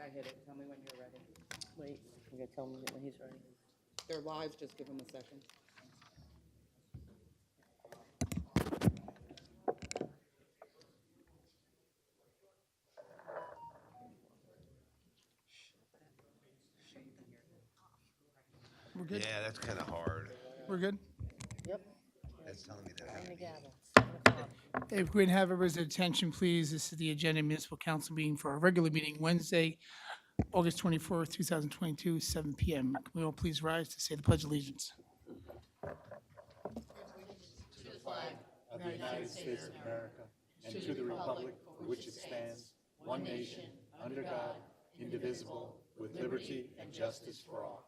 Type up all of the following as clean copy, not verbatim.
I hit it. Tell me when you're ready. Wait, you gotta tell him when he's ready. They're live, just give them a second. We're good? Yeah, that's kind of hard. We're good? Yep. That's telling me that. And the gavel. 7 o'clock. If we can have everyone's attention, please. This is the agenda municipal council meeting for our regular meeting Wednesday, August 24th, 2022, 7 p.m. Can we all please rise to say the Pledge of Allegiance? Of the United States of America, and to the republic for which it stands, one nation, under God, indivisible, with liberty and justice for all.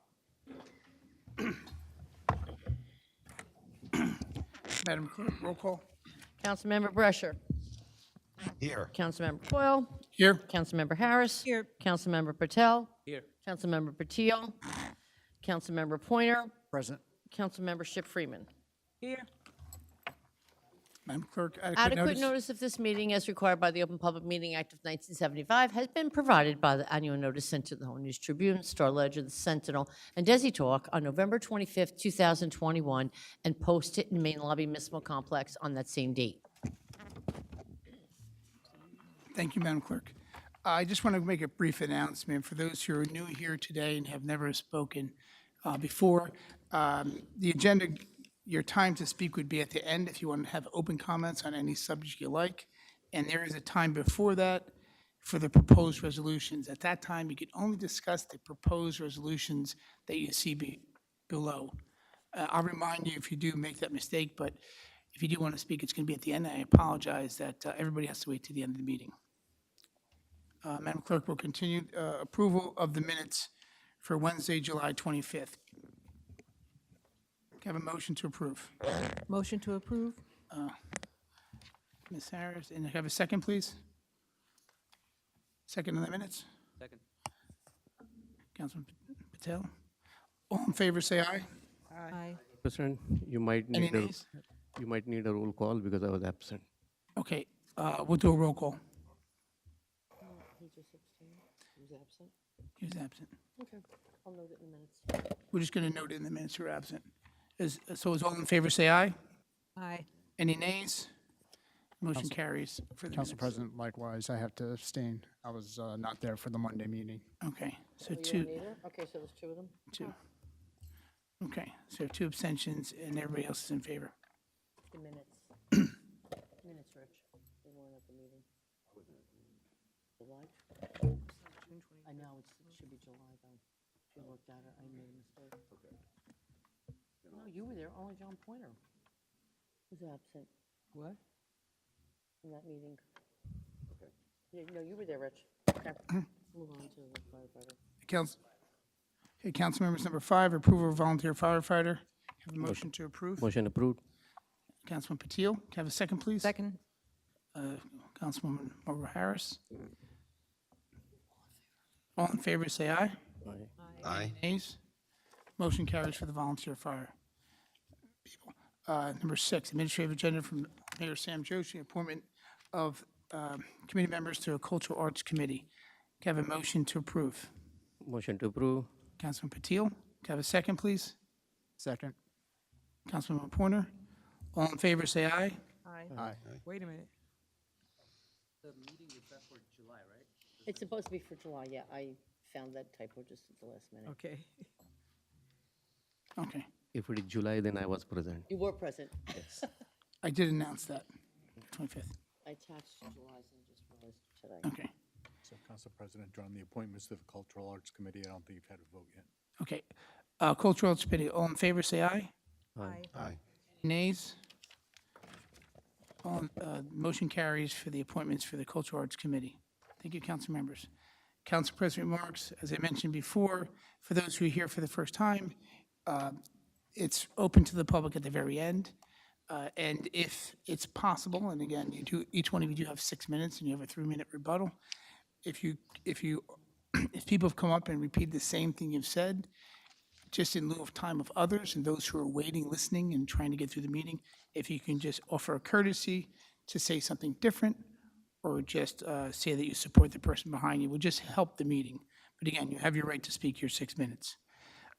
Madam Clerk, roll call. Councilmember Brescher. Here. Councilmember Coyle. Here. Councilmember Harris. Here. Councilmember Patel. Here. Councilmember Patil. Councilmember Pointer. Present. Councilmember Ship Freeman. Here. Madam Clerk, Adequate notice of this meeting, as required by the Open Public Meeting Act of 1975, has been provided by the annual notice sent to the Home News Tribune, Star Ledger, the Sentinel, and Desi Talk on November 25th, 2021, and posted in Main Lobby Municipal Complex on that same date. Thank you, Madam Clerk. I just want to make a brief announcement for those who are new here today and have never spoken before. The agenda, your time to speak would be at the end if you want to have open comments on any subject you like. And there is a time before that for the proposed resolutions. At that time, you can only discuss the proposed resolutions that you see below. I'll remind you if you do make that mistake, but if you do want to speak, it's going to be at the end. I apologize that everybody has to wait to the end of the meeting. Madam Clerk, will continue approval of the minutes for Wednesday, July 25th. Can I have a motion to approve? Motion to approve? Ms. Harris, and have a second, please? Second on the minutes? Second. Councilman Patel? All in favor, say aye. Aye. President, you might Any need a, nays? you might need a roll call because I was absent. Okay, we'll do a roll call. He just abstained. He was absent. He was absent. Okay, I'll note it in the minutes. We're just going to note in the minutes you're absent. So is all in favor, say aye. Aye. Any nays? Motion carries for the Council minutes. President, likewise, I have to abstain. I was not there for the Monday meeting. Okay, so You weren't two. either? Okay, so there's 2 of them? Two. Okay, so 2 abstentions and everybody else is in favor. The minutes. Minutes, Rich. They weren't at the meeting. July? I know, it should be July, though. She looked at it, I made a mistake. Okay. No, you were there, only John Pointer was absent What? in that meeting. Okay. Yeah, no, you were there, Rich. Okay. Move on to the firefighter. Council members number 5, approval of volunteer firefighter. Have a motion to approve. Motion approved. Councilman Patil, can I have a second, please? Second? Councilwoman Margaret Harris. All in favor, say aye. Aye. Nays? Motion carries for the volunteer fire people. Number 6, administrative agenda from Mayor Sam Joshi, appointment of committee members to a cultural arts committee. Can I have a motion to approve? Motion to approve. Councilman Patil, can I have a second, please? Second. Councilman Pointer. All in favor, say aye. Aye. Aye. Wait a minute. The meeting is set for July, right? It's supposed to be for July, yeah, I found that typo just at the last minute. Okay. Okay, If it is July, then I was present. You were present. I did announce that, 25th. I attached July's and just realized today. Okay, So, Council President, on the appointments to the Cultural Arts Committee, I don't think you've had a vote yet. okay. Cultural Arts Committee, all in favor, say aye. Aye. Aye. Nays? Motion carries for the appointments for the Cultural Arts Committee. Thank you, council members. Council President remarks, as I mentioned before, for those who are here for the first time, it's open to the public at the very end. And if it's possible, and again, each one of you do have 6 minutes and you have a 3-minute rebuttal. If people have come up and repeat the same thing you've said, just in lieu of time of others and those who are waiting, listening, and trying to get through the meeting, if you can just offer a courtesy to say something different or just say that you support the person behind you. Will just help the meeting. But again, you have your right to speak your 6 minutes.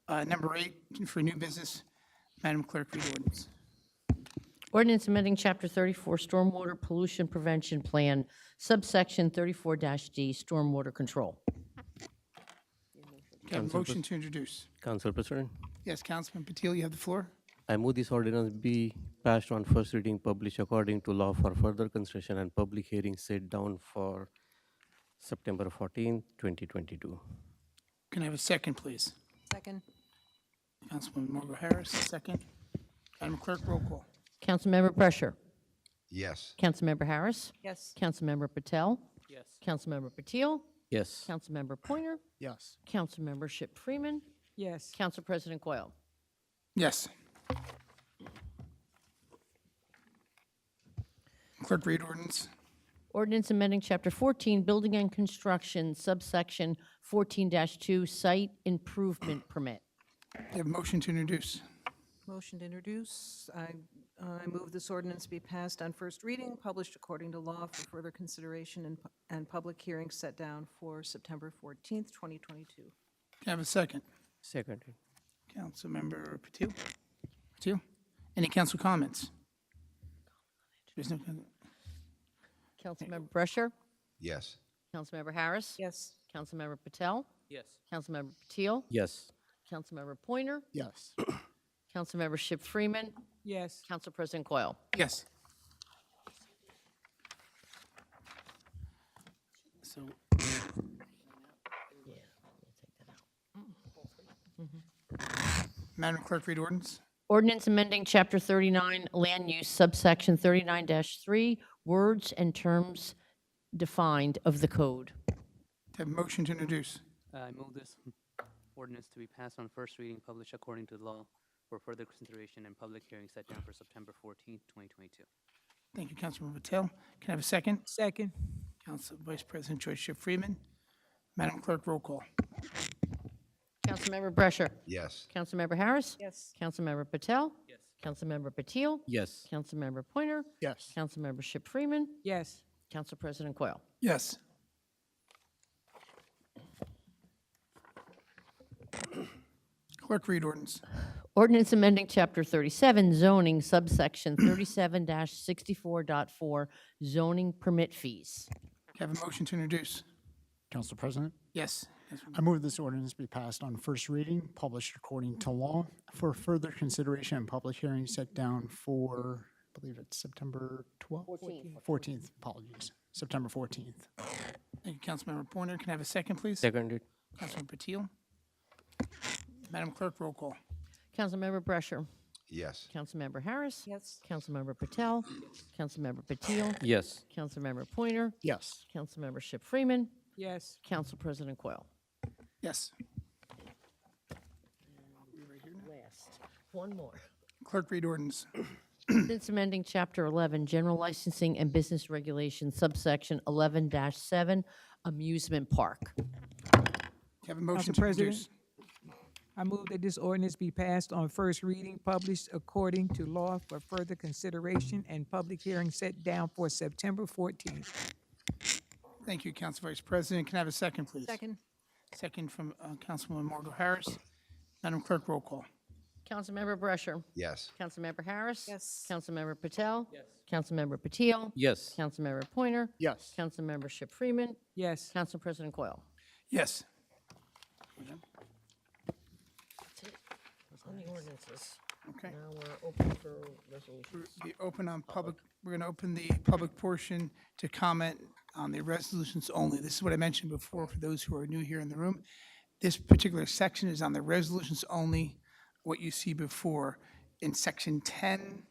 Number 8, for new business, Madam Clerk, read ordinance. Ordinance amending Chapter 34 Stormwater Pollution Prevention Plan, subsection 34-D, Stormwater Control. Can I have a motion to introduce? Council President, Yes, Councilman Patil, you have the floor. I move this ordinance be passed on first reading, published according to law for further consideration and public hearing set down for September 14, 2022. Can I have a second, please? Second. Councilwoman Margot Harris, second. Madam Clerk, roll call. Councilmember Brescher. Yes. Councilmember Harris. Yes. Councilmember Patel. Yes. Councilmember Patil. Yes. Councilmember Pointer. Yes. Councilmember Ship Freeman. Yes. Council President Coyle. Yes. Clerk, read ordinance. Ordinance amending Chapter 14 Building and Construction, subsection 14-2, Site Improvement Permit. You have a motion to introduce. Motion to introduce. I move this ordinance be passed on first reading, published according to law for further consideration and public hearing set down for September 14th, 2022. Can I have a second? Seconded. Councilmember Patil? Patil? Any council comments? There's no, Councilmember Brescher. Yes. Councilmember Harris. Yes. Councilmember Patel. Yes. Councilmember Patil. Yes. Councilmember Pointer. Yes. Councilmember Ship Freeman. Yes. Council President Coyle. yes. So, Madam Clerk, read ordinance. Ordinance amending Chapter 39 Land Use, subsection 39-3, Words and Terms Defined of the Code. Have a motion to introduce. I move this ordinance to be passed on first reading, published according to law for further consideration and public hearing set down for September 14th, 2022. Thank you, Councilman Patel. Can I have a second? Second. Council Vice President Joyce Ship Freeman. Madam Clerk, roll call. Councilmember Brescher. Yes. Councilmember Harris. Yes. Councilmember Patel. Yes. Councilmember Patil. Yes. Councilmember Pointer. Yes. Councilmember Ship Freeman. Yes. Council President Coyle. Yes. Clerk, read ordinance. Ordinance amending Chapter 37 zoning, subsection 37-64.4, zoning permit fees. Can I have a motion to introduce? Council President, Yes. I move this ordinance be passed on first reading, published according to law, for further consideration and public hearing set down for, I believe it's September 12th? 14th, apologies, September 14th. Thank you, Councilmember Pointer. Can I have a second, please? Seconded. Councilman Patil. Madam Clerk, roll call. Councilmember Brescher. Yes. Councilmember Harris. Yes. Councilmember Patel. Councilmember Patil. Yes. Councilmember Pointer. Yes. Councilmember Ship Freeman. Yes. Council President Coyle. Yes. Last, one more. Clerk, read ordinance. Ordinance amending Chapter 11, General Licensing and Business Regulations, subsection 11-7, Amusement Park. Have a motion Council to introduce. President, I move that this ordinance be passed on first reading, published according to law for further consideration and public hearing set down for September 14th. Thank you, Council Vice President. Can I have a second, please? Second. Second from Councilwoman Margot Harris. Madam Clerk, roll call. Councilmember Brescher. Yes. Councilmember Harris. Yes. Councilmember Patel. Yes. Councilmember Patil. Yes. Councilmember Pointer. Yes. Councilmember Ship Freeman. Yes. Council President Coyle. Yes. On the ordinances. Okay. Now we're open for resolutions. We're going to open the public portion to comment on the resolutions only. This is what I mentioned before for those who are new here in the room. This particular section is on the resolutions only, what you see before in section 10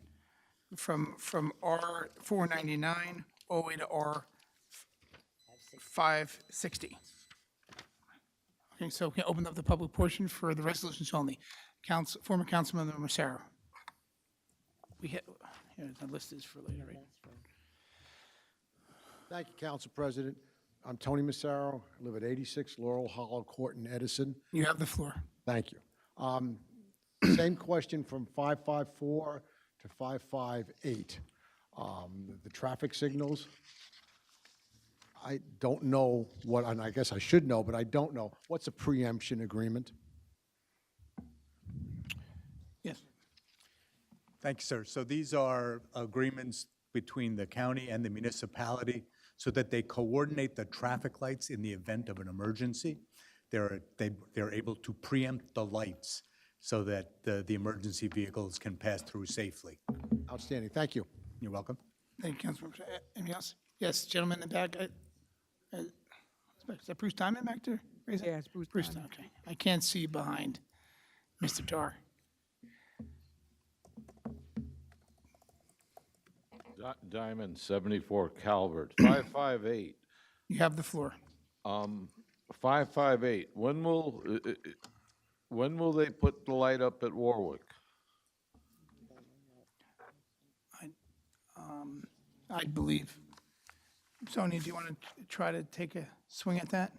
from R 499 all the way to R 560. Okay, so we can open up the public portion for the resolutions only. Former Councilman Massaro. Here, the list is for later, right? Thank you, Council President. I'm Tony Massaro. I live at 86 Laurel Hollow Court in Edison. You have the floor. Thank you. Same question from 554 to 558. The traffic signals. I don't know what, and I guess I should know, but I don't know. What's a preemption agreement? Yes. Thank you, sir. So these are agreements between the county and the municipality so that they coordinate the traffic lights in the event of an emergency. They're able to preempt the lights so that the emergency vehicles can pass through safely. Outstanding, thank you. You're welcome. Thank you, Councilmember. Anything else? Yes, gentleman in the back. Is that Bruce Diamond back there? Raise it. Yeah, it's Bruce Bruce, Diamond. okay. I can't see behind Mr. Tar. Diamond, 74 Calvert, 558. You have the floor. 558, when will they put the light up at Warwick? I believe. Sonia, do you want to try to take a swing at that?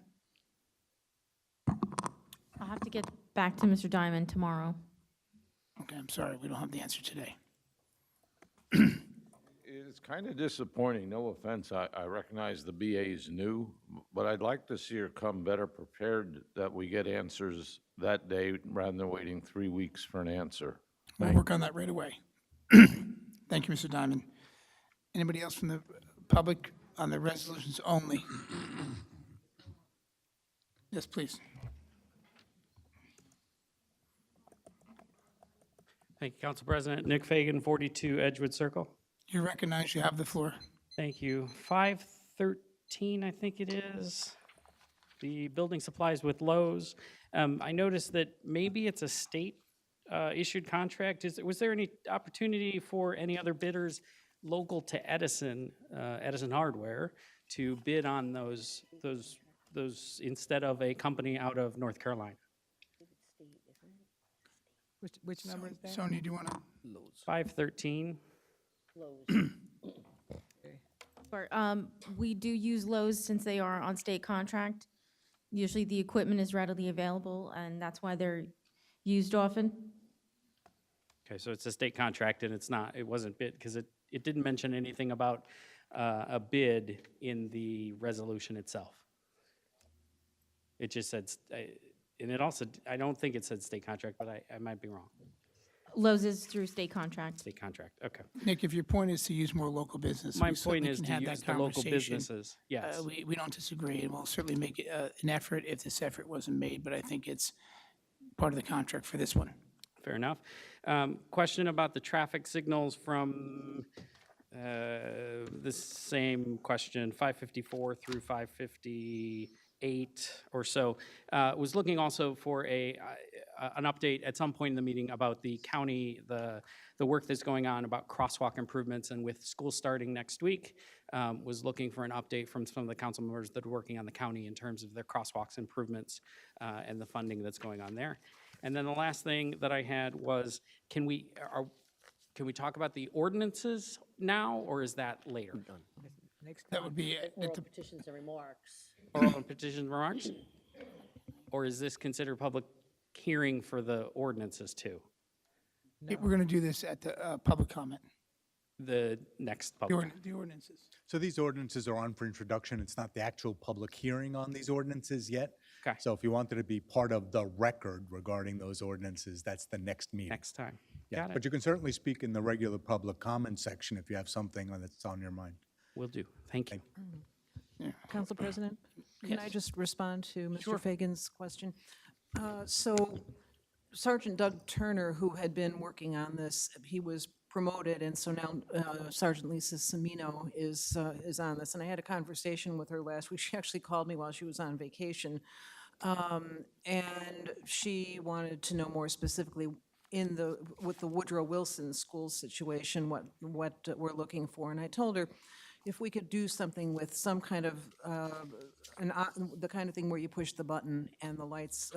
I'll have to get back to Mr. Diamond tomorrow. Okay, I'm sorry, we don't have the answer today. It's kind of disappointing, no offense, I recognize the BA is new, but I'd like to see her come better prepared that we get answers that day rather than waiting 3 weeks for an answer. We'll work on that right away. Thank you, Mr. Diamond. Anybody else from the public on the resolutions only? Yes, please. Thank you, Council President. Nick Fagan, 42 Edgewood Circle. You recognize you have the floor. Thank you. 513, I think it is, the building supplies with Lowe's. I noticed that maybe it's a state issued contract. Was there any opportunity for any other bidders local to Edison, Edison Hardware, to bid on those instead of a company out of North Carolina? Which number is that? Sonia, do you want to? 513. We do use Lowe's since they are on state contract. Usually the equipment is readily available, and that's why they're used often. Okay, so it's a state contract and it wasn't bid, because it didn't mention anything about a bid in the resolution itself. It just said, and it also, I don't think it said state contract, but I might be wrong. Lowe's is through state contract. State contract, okay. Nick, if your point is to use more local business, My we certainly point is can to have use that the local conversation. businesses, yes. We don't disagree, and we'll certainly make it, an effort if this effort wasn't made, but I think it's part of the contract for this one. Fair enough. Question about the traffic signals from this same question, 554 through 558 or so. Was looking also for an update at some point in the meeting about the county, the work that's going on about crosswalk improvements, and with school starting next week, was looking for an update from some of the council members that are working on the county in terms of their crosswalks improvements and the funding that's going on there. And then the last thing that I had was, can we talk about the ordinances now, or is that later? That would be at Oral the, petitions and remarks. Oral and petition remarks? Or is this considered public hearing for the ordinances too? we're going to do this at the public comment. The next The public. the ordinances. So these ordinances are on for introduction. It's not the actual public hearing on these ordinances yet. Okay. So if you wanted to be part of the record regarding those ordinances, that's the next meeting. Next time. Yeah, Got it. but you can certainly speak in the regular public comment section if you have something that's on your mind. Will do. Thank you. Council President, can I just respond to Mr. Fagan's question? So Sergeant Doug Turner, who had been working on this, he was promoted, and so now Sergeant Lisa Semino is on this. And I had a conversation with her last week. She actually called me while she was on vacation, and she wanted to know more specifically with the Woodrow Wilson school situation, what we're looking for. And I told her, if we could do something with some kind of, the kind of thing where you push the button and the lights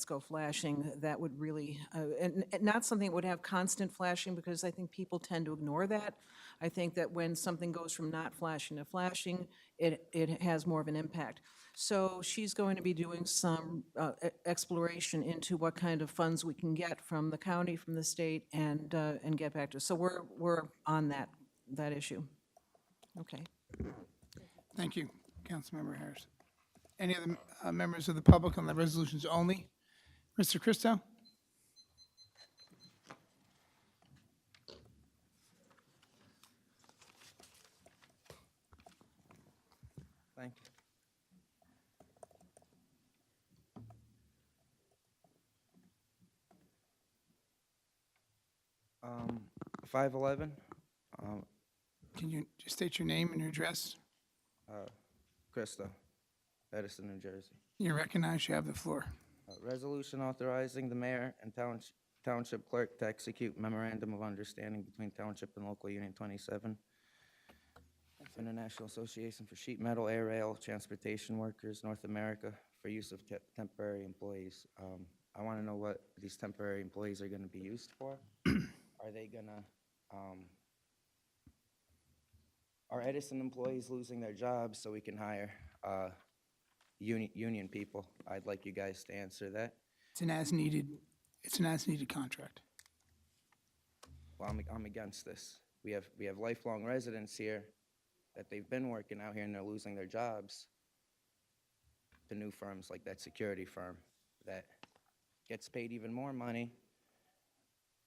go flashing, that would really, and not something that would have constant flashing, because I think people tend to ignore that. I think that when something goes from not flashing to flashing, it has more of an impact. So she's going to be doing some exploration into what kind of funds we can get from the county, from the state, and get back to us. So we're on that issue. Okay. Thank you. Councilmember Harris. Any other members of the public on the resolutions only? Mr. Christo? Thank you. 511, Can you just state your name and your address? Crystal, Edison, New Jersey. You recognize you have the floor. Resolution authorizing the mayor and township clerk to execute memorandum of understanding between township and local union 27, International Association for Sheet Metal, Air Rail, Transportation Workers, North America, for use of temporary employees. I want to know what these temporary employees are going to be used for. Are they gonna, are Edison employees losing their jobs so we can hire union people? I'd like you guys to answer that. It's an as-needed contract. Well, I'm against this. We have lifelong residents here that they've been working out here and they're losing their jobs to new firms like that security firm that gets paid even more money.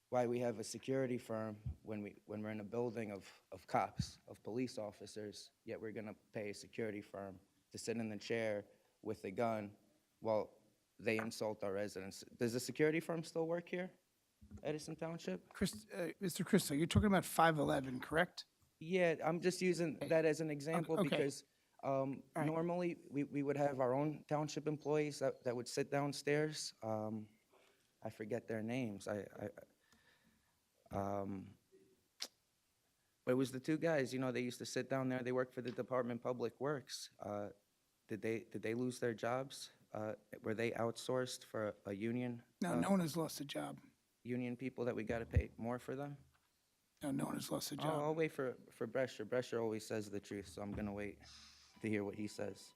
Why we have a security firm when we're in a building of cops, of police officers, yet we're gonna pay a security firm to sit in the chair with a gun while they insult our residents. Does the security firm still work here, Edison Township? Mr. Christo, you're talking about 511, correct? Yeah, I'm just using that as an example Okay. because normally we would have our own township employees that would sit downstairs. I forget their names. But it was the two guys, you know, they used to sit down there. They work for the Department of Public Works. Did they lose their jobs? Were they outsourced for a union? No, no one has lost a job. Union people that we got to pay more for them? No, no one has lost a job. I'll wait for Brescher. Brescher always says the truth, so I'm going to wait to hear what he says.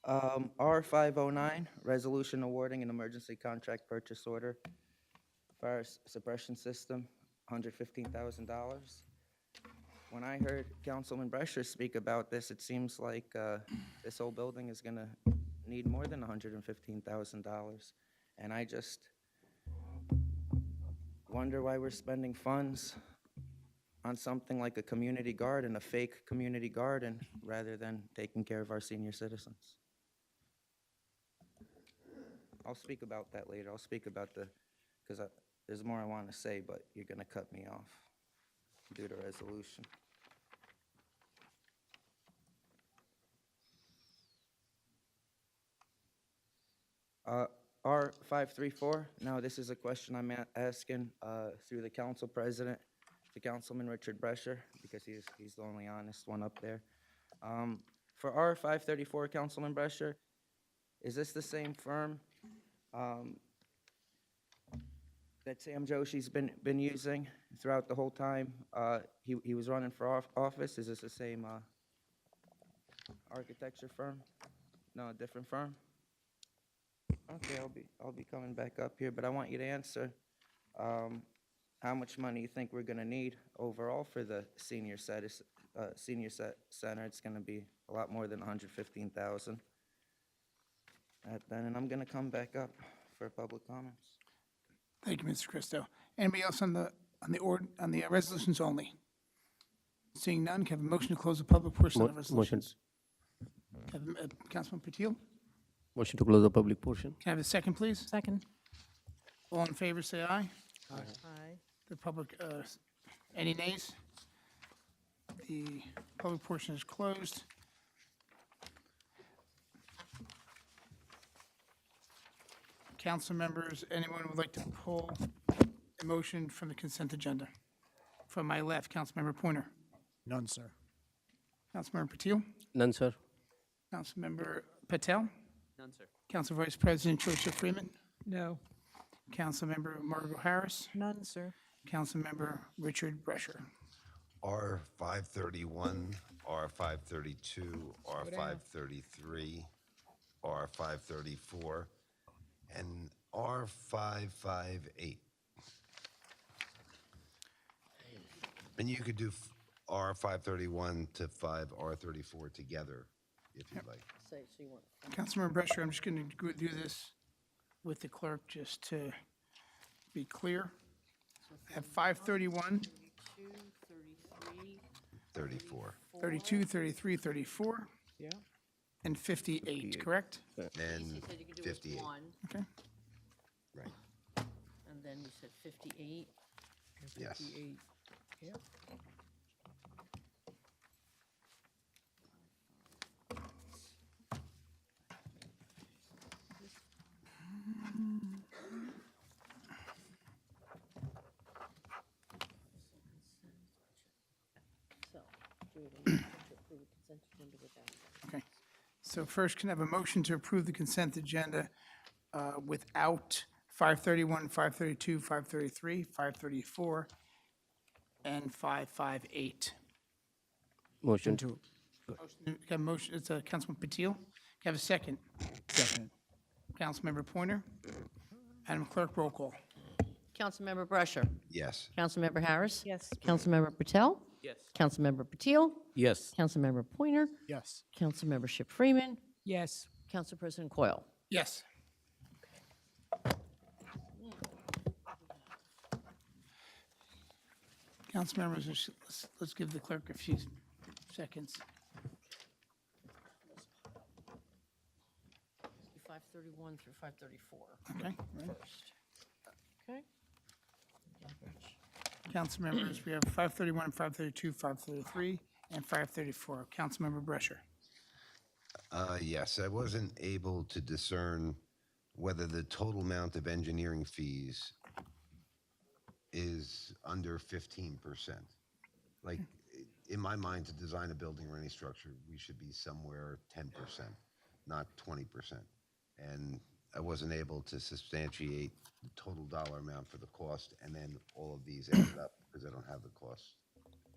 R509, resolution awarding an emergency contract purchase order. Fire suppression system, $115,000. When I heard Councilman Brescher speak about this, it seems like this whole building is going to need more than $115,000. And I just wonder why we're spending funds on something like a community garden, a fake community garden, rather than taking care of our senior citizens. I'll speak about that later. I'll speak about because there's more I want to say, but you're going to cut me off due to resolution. R534, now this is a question I'm asking through the council president to Councilman Richard Brescher, because he's the only honest one up there. For R534, Councilman Brescher, is this the same firm that Sam Joshi's been using throughout the whole time he was running for office? Is this the same architecture firm? No, a different firm? Okay, I'll be coming back up here, but I want you to answer how much money you think we're going to need overall for the senior center. It's going to be a lot more than $115,000. And I'm going to come back up for public comments. Thank you, Mr. Christo. Anybody else on the resolutions only? Seeing none, can I have a motion to close the public portion of the resolutions? Councilman Patil? Motion to close the public portion. Can I have a second, please? Second. All in favor, say aye. Aye. The public, any nays? The public portion is closed. Council members, anyone would like to pull a motion from the consent agenda? From my left, Councilmember Pointer. None, sir. Councilmember Patil. None, sir. Councilmember Patel. None, sir. Council Vice President Joshua Freeman. No. Councilmember Margot Harris. None, sir. Councilmember Richard Brescher. R531, R532, R533, R534, and R558. And you could do R531 to 5R34 together, if you'd like. Say, so you want. Councilmember Brescher, I'm just going to do this with the clerk just to be clear. At 531, 34. 32, 33, 34, Yeah. and 58, correct? And You said you could do it 58. one, Okay. Right. and then you said 58. Yes. 58. Yeah. So, do we have a motion to approve the consent agenda without that? Okay. So first, can I have a motion to approve the consent agenda without 531, 532, 533, 534, and 558? Motion. Can I have a motion, it's Councilman Patil. Can I have a second? Second. Councilmember Pointer. Madam Clerk, roll call. Councilmember Brescher. Yes. Councilmember Harris. Yes. Councilmember Patel. Yes. Councilmember Patil. Yes. Councilmember Pointer. Yes. Councilmember Ship Freeman. Yes. Council President Coyle. Yes. Council members, let's give the clerk a few seconds. 531 through 534. Okay, right. Okay? Council members, we have 531, 532, 533, and 534. Councilmember Brescher. Yes, I wasn't able to discern whether the total amount of engineering fees is under 15%. Like, in my mind, to design a building or any structure, we should be somewhere 10%, not 20%. And I wasn't able to substantiate the total dollar amount for the cost, and then all of these added up, because I don't have the costs.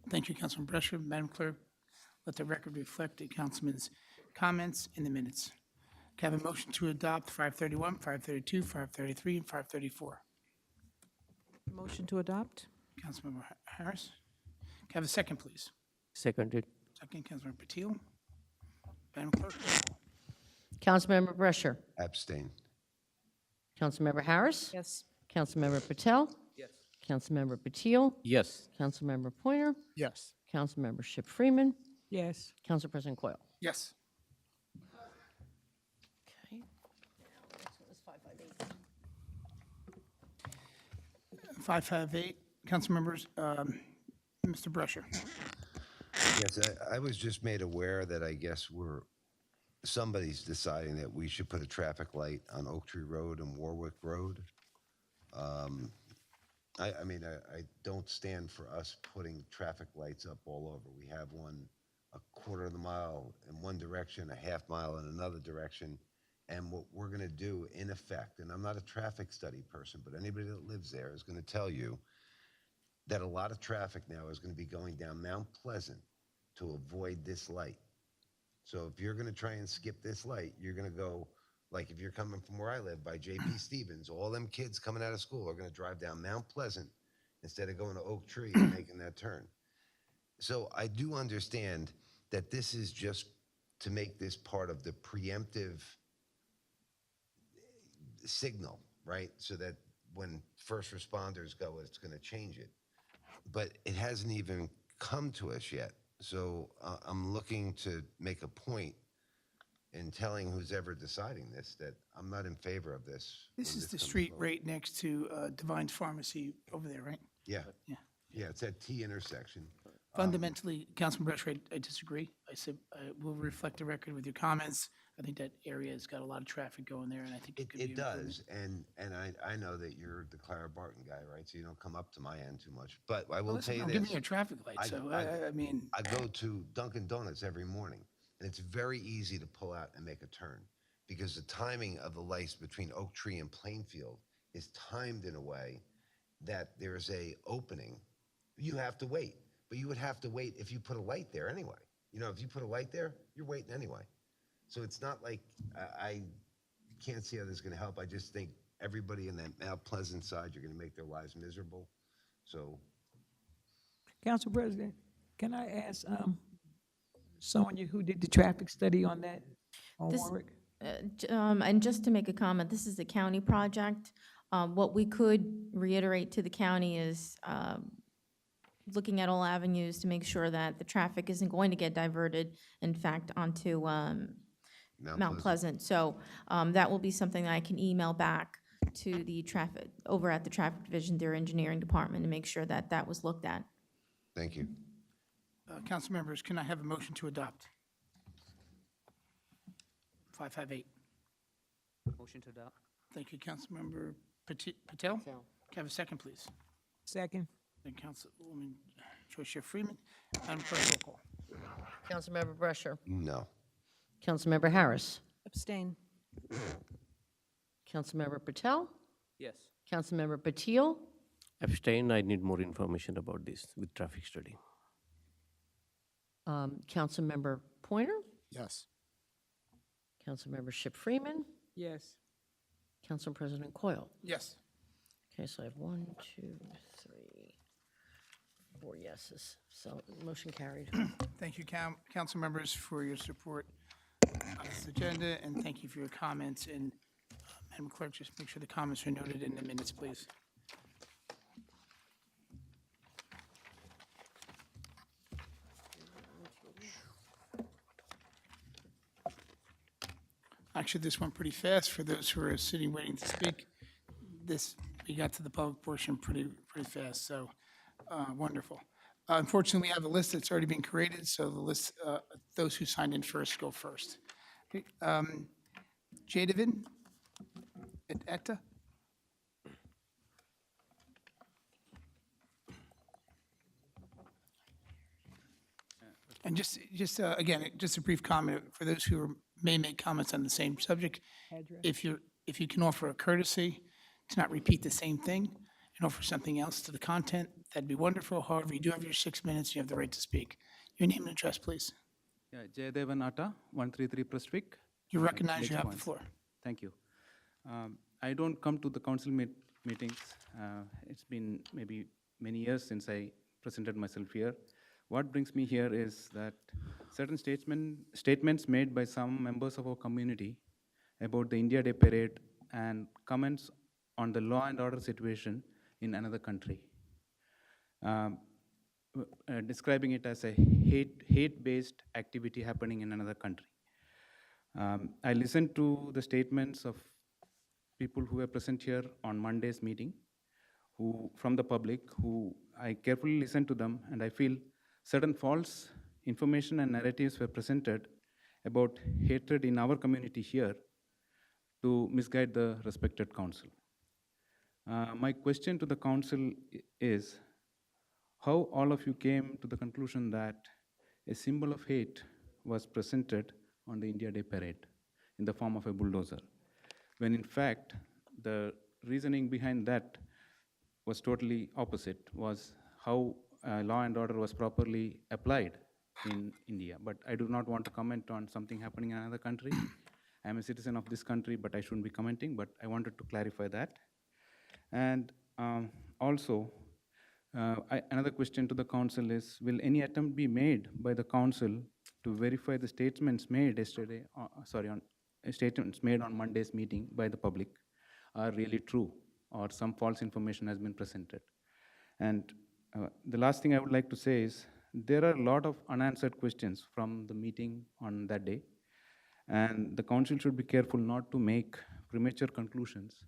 Thank you, Councilman Brescher. Madam Clerk, let the record reflect the councilman's comments in the minutes. Can I have a motion to adopt 531, 532, 533, and 534? Motion to adopt? Councilmember Harris. Can I have a second, please? Seconded. Second, Councilmember Patil. Madam Clerk, roll call. Councilmember Brescher. Abstain. Councilmember Harris. Yes. Councilmember Patel. Yes. Councilmember Patil. Yes. Councilmember Pointer. Yes. Councilmember Ship Freeman. Yes. Council President Coyle. Yes. Okay. Next one is 558. 558, council members, Mr. Brescher. Yes, I was just made aware that I guess somebody's deciding that we should put a traffic light on Oak Tree Road and Warwick Road. I mean, I don't stand for us putting traffic lights up all over. We have one a quarter of the mile in one direction, a half mile in another direction. And what we're going to do, in effect, and I'm not a traffic study person, but anybody that lives there is going to tell you that a lot of traffic now is going to be going down Mount Pleasant to avoid this light. So if you're going to try and skip this light, you're going to go, like if you're coming from where I live by J.P. Stevens, all them kids coming out of school are going to drive down Mount Pleasant instead of going to Oak Tree and making that turn. So I do understand that this is just to make this part of the preemptive signal, right? So that when first responders go, it's going to change it. But it hasn't even come to us yet. So I'm looking to make a point in telling who's ever deciding this that I'm not in favor of this. This when is the comes street forward. right next to Divine's Pharmacy over there, right? Yeah. Yeah. Yeah, it's at T intersection. Fundamentally, Councilman Brescher, I disagree. I said, will reflect the record with your comments. I think that area has got a lot of traffic going there, and I think it could be. It does, and I know that you're the Clara Barton guy, right? So you don't come up to my end too much. But I will Listen, tell you I'm this. giving you a traffic light, so I mean. I go to Dunkin' Donuts every morning, and it's very easy to pull out and make a turn because the timing of the lights between Oak Tree and Plainfield is timed in a way that there's a opening. You have to wait, but you would have to wait if you put a light there anyway. You know, if you put a light there, you're waiting anyway. So it's not like I can't see how this is going to help. I just think everybody in that Mount Pleasant side, you're going to make their lives miserable. So, Council President, Can I ask, Sonia, who did the traffic study on that, on This- Warwick? And just to make a comment, this is a county project. What we could reiterate to the county is looking at all avenues to make sure that the traffic isn't going to get diverted, in fact, onto Mount Pleasant. So that will be something that I can email back to the traffic, over at the traffic division, their engineering department, to make sure that that was looked at. Thank you. Council members, can I have a motion to adopt? 558. Motion to adopt. Thank you, Councilmember Patel. Can I have a second, please? Second. Thank Councilwoman Joyce Freeman. Madam Clerk, roll call. Councilmember Brescher. No. Councilmember Harris. Abstain. Councilmember Patel. Yes. Councilmember Patil. Abstain, I need more information about this with traffic study. Councilmember Pointer. Yes. Councilmember Ship Freeman. Yes. Council President Coyle. Yes. Okay, so I have 1, 2, 3, 4 yeses. So motion carried. Thank you, council members, for your support on this agenda, and thank you for your comments. And Madam Clerk, just make sure the comments are noted in the minutes, please. Actually, this went pretty fast for those who are sitting waiting to speak. We got to the public portion pretty fast, so wonderful. Unfortunately, we have a list that's already been created, so the list, those who signed in first go first. Okay, Jadavid Etta? And just again, just a brief comment for those who may make comments on the same subject. If you can offer a courtesy to not repeat the same thing and offer something else to the content, that'd be wonderful. However, you do have your 6 minutes, you have the right to speak. Your name and address, please. Yeah, Jayadevan Atta, 133 Prestwick. You recognize you have the floor. Thank you. I don't come to the council meetings. It's been maybe many years since I presented myself here. What brings me here is that certain statements made by some members of our community about the India Day parade and comments on the law and order situation in another country, describing it as a hate-based activity happening in another country. I listened to the statements of people who were present here on Monday's meeting, from the public, who I carefully listened to them, and I feel certain false information and narratives were presented about hatred in our community here to misguide the respected council. My question to the council is, how all of you came to the conclusion that a symbol of hate was presented on the India Day parade in the form of a bulldozer, when in fact the reasoning behind that was totally opposite, was how law and order was properly applied in India. But I do not want to comment on something happening in another country. I am a citizen of this country, but I shouldn't be commenting, but I wanted to clarify that. And also, another question to the council is, will any attempt be made by the council to verify the statements made yesterday, statements made on Monday's meeting by the public are really true, or some false information has been presented? And the last thing I would like to say is, there are a lot of unanswered questions from the meeting on that day, and the council should be careful not to make premature conclusions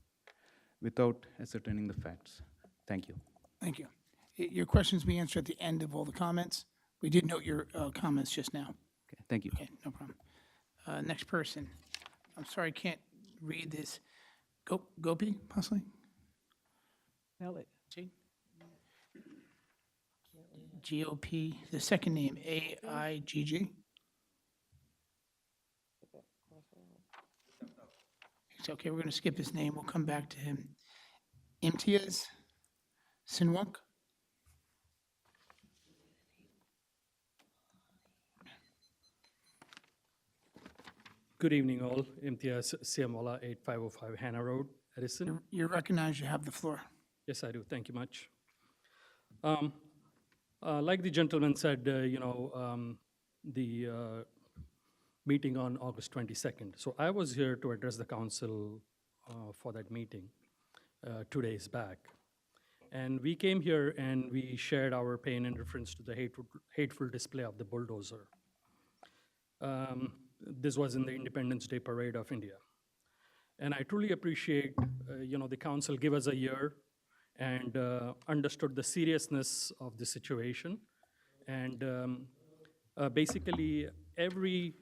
without ascertaining the facts. Thank you. Thank you. Your questions will be answered at the end of all the comments. We did note your comments just now. Okay, thank you. Okay, no problem. Next person. I'm sorry, I can't read this. Gopi, possibly? Spell it. GOP, the second name, AIGG. It's okay, we're going to skip his name. We'll come back to him. Imtiaz Sinwak. Good evening, all. Imtiaz Siamola, 8505 Hannah Road, Edison. You recognize you have the floor. Yes, I do. Thank you much. Like the gentleman said, the meeting on August 22nd. So I was here to address the council for that meeting 2 days back. And we came here and we shared our pain in reference to the hateful display of the bulldozer. This was in the Independence Day Parade of India. And I truly appreciate, the council give us a year and understood the seriousness of the situation. And basically, every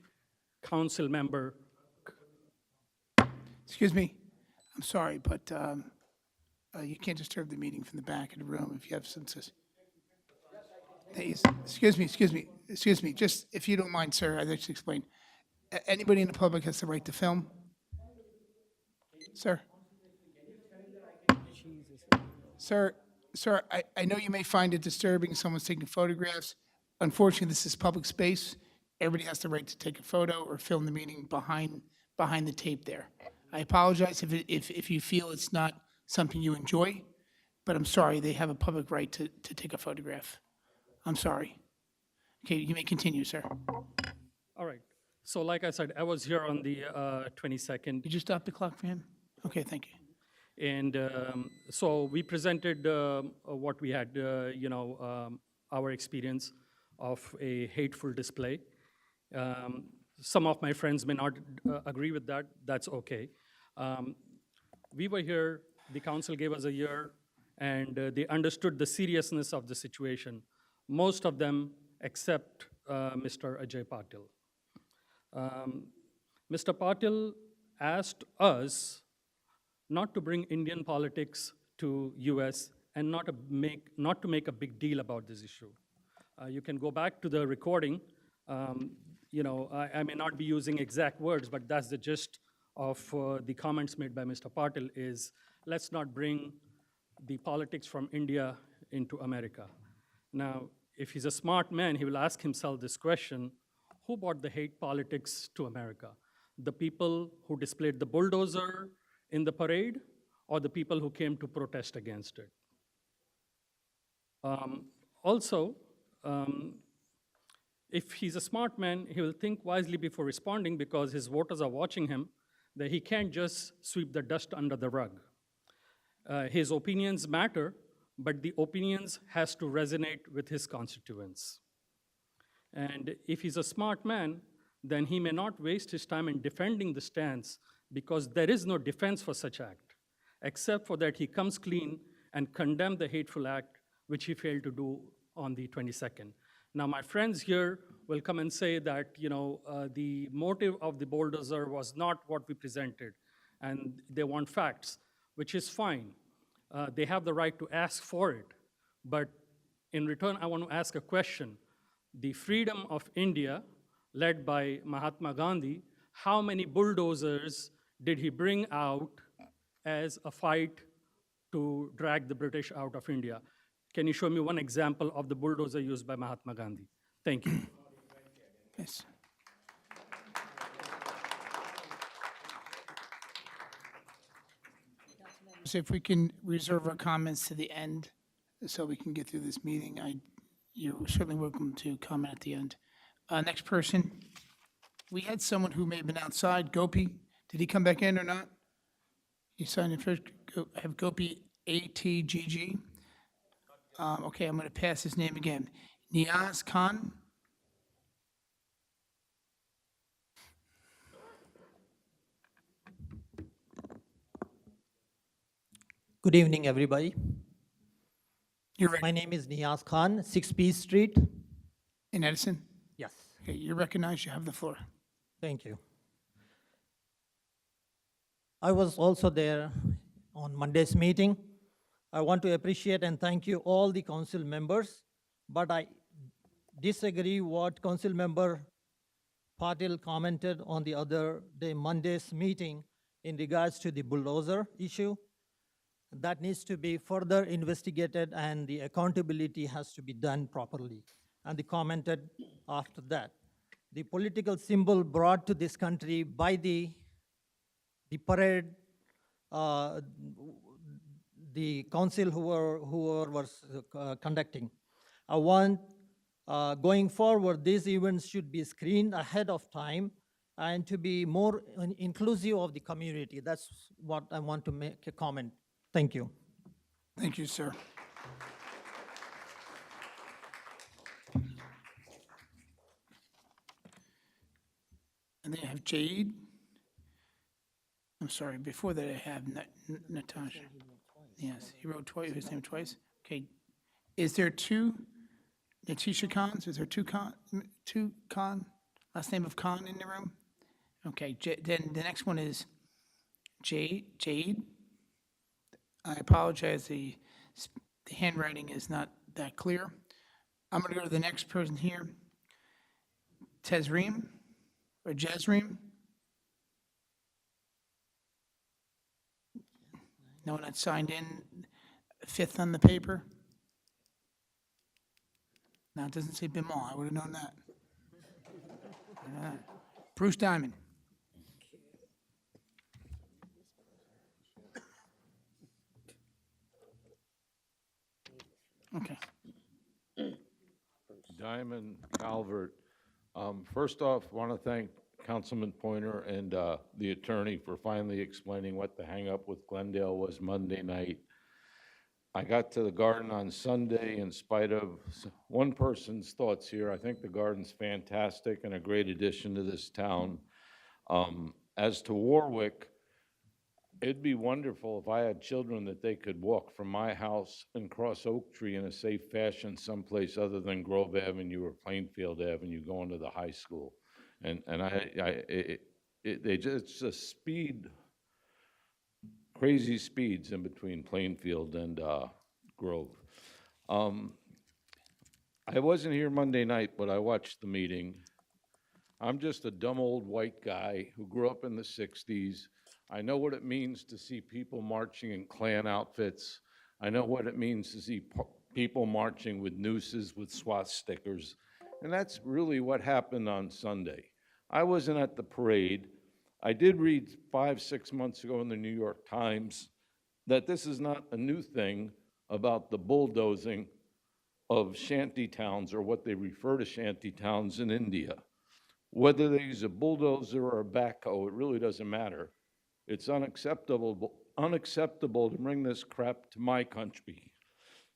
council member. Excuse me, I'm sorry, but you can't disturb the meeting from the back of the room if you have census. Excuse me, just if you don't mind, sir, I'd like to explain. Anybody in the public has the right to film? Sir? Sir, I know you may find it disturbing someone's taking photographs. Unfortunately, this is public space. Everybody has the right to take a photo or film the meeting behind the tape there. I apologize if you feel it's not something you enjoy, but I'm sorry, they have a public right to take a photograph. I'm sorry. Okay, you may continue, sir. All right. So like I said, I was here on the 22nd. Did you stop the clock for him? Okay, thank you. And so we presented what we had, our experience of a hateful display. Some of my friends may not agree with that. That's okay. We were here, the council gave us a year, and they understood the seriousness of the situation. Most of them except Mr. Ajay Patil. Mr. Patil asked us not to bring Indian politics to US and not to make a big deal about this issue. You can go back to the recording. I may not be using exact words, but that's the gist of the comments made by Mr. Patil is, let's not bring the politics from India into America. Now, if he's a smart man, he will ask himself this question: who brought the hate politics to America? The people who displayed the bulldozer in the parade, or the people who came to protest against it? If he's a smart man, he will think wisely before responding, because his voters are watching him, that he can't just sweep the dust under the rug. His opinions matter, but the opinions has to resonate with his constituents. And if he's a smart man, then he may not waste his time in defending the stance, because there is no defense for such act, except for that he comes clean and condemn the hateful act, which he failed to do on the 22nd. Now, my friends here will come and say that, the motive of the bulldozer was not what we presented, and they want facts, which is fine. They have the right to ask for it. But in return, I want to ask a question. The freedom of India, led by Mahatma Gandhi, how many bulldozers did he bring out as a fight to drag the British out of India? Can you show me one example of the bulldozer used by Mahatma Gandhi? Thank you. Yes. So if we can reserve our comments to the end so we can get through this meeting, you're certainly welcome to comment at the end. Next person. We had someone who may have been outside, Gopi. Did he come back in or not? He signed in first. I have Gopi, ATGG. Okay, I'm going to pass his name again. Niaz Khan. Good evening, everybody. You're right. My name is Niaz Khan, 6 Peace Street. In Edison? Yes. Okay, you're recognized. You have the floor. Thank you. I was also there on Monday's meeting. I want to appreciate and thank you all the council members, but I disagree what council member Patil commented on the other day, Monday's meeting, in regards to the bulldozer issue. That needs to be further investigated and the accountability has to be done properly. And they commented after that. The political symbol brought to this country by the parade, the council who was conducting. I want, going forward, these events should be screened ahead of time and to be more inclusive of the community. That's what I want to make a comment. Thank you. Thank you, sir. And then I have Jade. I'm sorry, before that I have Natasha. Yes, he wrote twice, his name twice. Okay. Is there two Natisha Khans? Is there two Khan, last name of Khan in the room? Okay, then the next one is Jade. I apologize, the handwriting is not that clear. I'm gonna go to the next person here. Tezreem, or Jazreem? No one had signed in, fifth on the paper? No, it doesn't say Bimal, I would have known that. Bruce Diamond. Okay. Diamond, Calvert. First off, want to thank Councilman Pointer and the attorney for finally explaining what the hangup with Glendale was Monday night. I got to the garden on Sunday in spite of one person's thoughts here. I think the garden's fantastic and a great addition to this town. As to Warwick, it'd be wonderful if I had children that they could walk from my house and cross Oak Tree in a safe fashion someplace other than Grove Avenue or Plainfield Avenue going to the high school. And it's a speed, crazy speeds in between Plainfield and Grove. I wasn't here Monday night, but I watched the meeting. I'm just a dumb old white guy who grew up in the 60s. I know what it means to see people marching in Klan outfits. I know what it means to see people marching with nooses, with swastikas. And that's really what happened on Sunday. I wasn't at the parade. I did read 5-6 months ago in the New York Times that this is not a new thing about the bulldozing of shanty towns, or what they refer to shanty towns in India. Whether they use a bulldozer or a backhoe, it really doesn't matter. It's unacceptable to bring this crap to my country.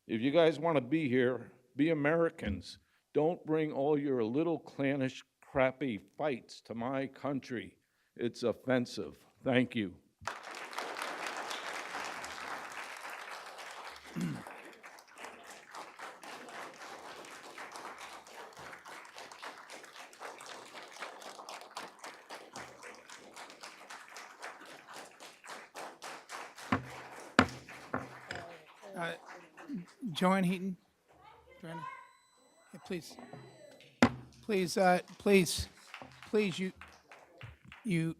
If you guys want to be here, be Americans. Don't bring all your little clannish, crappy fights to my country. It's offensive. Thank you. Joanne Heaton. Joanna, yeah, please. Please, you,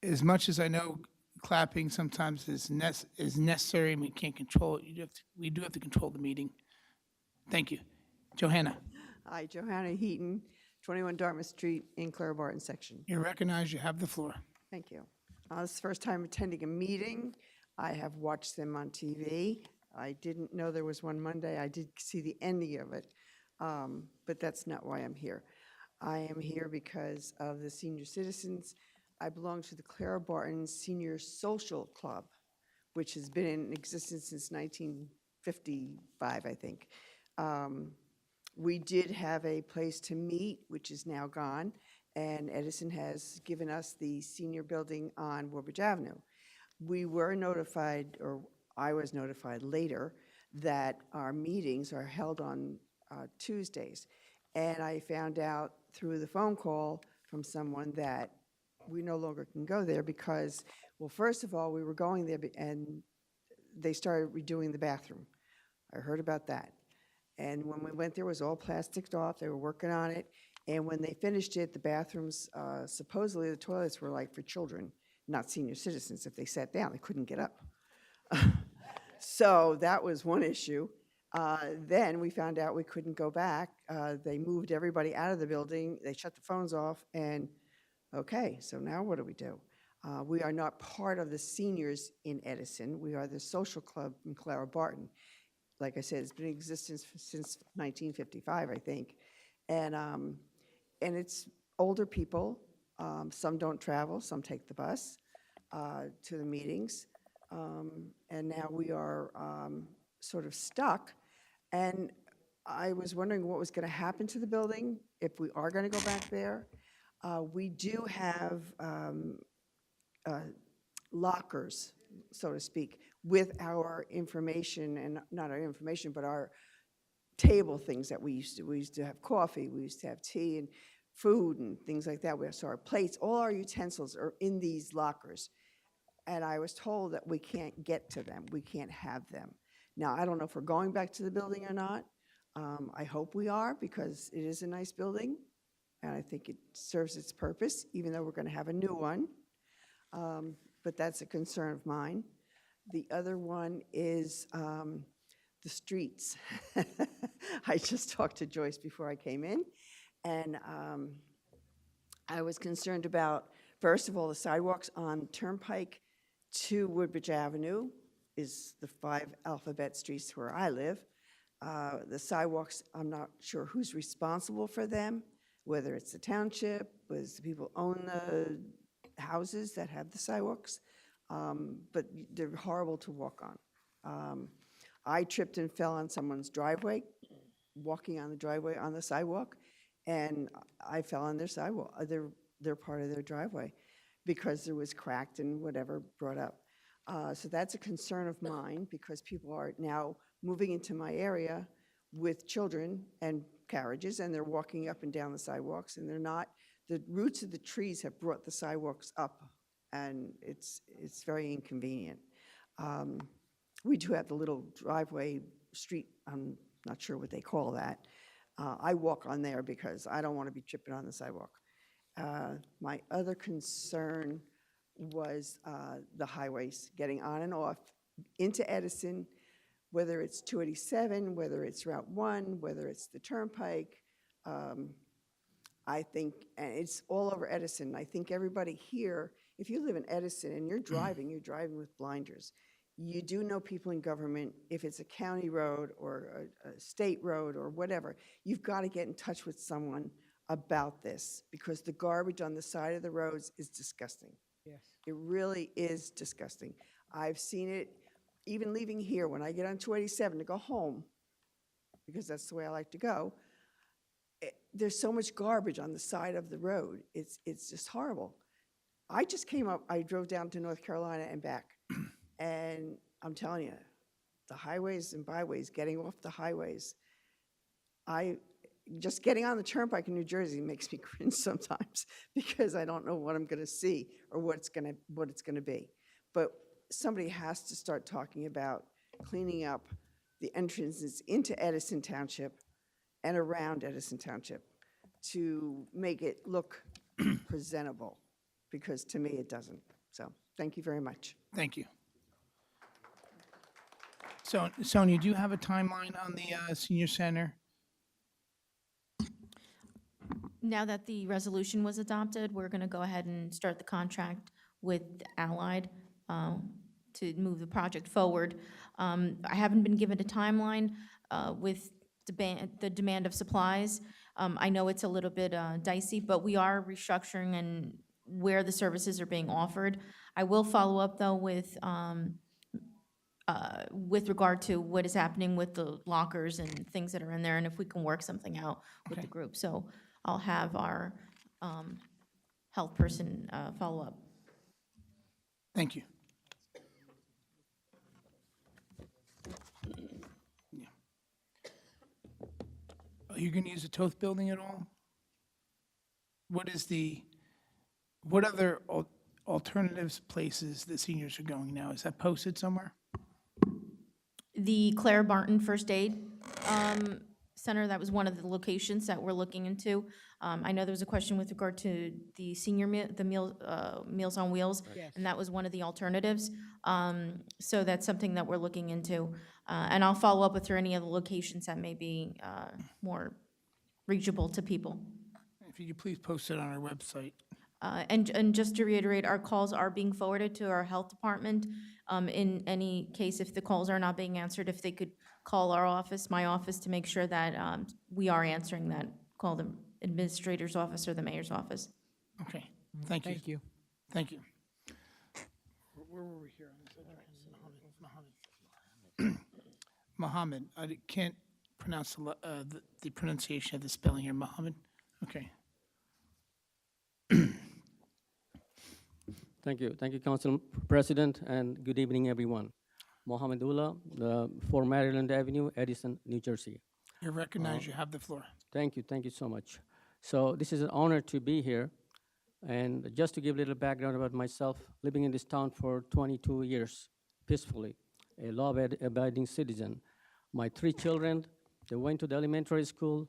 as much as I know clapping sometimes is necessary and we can't control it, we do have to control the meeting. Thank you. Johanna, Hi, Johanna Heaton, 21 Dartmouth Street in Clara Barton section. you're recognized, you have the floor. Thank you. This is the first time attending a meeting. I have watched them on TV. I didn't know there was one Monday. I did see the ending of it, but that's not why I'm here. I am here because of the senior citizens. I belong to the Clara Barton Senior Social Club, which has been in existence since 1955, I think. We did have a place to meet, which is now gone, and Edison has given us the senior building on Woodbridge Avenue. We were notified, or I was notified later, that our meetings are held on Tuesdays. And I found out through the phone call from someone that we no longer can go there because, well, first of all, we were going there and they started redoing the bathroom. I heard about that. And when we went there, it was all plasticed off. They were working on it. And when they finished it, the bathrooms, supposedly the toilets were like for children, not senior citizens. If they sat down, they couldn't get up. So that was one issue. Then we found out we couldn't go back. They moved everybody out of the building. They shut the phones off. And okay, so now what do we do? We are not part of the seniors in Edison. We are the social club in Clara Barton. like I said, it's been in existence since 1955, I think. And it's older people. Some don't travel, some take the bus to the meetings. And now we are sort of stuck. And I was wondering what was going to happen to the building if we are going to go back there. We do have lockers, so to speak, with our information, and not our information, but our table things that we used to. We used to have coffee, we used to have tea and food and things like that. So our plates, all our utensils are in these lockers. And I was told that we can't get to them, we can't have them. Now, I don't know if we're going back to the building or not. I hope we are, because it is a nice building, and I think it serves its purpose, even though we're going to have a new one. But that's a concern of mine. The other one is the streets. I just talked to Joyce before I came in, and I was concerned about, first of all, the sidewalks on Turnpike to Woodbridge Avenue is the 5 alphabet streets where I live. The sidewalks, I'm not sure who's responsible for them, whether it's the township, whether it's the people who own the houses that have the sidewalks, but they're horrible to walk on. I tripped and fell on someone's driveway, walking on the driveway on the sidewalk, and I fell on their sidewalk, their part of their driveway, because it was cracked and whatever brought up. So that's a concern of mine, because people are now moving into my area with children and carriages, and they're walking up and down the sidewalks, and they're not, the roots of the trees have brought the sidewalks up, and it's very inconvenient. We do have the little driveway street, I'm not sure what they call that. I walk on there because I don't want to be tripping on the sidewalk. My other concern was the highways, getting on and off into Edison, whether it's 287, whether it's Route 1, whether it's the Turnpike. I think, and it's all over Edison. I think everybody here, if you live in Edison and you're driving with blinders. You do know people in government, if it's a county road or a state road or whatever, you've got to get in touch with someone about this, because the garbage on the side of the roads is disgusting. Yes. It really is disgusting. I've seen it even leaving here when I get on 287 to go home, because that's the way I like to go. There's so much garbage on the side of the road. It's just horrible. I just came up, I drove down to North Carolina and back. And I'm telling you, the highways and byways, getting off the highways, just getting on the Turnpike in New Jersey makes me cringe sometimes, because I don't know what I'm going to see or what it's going to be. But somebody has to start talking about cleaning up the entrances into Edison Township and around Edison Township to make it look presentable, because to me it doesn't. So thank you very much. Thank you. So, Sonia, do you have a timeline on the senior center? Now that the resolution was adopted, we're going to go ahead and start the contract with Allied to move the project forward. I haven't been given a timeline with the demand of supplies. I know it's a little bit dicey, but we are restructuring and where the services are being offered. I will follow up, though, with regard to what is happening with the lockers and things that are in there, and if we can work something out with the group. So I'll have our health person follow up. Thank you. Yeah. Are you going to use the Toth building at all? What other alternatives places the seniors are going now? Is that posted somewhere? The Claire Barton First Aid Center, that was one of the locations that we're looking into. I know there was a question with regard to the senior Meals on Wheels, Yes. and that was one of the alternatives. So that's something that we're looking into. And I'll follow up with any of the locations that may be more reachable to people. If you could please post it on our website. And just to reiterate, our calls are being forwarded to our health department. In any case, if the calls are not being answered, if they could call our office, my office, to make sure that we are answering that, call the administrator's office or the mayor's office. Okay, thank you. Thank you. Thank you. Where were we here? Mohammed, I can't pronounce the pronunciation of the spelling here, Mohammed. Okay. Thank you, Council President, and good evening, everyone. Mohammedullah, 4 Maryland Avenue, Edison, New Jersey. You're recognized. You have the floor. Thank you so much. So this is an honor to be here, and just to give a little background about myself, living in this town for 22 years, peacefully, a law-abiding citizen. My 3 children, they went to the elementary school,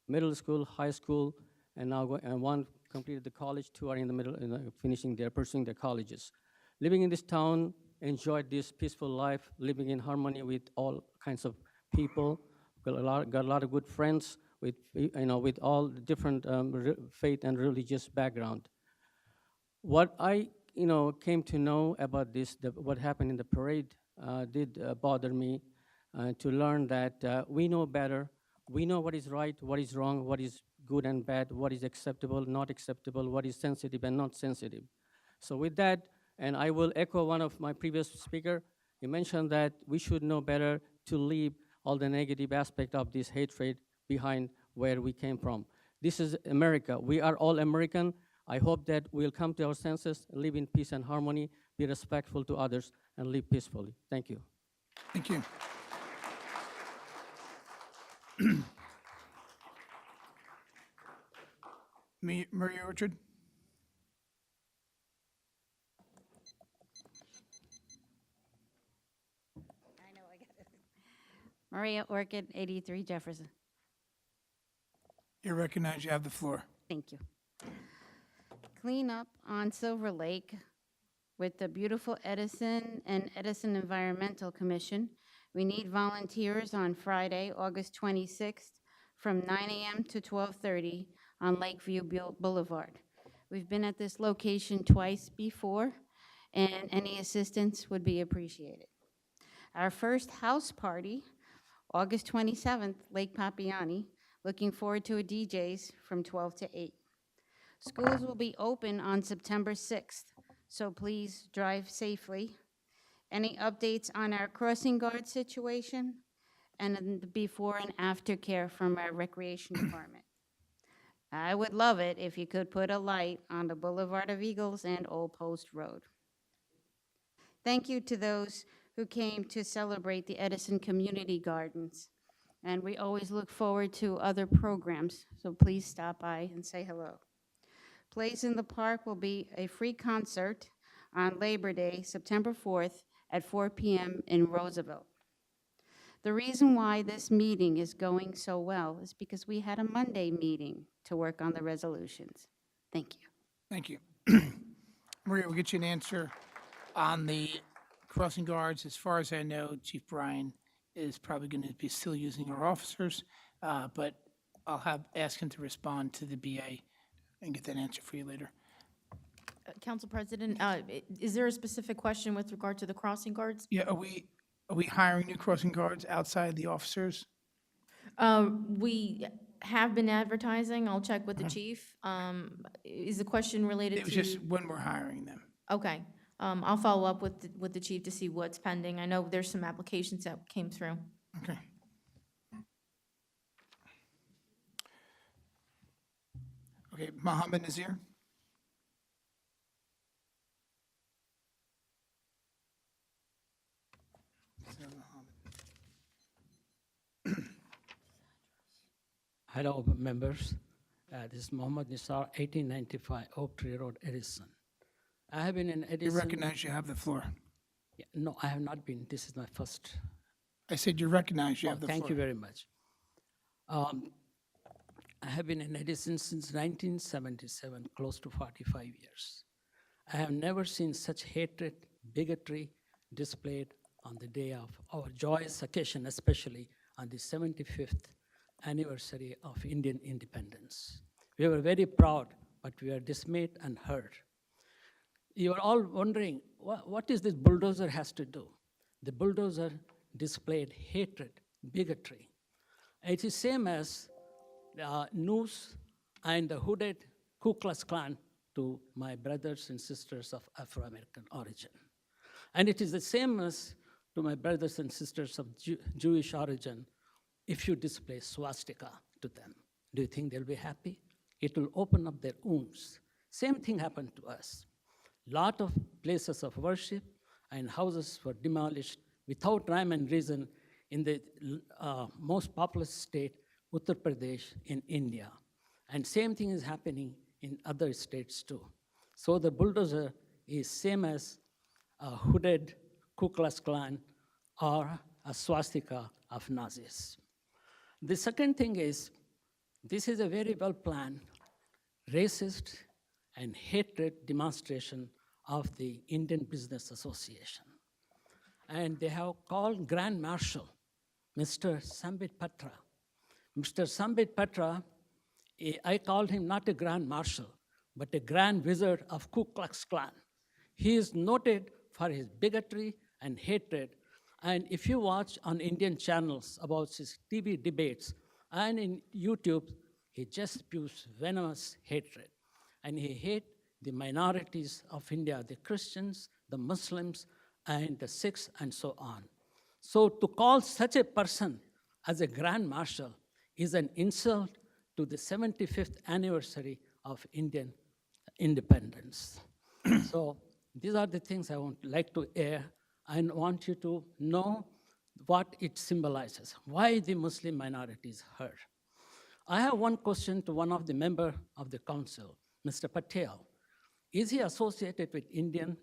middle school, high school, and now and one completed the college, 2 are in the middle, pursuing their colleges. Living in this town, enjoyed this peaceful life, living in harmony with all kinds of people, got a lot of good friends with, with all the different faith and religious background. What I, came to know about this, what happened in the parade, did bother me, to learn that we know better. We know what is right, what is wrong, what is good and bad, what is acceptable, not acceptable, what is sensitive and not sensitive. So with that, and I will echo one of my previous speaker, he mentioned that we should know better to leave all the negative aspect of this hatred behind where we came from. This is America. We are all American. I hope that we'll come to our senses, live in peace and harmony, be respectful to others, and live peacefully. Thank you. Thank you. Maria Orchard? Maria Orchid, 83 Jefferson. You're recognized. You have the floor. Thank you. Clean up on Silver Lake with the beautiful Edison and Edison Environmental Commission. We need volunteers on Friday, August 26th, from 9 a.m. to 12:30 on Lakeview Boulevard. We've been at this location twice before, and any assistance would be appreciated. Our first house party, August 27th, Lake Papiani. Looking forward to a DJ's from 12 to 8. Schools will be open on September 6th, so please drive safely. Any updates on our crossing guard situation? And then the before and after care from our recreation department. I would love it if you could put a light on the Boulevard of Eagles and Old Post Road. Thank you to those who came to celebrate the Edison Community Gardens. And we always look forward to other programs, so please stop by and say hello. Plays in the Park will be a free concert on Labor Day, September 4th at 4 p.m. in Roosevelt. The reason why this meeting is going so well is because we had a Monday meeting to work on the resolutions. Thank you. Thank you. Maria, we'll get you an answer on the crossing guards. As far as I know, Chief Bryan is probably going to be still using our officers, but I'll ask him to respond to the BA and get that answer for you later. Council President, is there a specific question with regard to the crossing guards? Yeah, are we hiring new crossing guards outside the officers? We have been advertising. I'll check with the chief. Is the question related to? It was just when we're hiring them. Okay. I'll follow up with the chief to see what's pending. I know there's some applications that came through. Okay. Okay, Mohammed Nazir? Hello, members. This is Mohammed Nisar, 1895 Oak Tree Road, Edison. I have been in Edison. You recognize you have the floor. Yeah, no, I have not been. This is my first. I said you recognize you have the floor. Thank you very much. I have been in Edison since 1977, close to 45 years. I have never seen such hatred, bigotry displayed on the day of our joyous occasion, especially on the 75th anniversary of Indian independence. We were very proud but we are dismayed and hurt. You are all wondering, what is this bulldozer has to do? The bulldozer displayed hatred, bigotry. It is same as noose and the hooded Ku Klux Klan to my brothers and sisters of Afro-American origin. And it is the same as to my brothers and sisters of Jewish origin if you display swastika to them. Do you think they'll be happy? It will open up their wounds. Same thing happened to us. Lot of places of worship and houses were demolished without rhyme and reason in the most populous state, Uttar Pradesh in India. And same thing is happening in other states too. So the bulldozer is same as a hooded Ku Klux Klan or a swastika of Nazis. The second thing is, this is a very well-planned, racist and hatred demonstration of the Indian Business Association. And they have called Grand Marshal, Mr. Sambit Patra. Mr. Sambit Patra, I called him not a Grand Marshal, but a Grand Wizard of Ku Klux Klan. He is noted for his bigotry and hatred. And if you watch on Indian channels about his TV debates and in YouTube, he just spews venomous hatred. And he hates the minorities of India, the Christians, the Muslims, and the Sikhs, and so on. So to call such a person as a Grand Marshal is an insult to the 75th anniversary of Indian independence. So these are the things I would like to air and want you to know what it symbolizes, why the Muslim minority is hurt. I have one question to one of the members of the council, Mr. Patel. Is he associated with Indian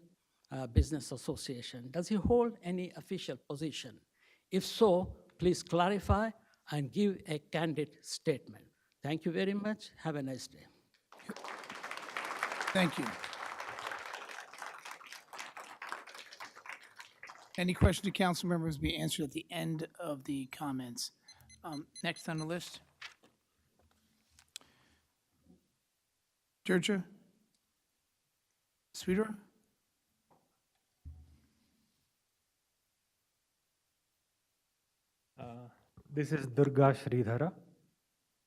Business Association? Does he hold any official position? If so, please clarify and give a candid statement. Thank you very much. Have a nice day. Thank you. Any questions to council members will be answered at the end of the comments. Next on the list. Georgia? Sweeter? This is Durga Sridhara,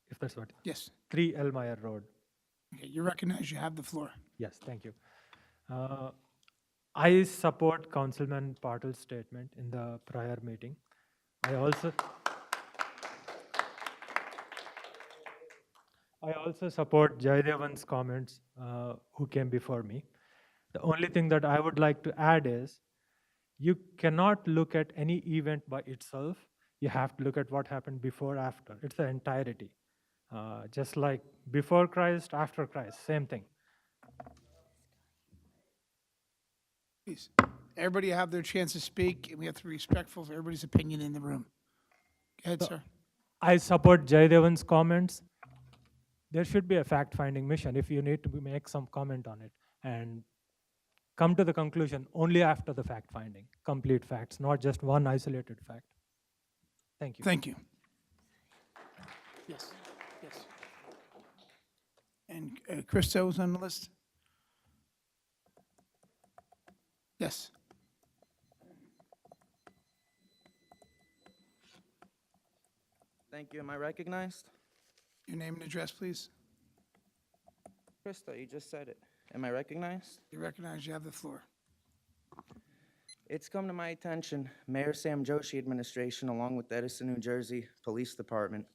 if that's what. Yes. 3 Elmire Road. Okay, you recognize you have the floor. Yes, thank you. I support Councilman Patil's statement in the prior meeting. I also support Jaidevan's comments who came before me. The only thing that I would like to add is you cannot look at any event by itself. You have to look at what happened before, after. It's the entirety. Just like before Christ, after Christ, same thing. Please, everybody have their chance to speak, and we have to be respectful of everybody's opinion in the room. Go ahead, sir. I support Jaidevan's comments. There should be a fact-finding mission if you need to make some comment on it and come to the conclusion only after the fact-finding, complete facts, not just one isolated fact. Thank you. Thank you. Yes, yes. And Christo is on the list? Yes. Thank you. Am I recognized? Your name and address, please. Krista, you just said it. Am I recognized? You recognize you have the floor. It's come to my attention, Mayor Sam Joshi administration, along with the Edison, New Jersey Police Department,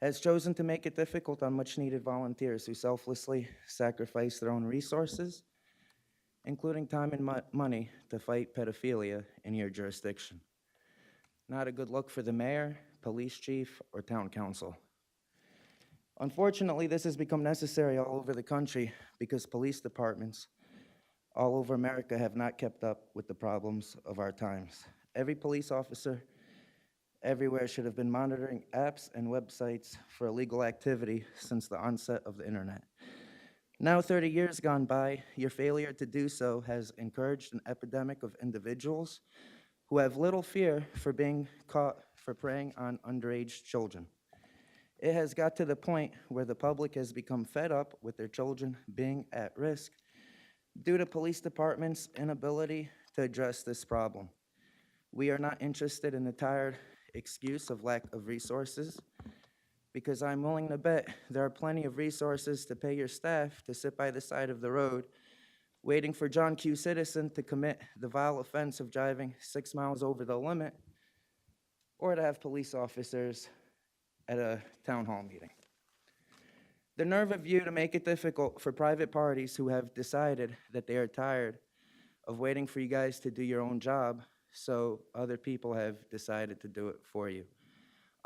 has chosen to make it difficult on much-needed volunteers who selflessly sacrifice their own resources, including time and money, to fight pedophilia in your jurisdiction. Not a good look for the mayor, police chief, or town council. Unfortunately, this has become necessary all over the country because police departments all over America have not kept up with the problems of our times. Every police officer everywhere should have been monitoring apps and websites for illegal activity since the onset of the internet. Now, 30 years gone by, your failure to do so has encouraged an epidemic of individuals who have little fear for being caught for preying on underage children. It has got to the point where the public has become fed up with their children being at risk due to police department's inability to address this problem. We are not interested in the tired excuse of lack of resources, because I'm willing to bet there are plenty of resources to pay your staff to sit by the side of the road waiting for John Q. Citizen to commit the vile offense of driving 6 miles over the limit, or to have police officers at a town hall meeting. The nerve of you to make it difficult for private parties who have decided that they are tired of waiting for you guys to do your own job, so other people have decided to do it for you.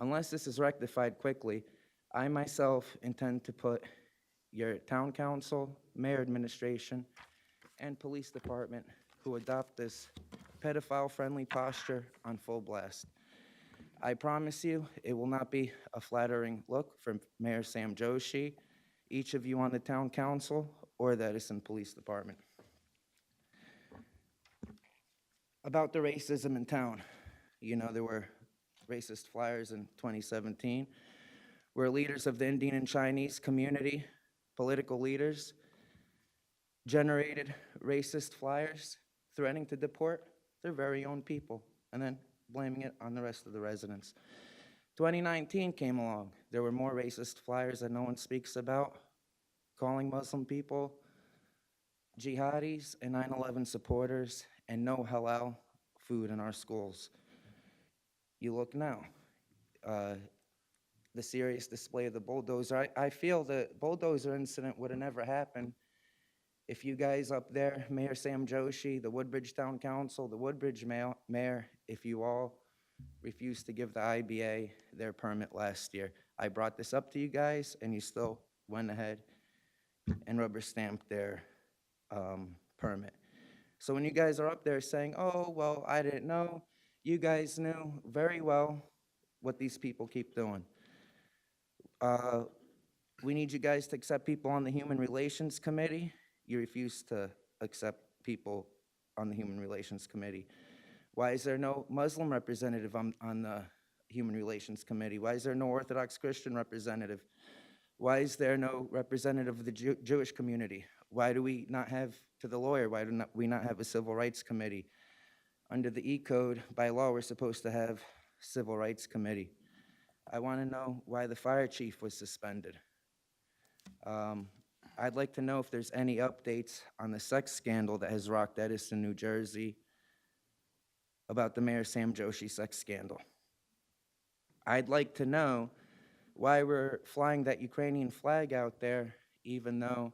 Unless this is rectified quickly, I myself intend to put your town council, mayor administration, and police department who adopt this pedophile-friendly posture on full blast. I promise you, it will not be a flattering look for Mayor Sam Joshi, each of you on the town council, or the Edison Police Department. About the racism in town. You know, there were racist flyers in 2017 where leaders of the Indian and Chinese community, political leaders, generated racist flyers threatening to deport their very own people and then blaming it on the rest of the residents. 2019 came along. There were more racist flyers that no one speaks about, calling Muslim people jihadis and 9/11 supporters, and no halal food in our schools. You look now, the serious display of the bulldozer. I feel the bulldozer incident would have never happened if you guys up there, Mayor Sam Joshi, the Woodbridge Town Council, the Woodbridge Mayor, if you all refused to give the IBA their permit last year. I brought this up to you guys, and you still went ahead and rubber stamped their permit. So when you guys are up there saying, oh, well, I didn't know, you guys knew very well what these people keep doing. We need you guys to accept people on the Human Relations Committee. You refuse to accept people on the Human Relations Committee. Why is there no Muslim representative on the Human Relations Committee? Why is there no Orthodox Christian representative? Why is there no representative of the Jewish community? Why do we not have, to the lawyer, why do we not have a civil rights committee? Under the E-Code, by law, we're supposed to have civil rights committee. I want to know why the fire chief was suspended. I'd like to know if there's any updates on the sex scandal that has rocked Edison, New Jersey, about the Mayor Sam Joshi sex scandal. I'd like to know why we're flying that Ukrainian flag out there, even though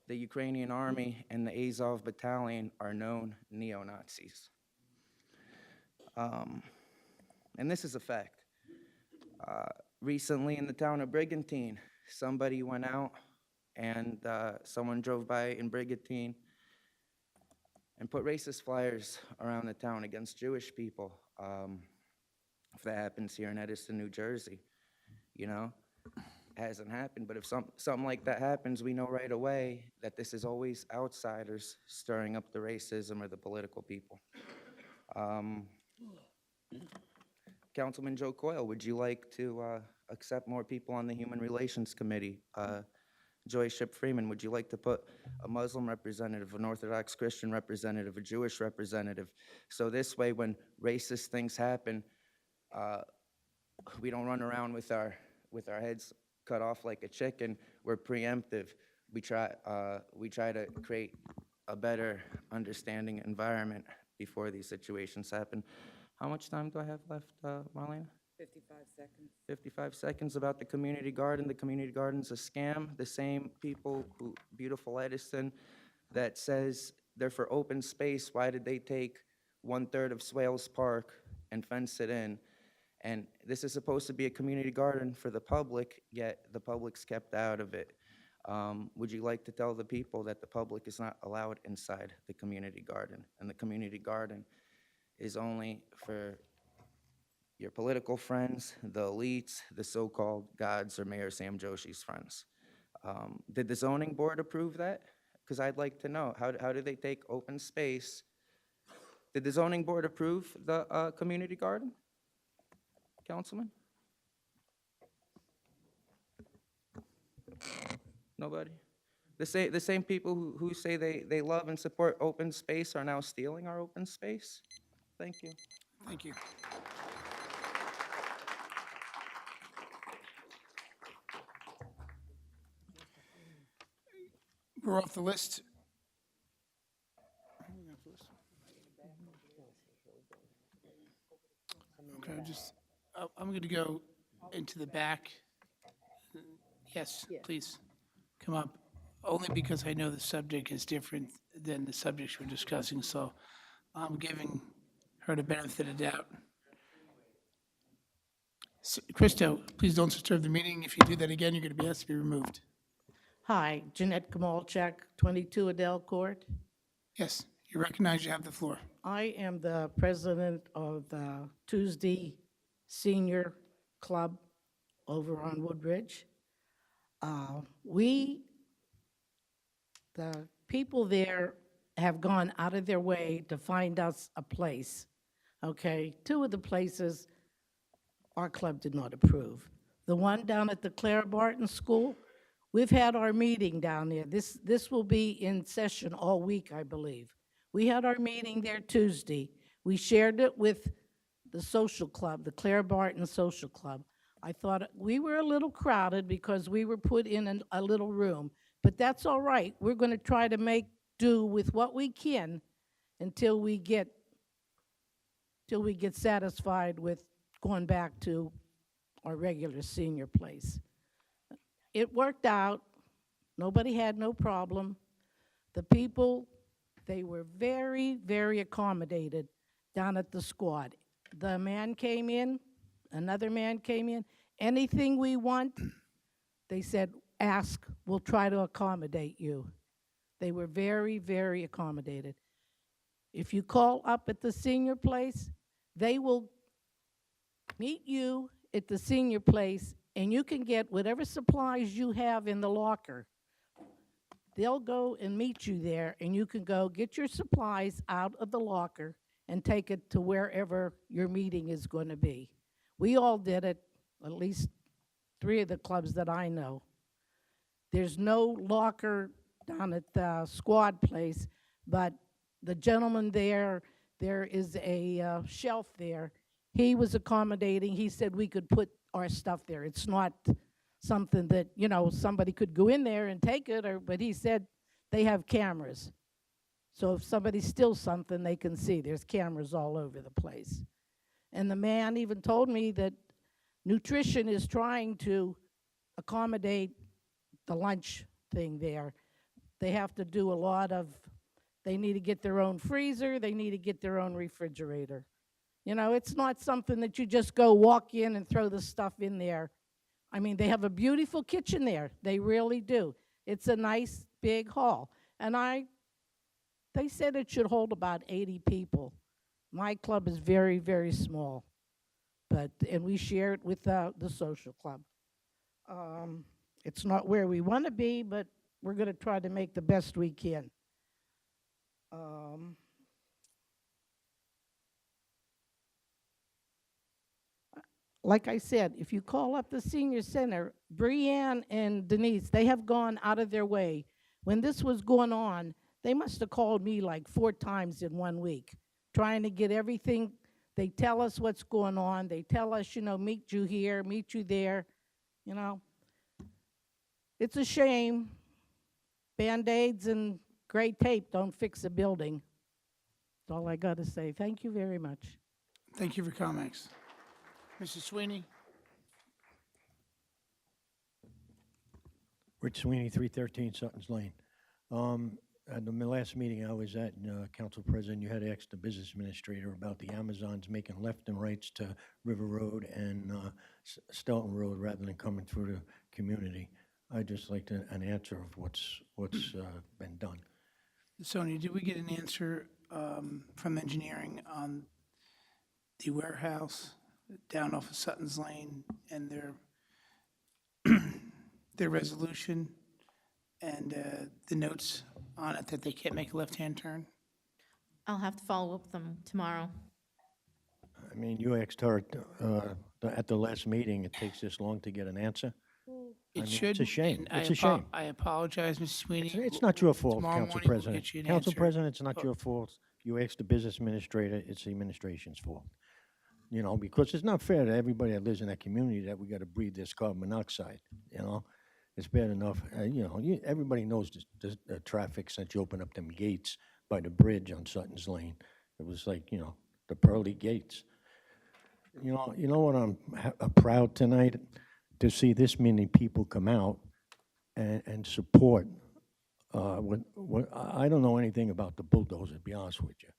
the Ukrainian army and the Azov battalion are known neo-Nazis. And this is a fact. Recently in the town of Brigantine, somebody went out and someone drove by in Brigantine and put racist flyers around the town against Jewish people. If that happens here in Edison, New Jersey, you know, hasn't happened. But if something like that happens, we know right away that this is always outsiders stirring up the racism or the political people. Councilman Joe Coyle, would you like to accept more people on the Human Relations Committee? Joy Ship Freeman, would you like to put a Muslim representative, an Orthodox Christian representative, a Jewish representative? So this way, when racist things happen, we don't run around with our heads cut off like a chicken. We're preemptive. We try to create a better understanding environment before these situations happen. How much time do I have left, Marlena? 55 seconds. 55 seconds about the community garden. The community garden's a scam. The same people who, beautiful Edison, that says they're for open space, why did they take 1/3 of Swales Park and fence it in? And this is supposed to be a community garden for the public, yet the public's kept out of it. Would you like to tell the people that the public is not allowed inside the community garden? And the community garden is only for your political friends, the elites, the so-called gods, or Mayor Sam Joshi's friends. Did the zoning board approve that? Because I'd like to know, how did they take open space? Did the zoning board approve the community garden? Councilman? Nobody? The same people who say they love and support open space are now stealing our open space? Thank you. Thank you. We're off the list. Okay, I'm going to go into the back. Yes, please, come up. Only because I know the subject is different than the subjects we're discussing, so I'm giving her the benefit of the doubt. Christo, please don't disturb the meeting. If you do that again, you're going to be asked to be removed. Hi, Jeanette Kamalchak, 22 Adele Court. Yes, you recognize you have the floor. I am the president of the Tuesday Senior Club over on Woodbridge. The people there have gone out of their way to find us a place, okay? 2 of the places our club did not approve. The one down at the Clara Barton School, we've had our meeting down there. This will be in session all week, I believe. We had our meeting there Tuesday. We shared it with the social club, the Clara Barton Social Club. I thought we were a little crowded because we were put in a little room, but that's all right. We're going to try to make do with what we can until we get satisfied with going back to our regular senior place. It worked out. Nobody had no problem. The people, they were very, very accommodated down at the squad. The man came in, another man came in. Anything we want, they said, ask, we'll try to accommodate you. They were very, very accommodated. If you call up at the senior place, they will meet you at the senior place, and you can get whatever supplies you have in the locker. They'll go and meet you there, and you can go get your supplies out of the locker and take it to wherever your meeting is going to be. We all did it, at least 3 of the clubs that I know. There's no locker down at the squad place, but the gentleman there is a shelf there. He was accommodating. He said we could put our stuff there. It's not something that, somebody could go in there and take it, but he said they have cameras. So if somebody steals something, they can see. There's cameras all over the place. And the man even told me that nutrition is trying to accommodate the lunch thing there. They have to do they need to get their own freezer, they need to get their own refrigerator. It's not something that you just go walk in and throw the stuff in there. I mean, they have a beautiful kitchen there. They really do. It's a nice big hall. And they said it should hold about 80 people. My club is very, very small. And we share it with the social club. It's not where we want to be, but we're going to try to make the best we can. Like I said, if you call up the senior center, Brianne and Denise, they have gone out of their way. When this was going on, they must have called me like 4 times in 1 week, trying to get everything. They tell us what's going on. They tell us, meet you here, meet you there. It's a shame. Band-Aids and gray tape don't fix a building. That's all I got to say. Thank you very much. Thank you for comments. Mrs. Sweeney? Rich Sweeney, 313 Sutton's Lane. At the last meeting I was at, Council President, you had asked the business administrator about the Amazons making left and rights to River Road and Stelton Road rather than coming through the community. I'd just like an answer of what's been done. Sonia, did we get an answer from engineering on the warehouse down off of Sutton's Lane and their resolution and the notes on it that they can't make a left-hand turn? I'll have to follow up with them tomorrow. I mean, you asked her at the last meeting, it takes this long to get an answer. It mean, should. it's a shame. and It's a shame. I apologize, Mrs. Sweeney. It's not your fault, Tomorrow Council morning we'll President. get you an Council answer. President, it's not your fault. You asked the business administrator, it's the administration's fault. You know, because it's not fair to everybody that lives in that community that we gotta breathe this carbon monoxide, you know? It's bad enough, you know, everybody knows the traffic since you open up them gates by the bridge on Sutton's Lane. It was like, you know, the pearly gates. You know what I'm proud tonight? To see this many people come out and support, what, I don't know anything about the bulldozer, to be honest with you,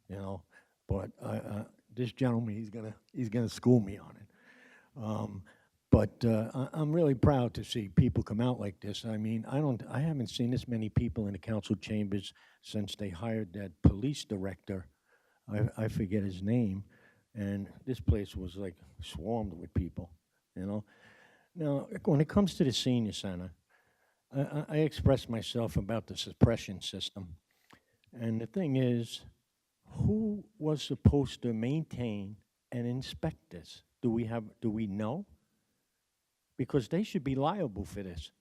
you know? But this gentleman, he's gonna school me on it. But I'm really proud to see people come out like this. I mean, I haven't seen this many people in the council chambers since they hired that police director. I forget his name, and this place was like swarmed with people, you know? Now, when it comes to the senior center, I expressed myself about the suppression system. And the thing is, who was supposed to maintain and inspect this? Do we know? Because they should be liable for this.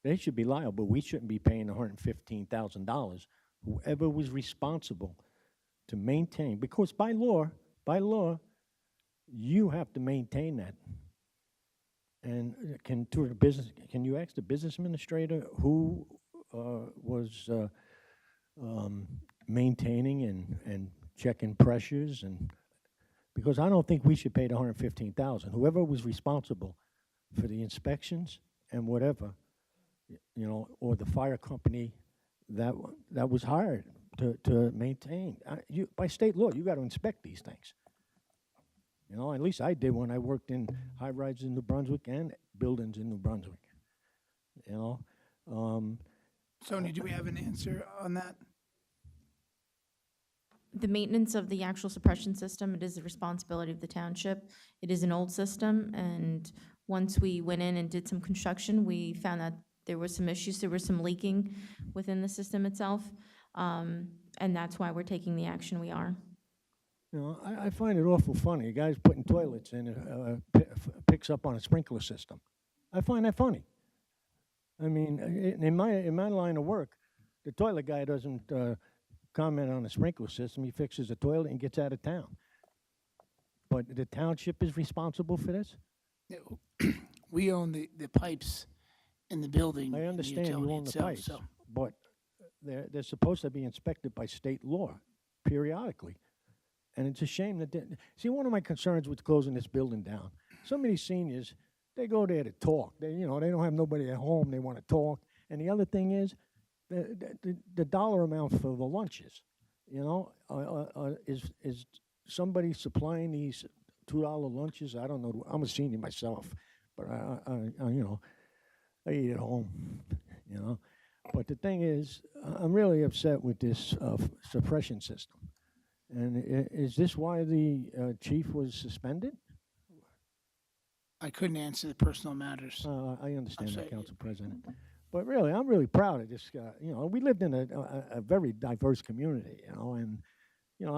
They should be liable. We shouldn't be paying $115,000. Whoever was responsible to maintain, because by law, you have to maintain that. And can you ask the business administrator who was maintaining and checking pressures? And because I don't think we should pay the $115,000. Whoever was responsible for the inspections and whatever, you know, or the fire company that was hired to maintain. By state law, you got to inspect these things. You know, at least I did when I worked in high rises in New Brunswick and buildings in New Brunswick. You know, Sonia, do we have an answer on that? The maintenance of the actual suppression system, it is the responsibility of the township. It is an old system, and once we went in and did some construction, we found that there were some issues, there was some leaking within the system itself, and that's why we're taking the action we are. You know, I find it awful funny. A guy's putting toilets in, picks up on a sprinkler system. I find that funny. I mean, in my line of work, the toilet guy doesn't comment on the sprinkler system. He fixes the toilet and gets out of town. But the township is responsible for this? We own the pipes in the building. I understand you utility own the itself, pipes, so- but they're supposed to be inspected by state law periodically. And it's a shame that, see, one of my concerns with closing this building down, some of these seniors, they go there to talk. They don't have nobody at home, they want to talk. And the other thing is, the dollar amount for the lunches, you know, is somebody supplying these $2 lunches? I don't know. I'm a senior myself, but you know, I eat at home, you know. But the thing is, I'm really upset with this suppression system. And is this why the chief was suspended? I couldn't answer the personal matters. I understand that, Council President. But really, I'm really proud of this guy. You know, we lived in a very diverse community, you know, and, you know,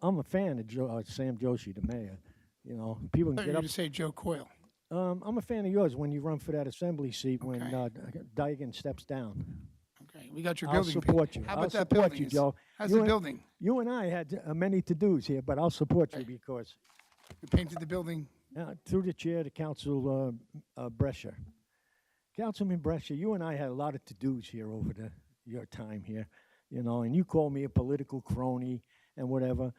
I'm a fan of Sam Joshi, the mayor. You know, people can I thought you get were up. going to say Joe Coyle. I'm a fan of yours when you run for that assembly seat when Daigan steps down. Okay, we got your I'll building. support you. How I'll about that support building? you, Joe. How's You the and- building? You and I had many to-dos here, but I'll support you because We painted the building. through the chair to Council Brescia. Councilman Brescia, you and I had a lot of to-dos here over your time here, you know, and you called me a political crony and whatever.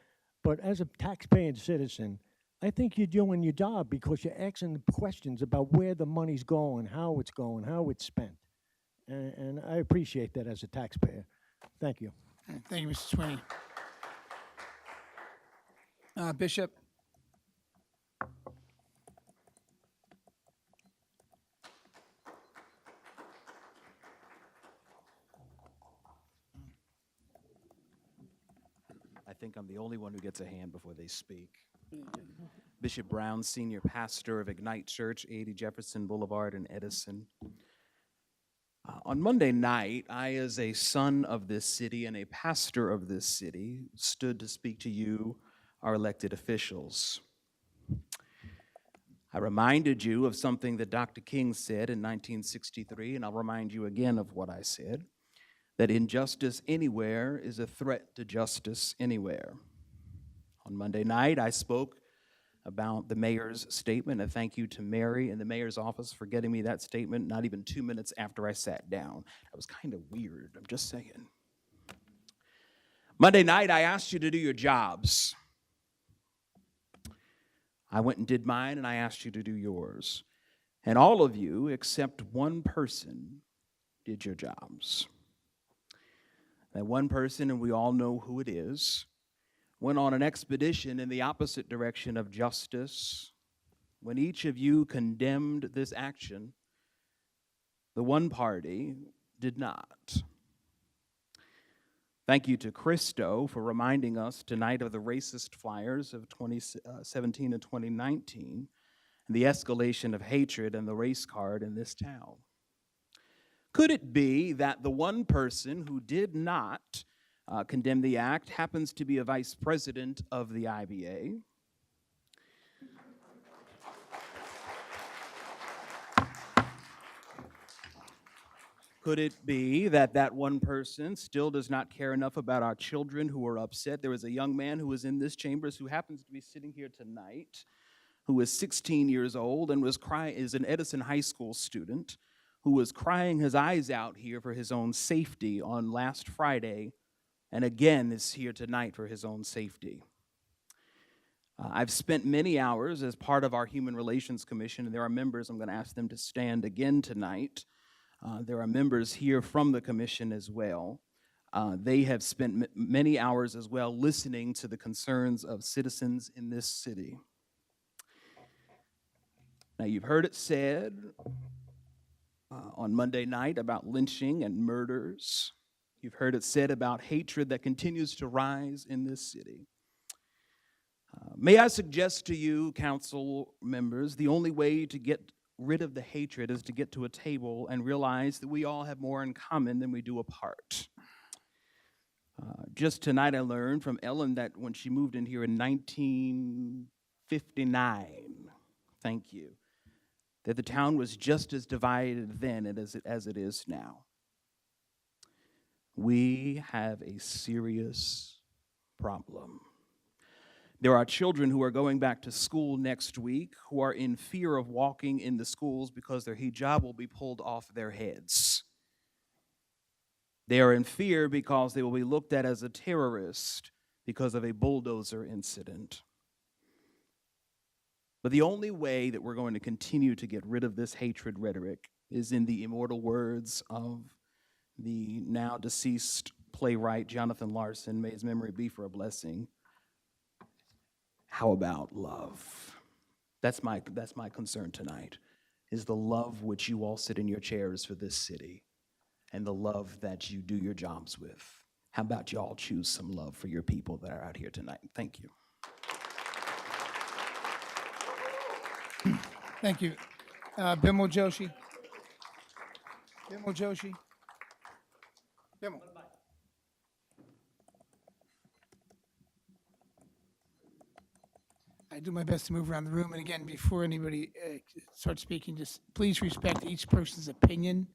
But as a taxpaying citizen, I think you're doing your job because you're asking questions about where the money's going, how it's spent. And I appreciate that as a taxpayer. Thank you. Thank you, Mr. Sweeney. Bishop? I think I'm the only one who gets a hand before they speak. Bishop Brown, Senior Pastor of Ignite Church, 80 Jefferson Boulevard in Edison. On Monday night, I, as a son of this city and a pastor of this city, stood to speak to you, our elected officials. I reminded you of something that Dr. King said in 1963, and I'll remind you again of what I said, that injustice anywhere is a threat to justice anywhere. On Monday night, I spoke about the mayor's statement, and thank you to Mary and the mayor's office for getting me that statement not even 2 minutes after I sat down. That was kind of weird, I'm just saying. Monday night, I asked you to do your jobs. I went and did mine, and I asked you to do yours. And all of you, except one person, did your jobs. That one person, and we all know who it is, went on an expedition in the opposite direction of justice. When each of you condemned this action, the one party did not. Thank you to Christo for reminding us tonight of the racist flyers of 2017 and 2019, and the escalation of hatred and the race card in this town. Could it be that the one person who did not condemn the act happens to be a vice president of the IBA? Could it be that that one person still does not care enough about our children who are upset? There was a young man who was in this chambers who happens to be sitting here tonight, who is 16 years old and is an Edison high school student, who was crying his eyes out here for his own safety on last Friday, and again is here tonight for his own safety. I've spent many hours as part of our Human Relations Commission, and there are members, I'm going to ask them to stand again tonight. There are members here from the commission as well. They have spent many hours as well listening to the concerns of citizens in this city. Now, you've heard it said on Monday night about lynching and murders. You've heard it said about hatred that continues to rise in this city. May I suggest to you, council members, the only way to get rid of the hatred is to get to a table and realize that we all have more in common than we do apart. Just tonight I learned from Ellen that when she moved in here in 1959, thank you, that the town was just as divided then as it is now. We have a serious problem. There are children who are going back to school next week who are in fear of walking in the schools because their hijab will be pulled off their heads. They are in fear because they will be looked at as a terrorist because of a bulldozer incident. But the only way that we're going to continue to get rid of this hatred rhetoric is in the immortal words of the now deceased playwright Jonathan Larson, may his memory be for a blessing. How about love? That's my concern tonight, is the love which you all sit in your chairs for this city and the love that you do your jobs with. How about y'all choose some love for your people that are out here tonight? Thank you. Thank you. Bimal Joshi. Bimal Joshi. Bimal. I do my best to move around the room, and again, before anybody starts speaking, just please respect each person's opinion,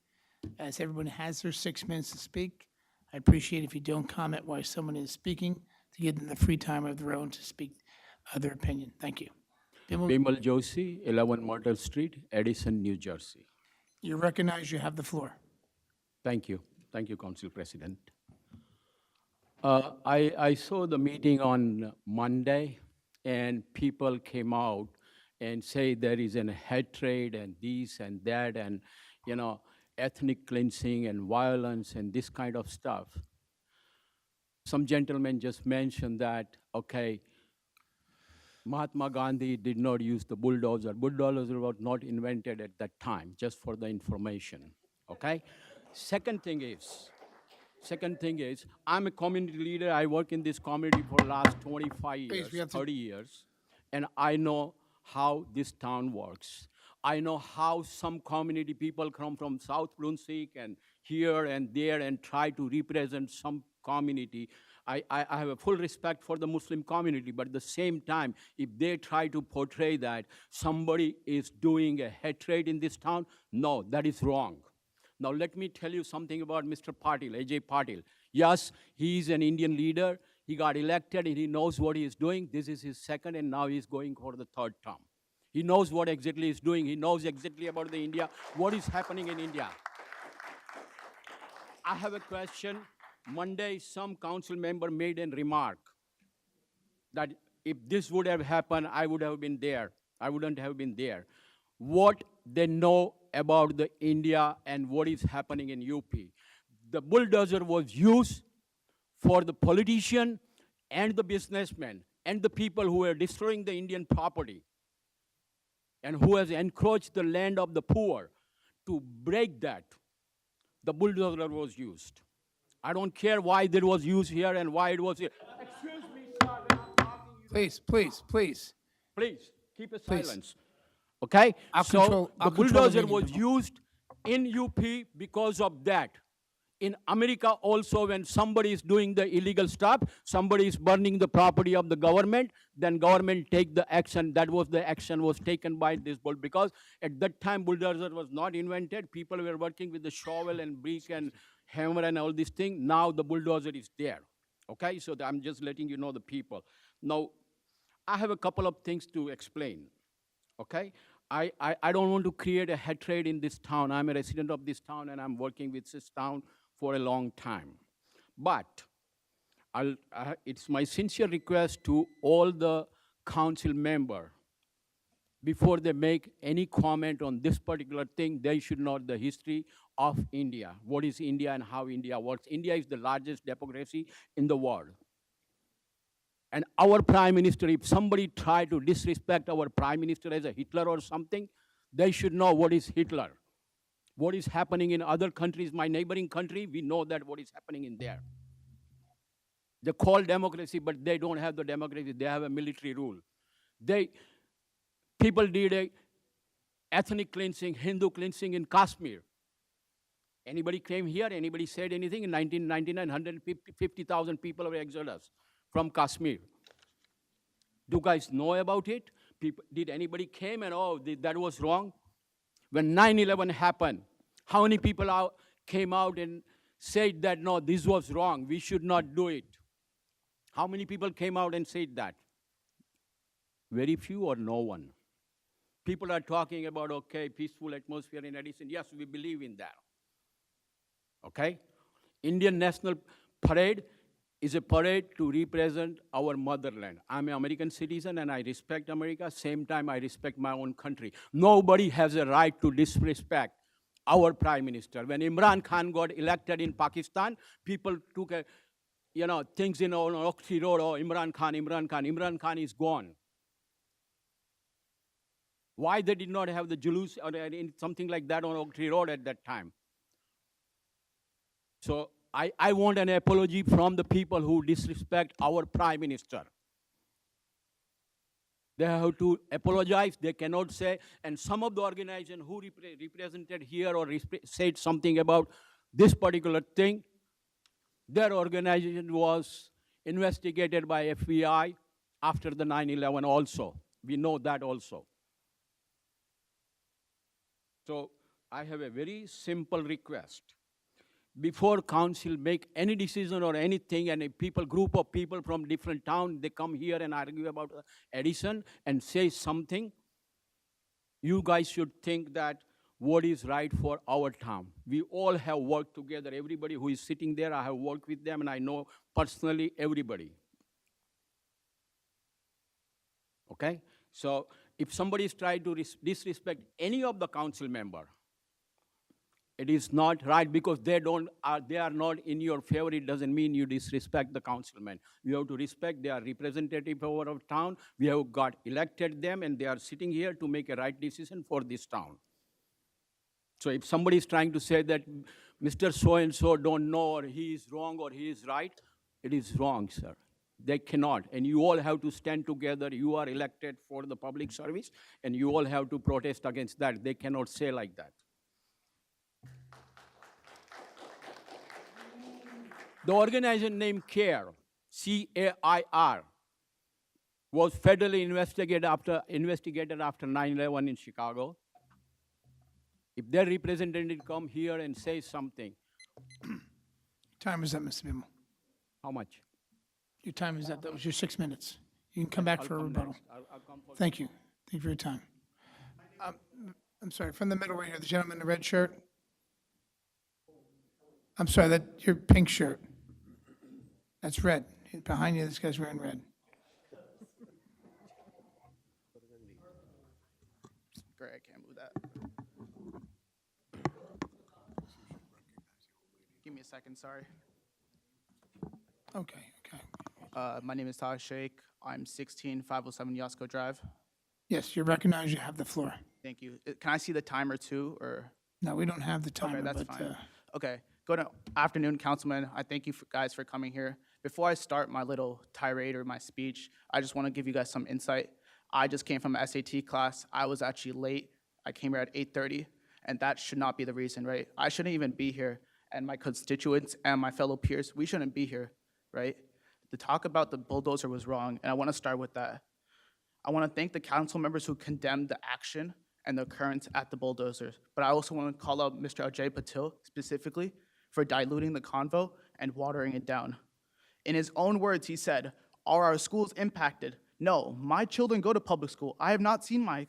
as everyone has their 6 minutes to speak. I appreciate if you don't comment while someone is speaking, to give them the free time of their own to speak their opinion. Thank you. Bimal Joshi, 11 Myrtle Street, Edison, New Jersey. You recognize you have the floor. Thank you. Thank you, Council President. I saw the meeting on Monday, and people came out and say there is a hatred and this and that and, ethnic cleansing and violence and this kind of stuff. Some gentleman just mentioned that, okay, Mahatma Gandhi did not use the bulldozer. Bulldozer was not invented at that time, just for the information, okay? Second thing is, I'm a community leader. I work in this community for the last 25 years, 30 years, and I know how this town works. I know how some community people come from South Brunswick and here and there and try to represent some community. I have a full respect for the Muslim community, but at the same time, if they try to portray that somebody is doing a hatred in this town, no, that is wrong. Now, let me tell you something about Mr. Patil, A.J. Patil. Yes, he is an Indian leader. He got elected, and he knows what he is doing. This is his second, and now he's going for the third term. He knows what exactly he's doing. He knows exactly about the India, what is happening in India. I have a question. Monday, some council member made a remark that if this would have happened, I would have been there. I wouldn't have been there. What they know about the India and what is happening in UP. The bulldozer was used for the politician and the businessmen and the people who were destroying the Indian property and who has encroached the land of the poor. To break that, the bulldozer was used. I don't care why it was used here and why it was here. Excuse me, sir, when I'm talking, Please, please, please. please keep a Please. silence. Okay? I'll So control the the bulldozer meeting. was used in UP because of that. In America also, when somebody is doing the illegal stuff, somebody is burning the property of the government, then government take the action. That was the action was taken by this bull, because at that time bulldozer was not invented. People were working with the shovel and brick and hammer and all these things. Now the bulldozer is there. Okay, so I'm just letting you know the people. Now, I have a couple of things to explain. Okay, I don't want to create a hatred in this town. I'm a resident of this town and I'm working with this town for a long time. But it's my sincere request to all the council member, before they make any comment on this particular thing, they should know the history of India. What is India and how India works. India is the largest democracy in the world. And our prime minister, if somebody try to disrespect our prime minister as a Hitler or something, they should know what is Hitler. What is happening in other countries, my neighboring country, we know that what is happening in there. They call democracy, but they don't have the democracy. They have a military rule. People did a ethnic cleansing, Hindu cleansing in Kashmir. Anybody came here? Anybody said anything? In 1999, 150,000 people were exodus from Kashmir. Do you guys know about it? Did anybody came and, oh, that was wrong? When 9/11 happened, how many people came out and said that, no, this was wrong, we should not do it? How many people came out and said that? Very few or no one. People are talking about, okay, peaceful atmosphere in Edison. Yes, we believe in that. Okay? Indian National Parade is a parade to represent our motherland. I'm an American citizen and I respect America. Same time, I respect my own country. Nobody has a right to disrespect our prime minister. When Imran Khan got elected in Pakistan, people took things on Oak Tree Road, oh, Imran Khan. Imran Khan is gone. Why they did not have the julus or something like that on Oak Tree Road at that time? So I want an apology from the people who disrespect our prime minister. They have to apologize. They cannot say, and some of the organization who represented here or said something about this particular thing, their organization was investigated by FBI after the 9/11 also. We know that also. So I have a very simple request. Before council make any decision or anything, and a group of people from different towns, they come here and argue about Edison and say something, you guys should think that what is right for our town. We all have worked together. Everybody who is sitting there, I have worked with them and I know personally everybody. Okay? So if somebody is trying to disrespect any of the council member, it is not right, because they are not in your favor. It doesn't mean you disrespect the councilmen. You have to respect they are representative of our town. We have got elected them and they are sitting here to make a right decision for this town. So if somebody is trying to say that Mr. So-and-so don't know or he is wrong or he is right, it is wrong, sir. They cannot. And you all have to stand together. You are elected for the public service and you all have to protest against that. They cannot say like that. The organization named CARE, CAIR, was federally investigated after 9/11 in Chicago. If their representative come here and say something, Time is up, Mr. Bimmel. how much? Your time is up. That was your 6 minutes. You can come back I'll for a come rebuttal. next. I'll come for Thank you. Thank you for your time. I'm sorry, from the middle right here, the gentleman in the red shirt. I'm sorry, that your pink shirt. That's red. Behind you, this guy's wearing red. Great, I can't move that. Give me a second, sorry. Okay, okay. My name is Taj Sheikh. I'm 16507 Yosco Drive. Yes, you're recognized. You have the floor. Thank you. Can I see the timer too, or? No, we don't have the timer, Okay, that's but, fine. Okay, good afternoon, councilman. I thank you guys for coming here. Before I start my little tirade or my speech, I just want to give you guys some insight. I just came from an SAT class. I was actually late. I came here at 8:30, and that should not be the reason, right? I shouldn't even be here, and my constituents and my fellow peers, we shouldn't be here, right? The talk about the bulldozer was wrong, and I want to start with that. I want to thank the council members who condemned the action and the occurrence at the bulldozers, but I also want to call out Mr. Ajay Patil specifically for diluting the convo and watering it down. In his own words, he said, "Are our schools impacted?" No, my children go to public school. I have not seen my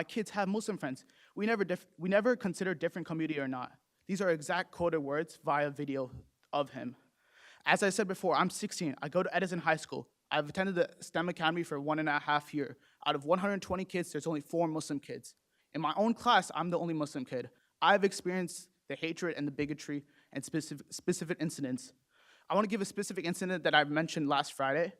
kids have Muslim friends. We never consider different community or not. These are exact quoted words via video of him. As I said before, I'm 16. I go to Edison High School. I've attended the STEM Academy for 1.5 years. Out of 120 kids, there's only 4 Muslim kids. In my own class, I'm the only Muslim kid. I've experienced the hatred and the bigotry and specific incidents. I want to give a specific incident that I mentioned last Friday.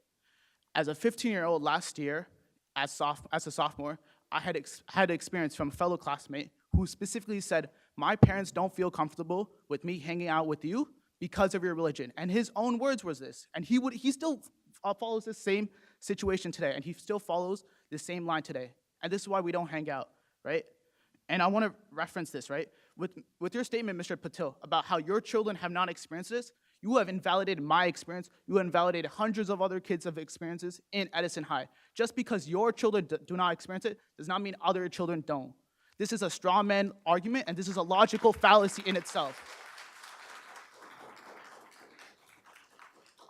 As a 15-year-old last year, as a sophomore, I had experience from a fellow classmate who specifically said, "My parents don't feel comfortable with me hanging out with you because of your religion." And his own words was this. And he still follows the same situation today, and he still follows the same line today. And this is why we don't hang out, right? And I want to reference this, right? With your statement, Mr. Patil, about how your children have not experienced this, you have invalidated my experience. You have invalidated hundreds of other kids' experiences in Edison High. Just because your children do not experience it does not mean other children don't. This is a straw man argument, and this is a logical fallacy in itself.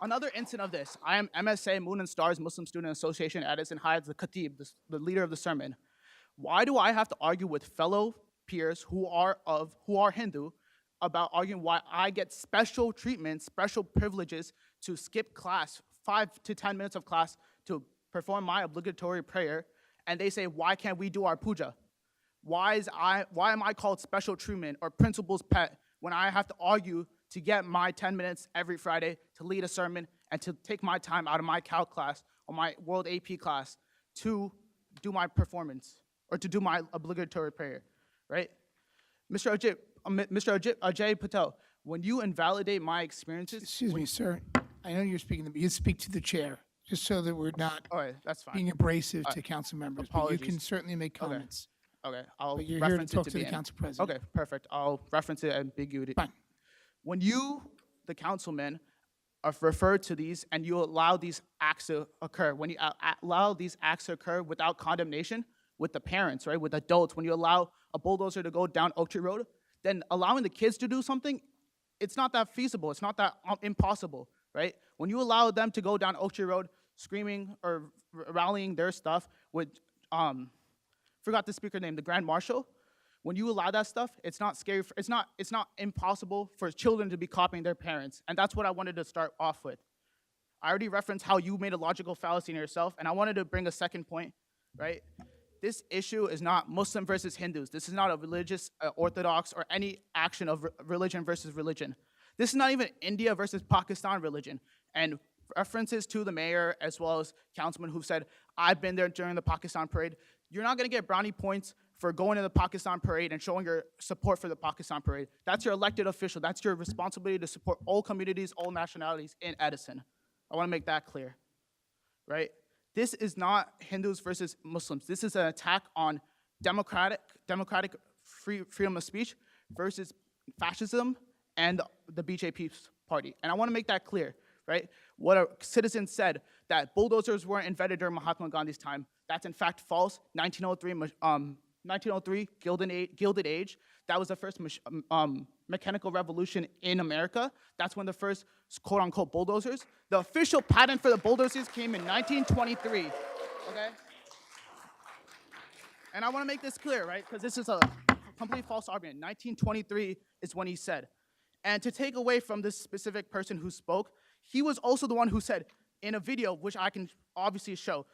Another instance of this, I am MSA Moon and Stars Muslim Student Association at Edison High as the Khatib, the leader of the sermon. Why do I have to argue with fellow peers who are Hindu about arguing why I get special treatment, special privileges to skip class, 5 to 10 minutes of class to perform my obligatory prayer, and they say, why can't we do our puja? Why am I called special treatment or principal's pet when I have to argue to get my 10 minutes every Friday to lead a sermon and to take my time out of my calc class or my world AP class to do my performance or to do my obligatory prayer, right? Mr. Ajay Patel, when you invalidate my experiences— Excuse me, sir. I know you're speaking, but you speak to the chair, just so that we're not all right, that's fine. being abrasive to council members. But you Apologies. can certainly make comments. Okay, I'll But you're here to reference talk it to the the council president. Okay, perfect. I'll reference it ambiguity. Fine. When you, the councilmen, are referred to these and you allow these acts to occur, when you allow these acts to occur without condemnation with the parents, right, with adults, when you allow a bulldozer to go down Oak Tree Road, then allowing the kids to do something, it's not that feasible. It's not that impossible, right? When you allow them to go down Oak Tree Road screaming or rallying their stuff with, forgot the speaker name, the Grand Marshal, when you allow that stuff, it's not scary. It's not impossible for children to be copying their parents. And that's what I wanted to start off with. I already referenced how you made a logical fallacy in yourself, and I wanted to bring a second point, right? This issue is not Muslim versus Hindus. This is not a religious, orthodox, or any action of religion versus religion. This is not even India versus Pakistan religion. And references to the mayor as well as councilmen who said, I've been there during the Pakistan parade. You're not gonna get brownie points for going to the Pakistan parade and showing your support for the Pakistan parade. That's your elected official. That's your responsibility to support all communities, all nationalities in Edison. I wanna make that clear, right? This is not Hindus versus Muslims. This is an attack on democratic freedom of speech versus fascism and the BJP party. And I wanna make that clear, right? what a citizen said, that bulldozers weren't invented during Mahatma Gandhi's time. That's in fact false. 1903, Gilded Age, that was the first mechanical revolution in America. That's when the first quote-unquote bulldozers. The official patent for the bulldozers came in 1923, okay? And I want to make this clear, right? Because this is a complete false argument. 1923 is when he said. And to take away from this specific person who spoke, he was also the one who said in a video, which I can obviously show,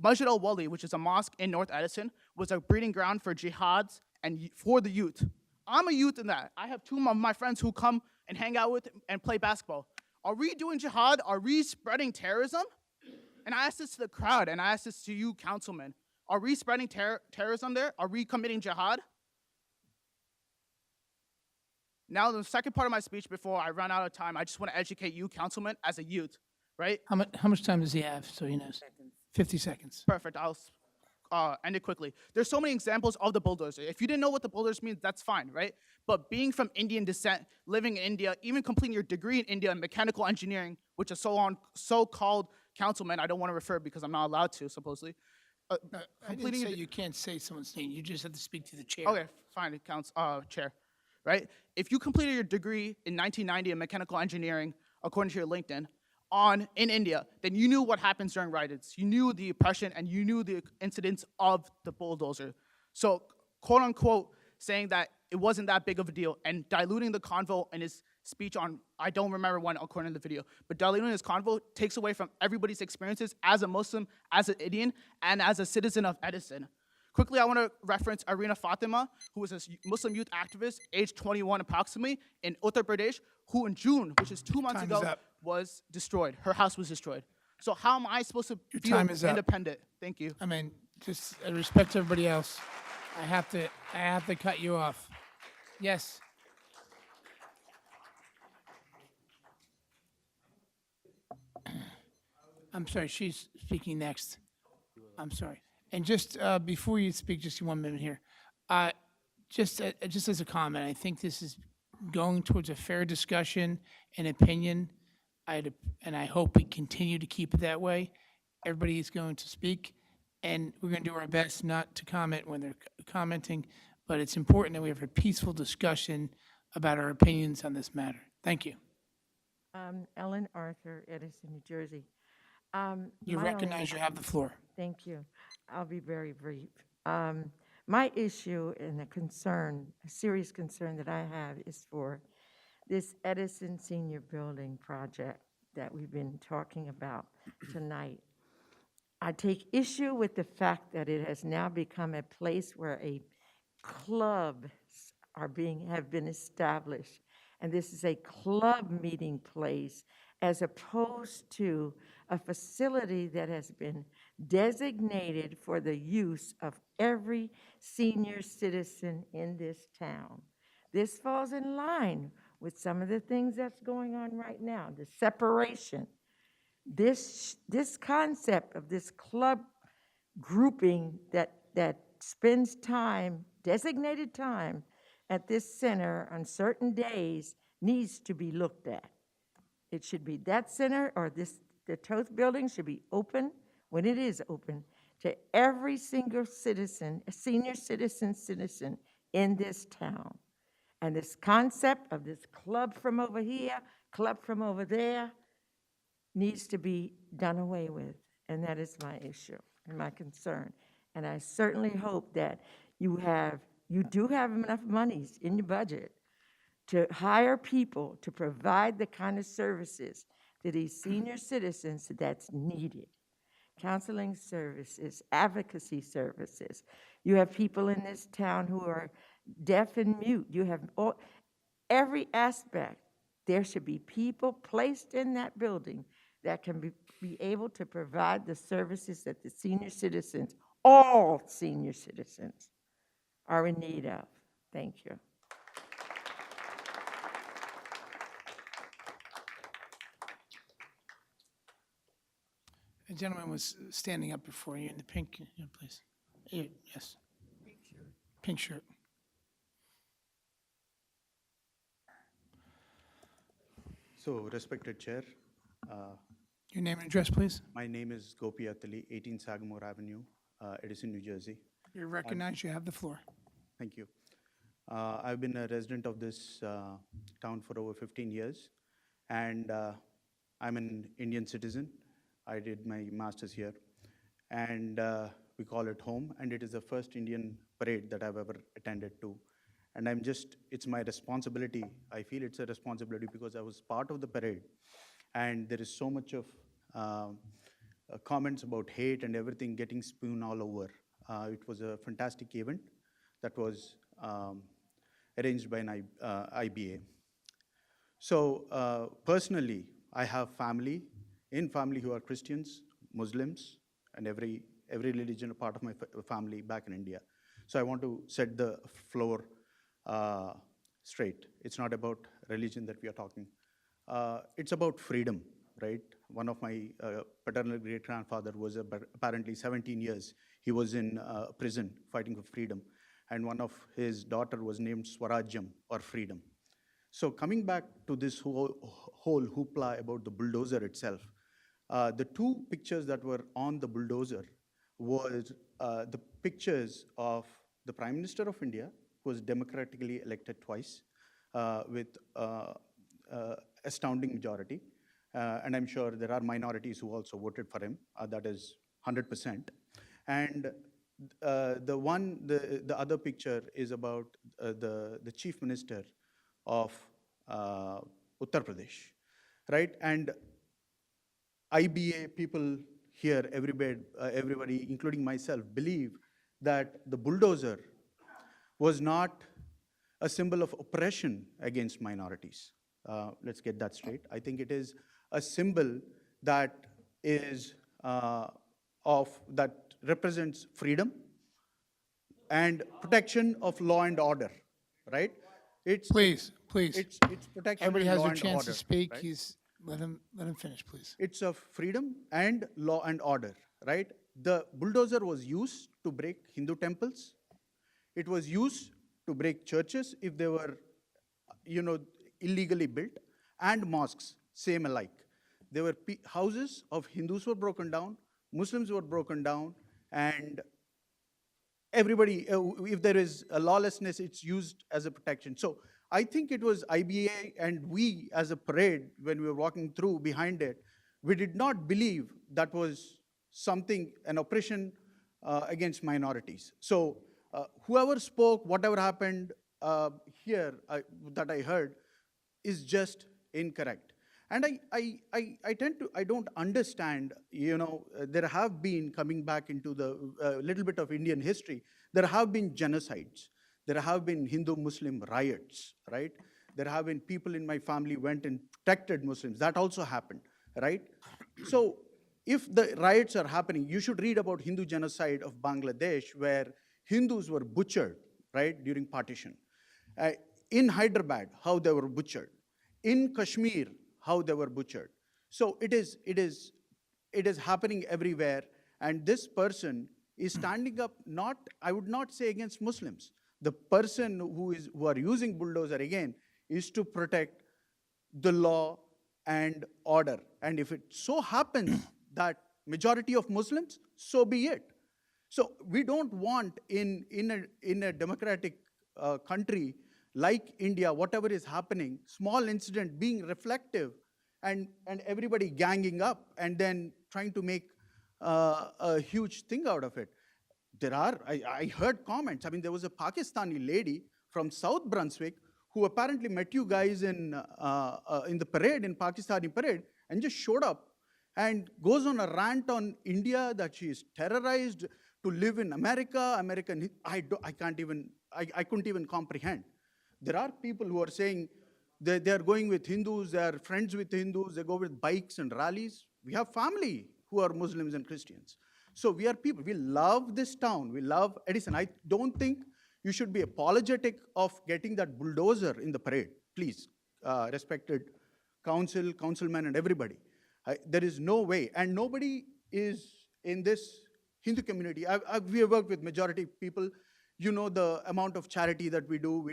Masjid al-Wali, which is a mosque in North Edison, was a breeding ground for jihads and for the youth. I'm a youth in that. I have two of my friends who come and hang out with and play basketball. Are we doing jihad? Are we spreading terrorism? And I asked this to the crowd, and I asked this to you, councilmen. Are we spreading terrorism there? Are we committing jihad? Now, the second part of my speech, before I run out of time, I just want to educate you, councilmen, as a youth, right? How much time does he have, so he knows? 50 seconds. Perfect. I'll end it quickly. There's so many examples of the bulldozer. If you didn't know what the bulldozer means, that's fine, right? But being from Indian descent, living in India, even completing your degree in India in mechanical engineering, which is so-called councilman, I don't want to refer because I'm not allowed to, supposedly. No, I didn't say you can't say someone's name. You just have to speak to the chair. Okay, fine, chair, right? If you completed your degree in 1990 in mechanical engineering, according to your LinkedIn, in India, then you knew what happens during riots. You knew the oppression and you knew the incidents of the bulldozer. So, quote unquote, saying that it wasn't that big of a deal and diluting the convo in his speech on, I don't remember when according to the video, but diluting his convo takes away from everybody's experiences as a Muslim, as an Indian, and as a citizen of Edison. Quickly, I want to reference Arena Fatima, who was a Muslim youth activist, age 21 approximately, in Uttar Pradesh, who in June, which is 2 months ago, was destroyed. Her house was destroyed. So how am I supposed to feel independent? Thank you. I mean, just respect to everybody else. I have to cut you off. Yes. I'm sorry, she's speaking next. I'm sorry. And just before you speak, just 1 minute here. Just as a comment, I think this is going towards a fair discussion and opinion. And I hope we continue to keep it that way. Everybody is going to speak, and we're going to do our best not to comment when they're commenting, but it's important that we have a peaceful discussion about our opinions on this matter. Thank you. Ellen Arthur, Edison, New Jersey. You recognize you have the floor. Thank you. I'll be very brief. My issue and a serious concern that I have is for this Edison Senior Building project that we've been talking about tonight. I take issue with the fact that it has now become a place where clubs have been established, and this is a club meeting place as opposed to a facility that has been designated for the use of every senior citizen in this town. This falls in line with some of the things that's going on right now, the separation. This concept of this club grouping that spends time, designated time, at this center on certain days needs to be looked at. It should be that center or the Toth building should be open when it is open to every single citizen, senior citizen in this town. And this concept of this club from over here, club from over there, needs to be done away with. And that is my issue and my concern. And I certainly hope that you do have enough monies in your budget to hire people to provide the kind of services to these senior citizens that's needed. Counseling services, advocacy services. You have people in this town who are deaf and mute. You have every aspect. There should be people placed in that building that can be able to provide the services that the senior citizens, all senior citizens, are in need of. Thank you. A gentleman was standing up before you in the pink, please. Yes. Pink shirt. Pink shirt. So, respected Chair, Your name and address, please. My name is Gopi Attali, 18 Sagamore Avenue, Edison, New Jersey. You're recognized. You have the floor. Thank you. I've been a resident of this town for over 15 years, and I'm an Indian citizen. I did my master's here, and we call it home, and it is the first Indian parade that I've ever attended to. And it's my responsibility. I feel it's a responsibility because I was part of the parade, and there is so much of comments about hate and everything getting spewed all over. It was a fantastic event that was arranged by an IBA. So personally, I have family who are Christians, Muslims, and every religion a part of my family back in India. So I want to set the floor straight. It's not about religion that we are talking. It's about freedom, right? One of my paternal great-grandfather was apparently 17 years. He was in prison fighting for freedom. And one of his daughter was named Swarajyam, or freedom. So coming back to this whole hoopla about the bulldozer itself, the two pictures that were on the bulldozer was the pictures of the Prime Minister of India, who was democratically elected twice with astounding majority. And I'm sure there are minorities who also voted for him. That is 100%. And the other picture is about the Chief Minister of Uttar Pradesh, right? And IBA people here, everybody, including myself, believe that the bulldozer was not a symbol of oppression against minorities. Let's get that straight. I think it is a symbol that is that represents freedom and protection of law and order, right? Please. It's protection. Everybody and has law their and chance order, to speak. right? Let him finish, please. It's of freedom and law and order, right? The bulldozer was used to break Hindu temples. It was used to break churches if they were, illegally built, and mosques, same alike. There were houses of Hindus were broken down, Muslims were broken down, and everybody, if there is a lawlessness, it's used as a protection. So I think it was IBA and we as a parade, when we were walking through behind it, we did not believe that was something, an oppression against minorities. So whoever spoke, whatever happened here that I heard is just incorrect. And I don't understand, there have been, coming back into the little bit of Indian history, there have been genocides. There have been Hindu-Muslim riots, right? There have been people in my family went and protected Muslims. That also happened, right? So if the riots are happening, you should read about Hindu genocide of Bangladesh, where Hindus were butchered, right, during partition. In Hyderabad, how they were butchered. In Kashmir, how they were butchered. So it is happening everywhere, and this person is standing up, I would not say against Muslims. The person who are using bulldozer again is to protect the law and order. And if it so happens that majority of Muslims, so be it. So we don't want in a democratic country like India, whatever is happening, small incident being reflective and everybody ganging up and then trying to make a huge thing out of it. I heard comments. I mean, there was a Pakistani lady from South Brunswick who apparently met you guys in the parade, in Pakistani parade, and just showed up and goes on a rant on India that she is terrorized to live in America, I couldn't even comprehend. There are people who are saying they are going with Hindus, they are friends with Hindus, they go with bikes and rallies. We have family who are Muslims and Christians. So we are people, we love this town, we love Edison. I don't think you should be apologetic of getting that bulldozer in the parade. Please, respected councilmen and everybody. There is no way, and nobody is in this Hindu community. We have worked with majority people. You know the amount of charity that we do,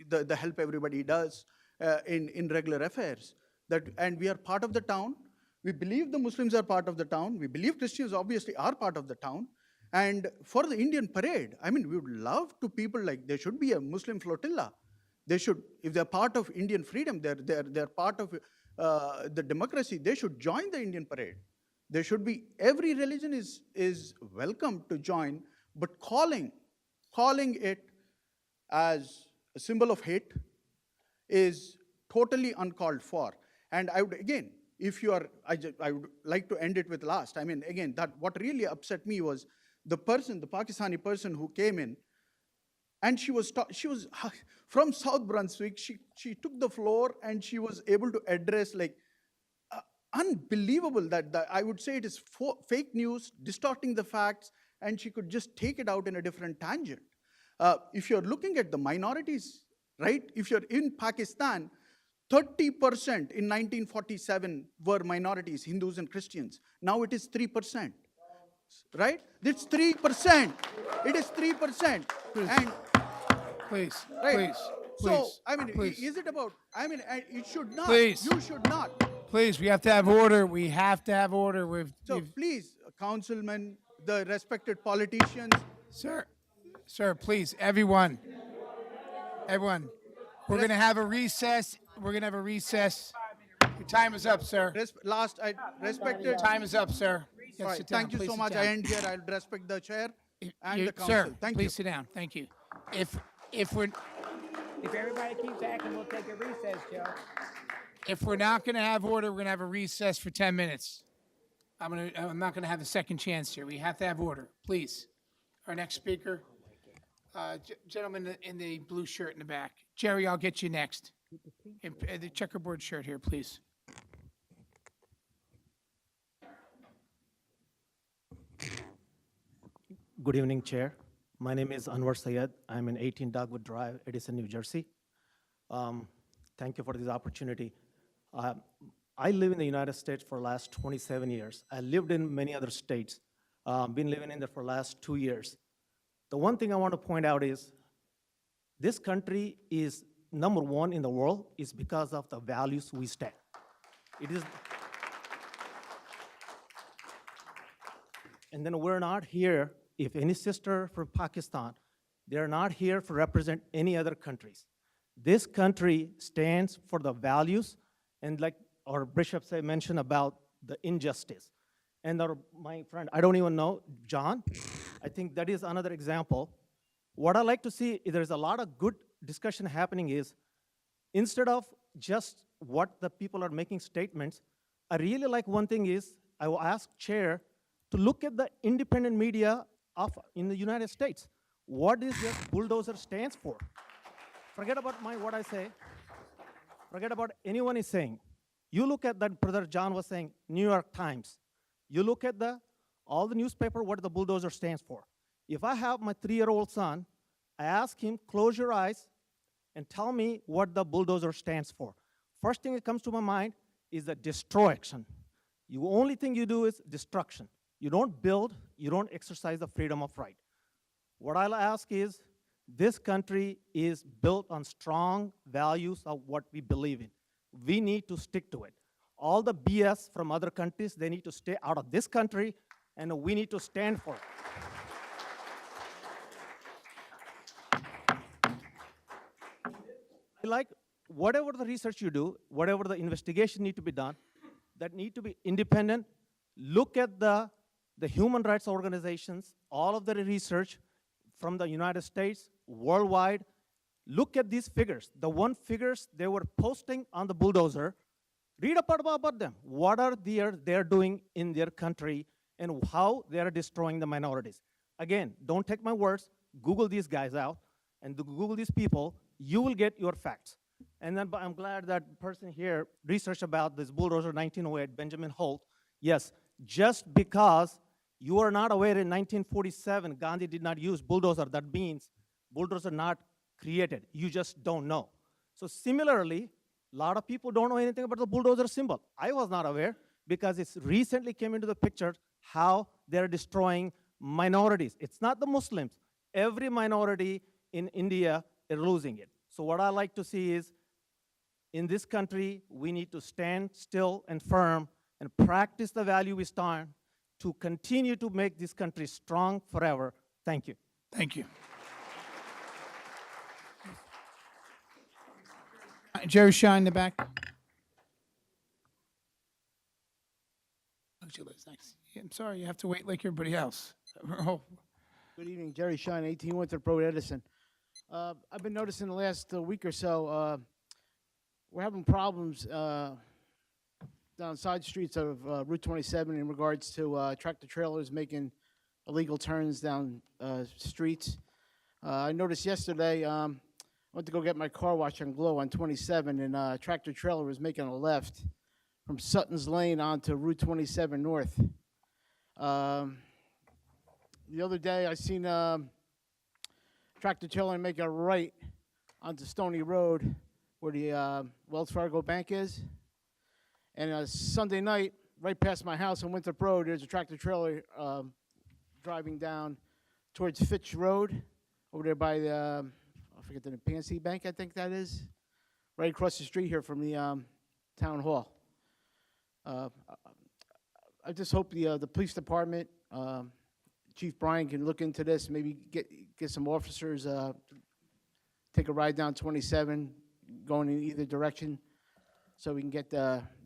the help everybody does in regular affairs. and we are part of the town. We believe the Muslims are part of the town. We believe Christians obviously are part of the town. And for the Indian parade, I mean, we would love to people like, there should be a Muslim flotilla. They should, if they're part of Indian freedom, they're part of the democracy, they should join the Indian parade. There should be, every religion is welcome to join, but calling it as a symbol of hate is totally uncalled for. And I would, again, if you are, I would like to end it with last. I mean, again, that what really upset me was the Pakistani person who came in, and she was from South Brunswick. She took the floor and she was able to address like unbelievable that I would say it is fake news, distorting the facts, and she could just take it out in a different tangent. If you're looking at the minorities, right? If you're in Pakistan, 30% in 1947 were minorities, Hindus and Christians. Now it is 3%, right? It's 3%. It is 3%. And Please, right. please, So, please, I mean, please. is it about, I mean, it should not. Please. You should not. Please, we have to have order. We have to have order. So please, councilmen, the respected politicians. Sir, please, everyone. We're going to have a recess. We're going to have a recess. Your time is up, sir. Respected. Time is up, sir. Yes, All right, sit down. thank you Please so sit much. down. I end here. I'll respect the chair and the council. Sir, Thank please you. sit down. Thank you. If everybody keeps acting, we'll take a recess, Joe. If we're not going to have order, we're going to have a recess for 10 minutes. I'm not going to have a second chance here. We have to have order, please. Our next speaker, gentleman in the blue shirt in the back. Jerry, I'll get you next. The checkerboard shirt here, please. Good evening, Chair. My name is Anwar Syed. I'm in 18 Dogwood Drive, Edison, New Jersey. Thank you for this opportunity. I live in the United States for the last 27 years. I lived in many other states, been living in there for the last 2 years. The one thing I want to point out is this country is number one in the world is because of the values we stand. It is, and then we're not here, if any sister from Pakistan, they're not here to represent any other countries. This country stands for the values, and like our bishop mentioned about the injustice. And my friend, I don't even know, John, I think that is another example. What I like to see, there's a lot of good discussion happening is, instead of just what the people are making statements, I really like one thing is, I will ask Chair to look at the independent media in the United States. What is this bulldozer stands for? Forget about what I say. Forget about anyone is saying. You look at that, Brother John was saying, New York Times. You look at all the newspaper, what the bulldozer stands for. If I have my 3-year-old son, I ask him, close your eyes and tell me what the bulldozer stands for. First thing that comes to my mind is the destruction. The only thing you do is destruction. You don't build, you don't exercise the freedom of right. What I'll ask is, this country is built on strong values of what we believe in. We need to stick to it. All the BS from other countries, they need to stay out of this country, and we need to stand for it. Like, whatever the research you do, whatever the investigation need to be done, that need to be independent. Look at the human rights organizations, all of the research from the United States, worldwide. Look at these figures. The figures they were posting on the bulldozer, read about them. What are they're doing in their country and how they're destroying the minorities. Again, don't take my words. Google these guys out and Google these people. You will get your facts. And then I'm glad that person here researched about this bulldozer 1908, Benjamin Holt. Yes, just because you are not aware in 1947, Gandhi did not use bulldozer, that means bulldozer not created. You just don't know. So similarly, a lot of people don't know anything about the bulldozer symbol. I was not aware because it recently came into the picture how they're destroying minorities. It's not the Muslims. Every minority in India is losing it. So what I like to see is In this country, we need to stand still and firm and practice the value we stand to continue to make this country strong forever. Thank you. Thank you. Jerry Shine in the back. Oh, she lives next. Yeah, I'm sorry, you have to wait like everybody else. Oh, Good evening, Jerry Shine, 18 Winthrop Road, Edison. I've been noticing the last week or so, we're having problems down side streets of Route 27 in regards to tractor trailers making illegal turns down streets. I noticed yesterday, I went to go get my car washed on Glow on 27, and a tractor trailer was making a left from Sutton's Lane onto Route 27 North. The other day, I seen tractor trailer make a right onto Stony Road where the Wells Fargo Bank is. And Sunday night, right past my house on Winthrop Road, there's a tractor trailer driving down towards Fitch Road over there by the, I forget the PNC Bank, I think that is, right across the street here from the town hall. I just hope the police department, Chief Bryan can look into this, maybe get some officers, take a ride down 27, going in either direction, so we can get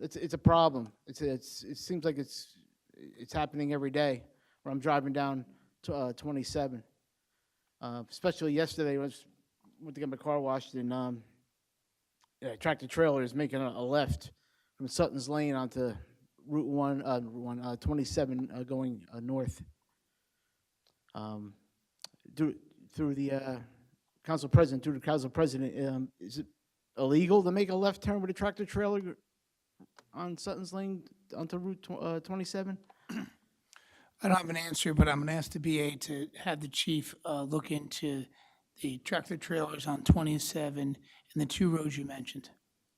it's a problem. It seems like it's happening every day when I'm driving down 27. Especially yesterday, I went to get my car washed, and a tractor trailer is making a left from Sutton's Lane onto Route 27 going north. Through the council president, is it illegal to make a left turn with a tractor trailer on Sutton's Lane onto Route 27? I don't have an answer, but I'm going to ask the BA to have the chief look into the tractor trailers on 27 and the two roads you mentioned.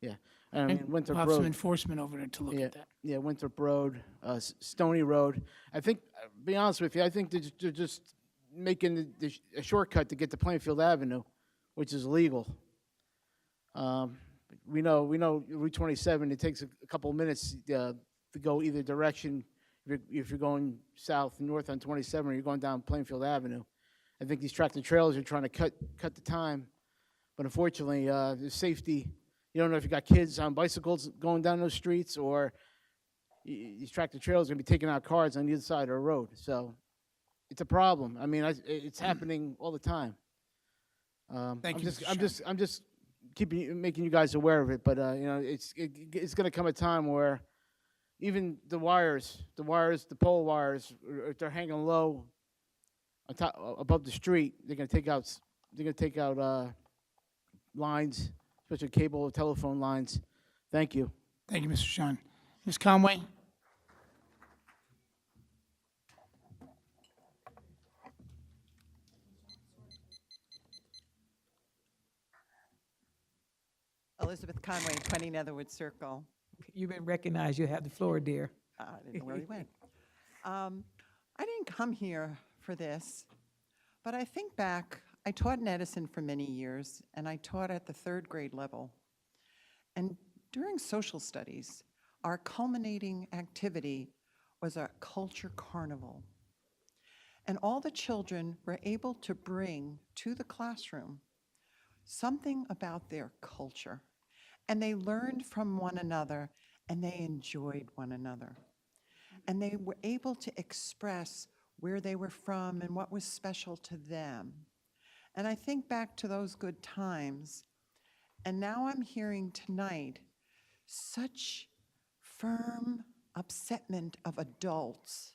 Yeah, I mean, And Winthrop we'll have some Road. enforcement over there to look Yeah, at that. yeah, Winthrop Road, Stony Road. I think, be honest with you, I think they're just making a shortcut to get to Plainfield Avenue, which is illegal. We know Route 27, it takes a couple of minutes to go either direction if you're going south, north on 27, or you're going down Plainfield Avenue. I think these tractor trailers are trying to cut the time, but unfortunately, the safety, you don't know if you got kids on bicycles going down those streets, or these tractor trailers are going to be taking out cars on the other side of the road. So it's a problem. I mean, it's happening all the time. Thank you, Mr. I'm just making you guys aware of it. But you know, it's going to come a time where even the pole wires, if they're hanging low on top, above the street, they're going to take out lines, especially cable or telephone lines. Thank you. Thank you, Mr. Sean. Ms. Conway? Elizabeth Conway, 20 Netherwood Circle. You've been recognized. You have the floor, dear. I didn't know where he went. I didn't come here for this, but I think back, I taught in Edison for many years, and I taught at the 3rd grade level. And during social studies, our culminating activity was a culture carnival. And all the children were able to bring to the classroom something about their culture. And they learned from one another, and they enjoyed one another. And they were able to express where they were from and what was special to them. And I think back to those good times, and now I'm hearing tonight such firm upsetment of adults.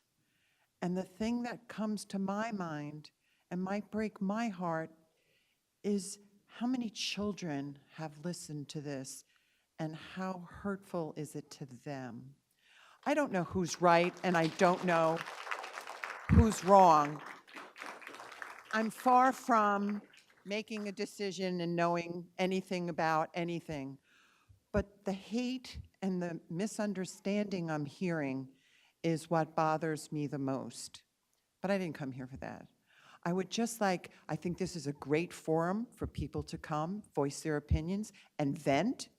And the thing that comes to my mind and might break my heart is how many children have listened to this, and how hurtful is it to them? I don't know who's right, and I don't know who's wrong. I'm far from making a decision and knowing anything about anything, but the hate and the misunderstanding I'm hearing is what bothers me the most. But I didn't come here for that. I would just like, I think this is a great forum for people to come, voice their opinions, and vent,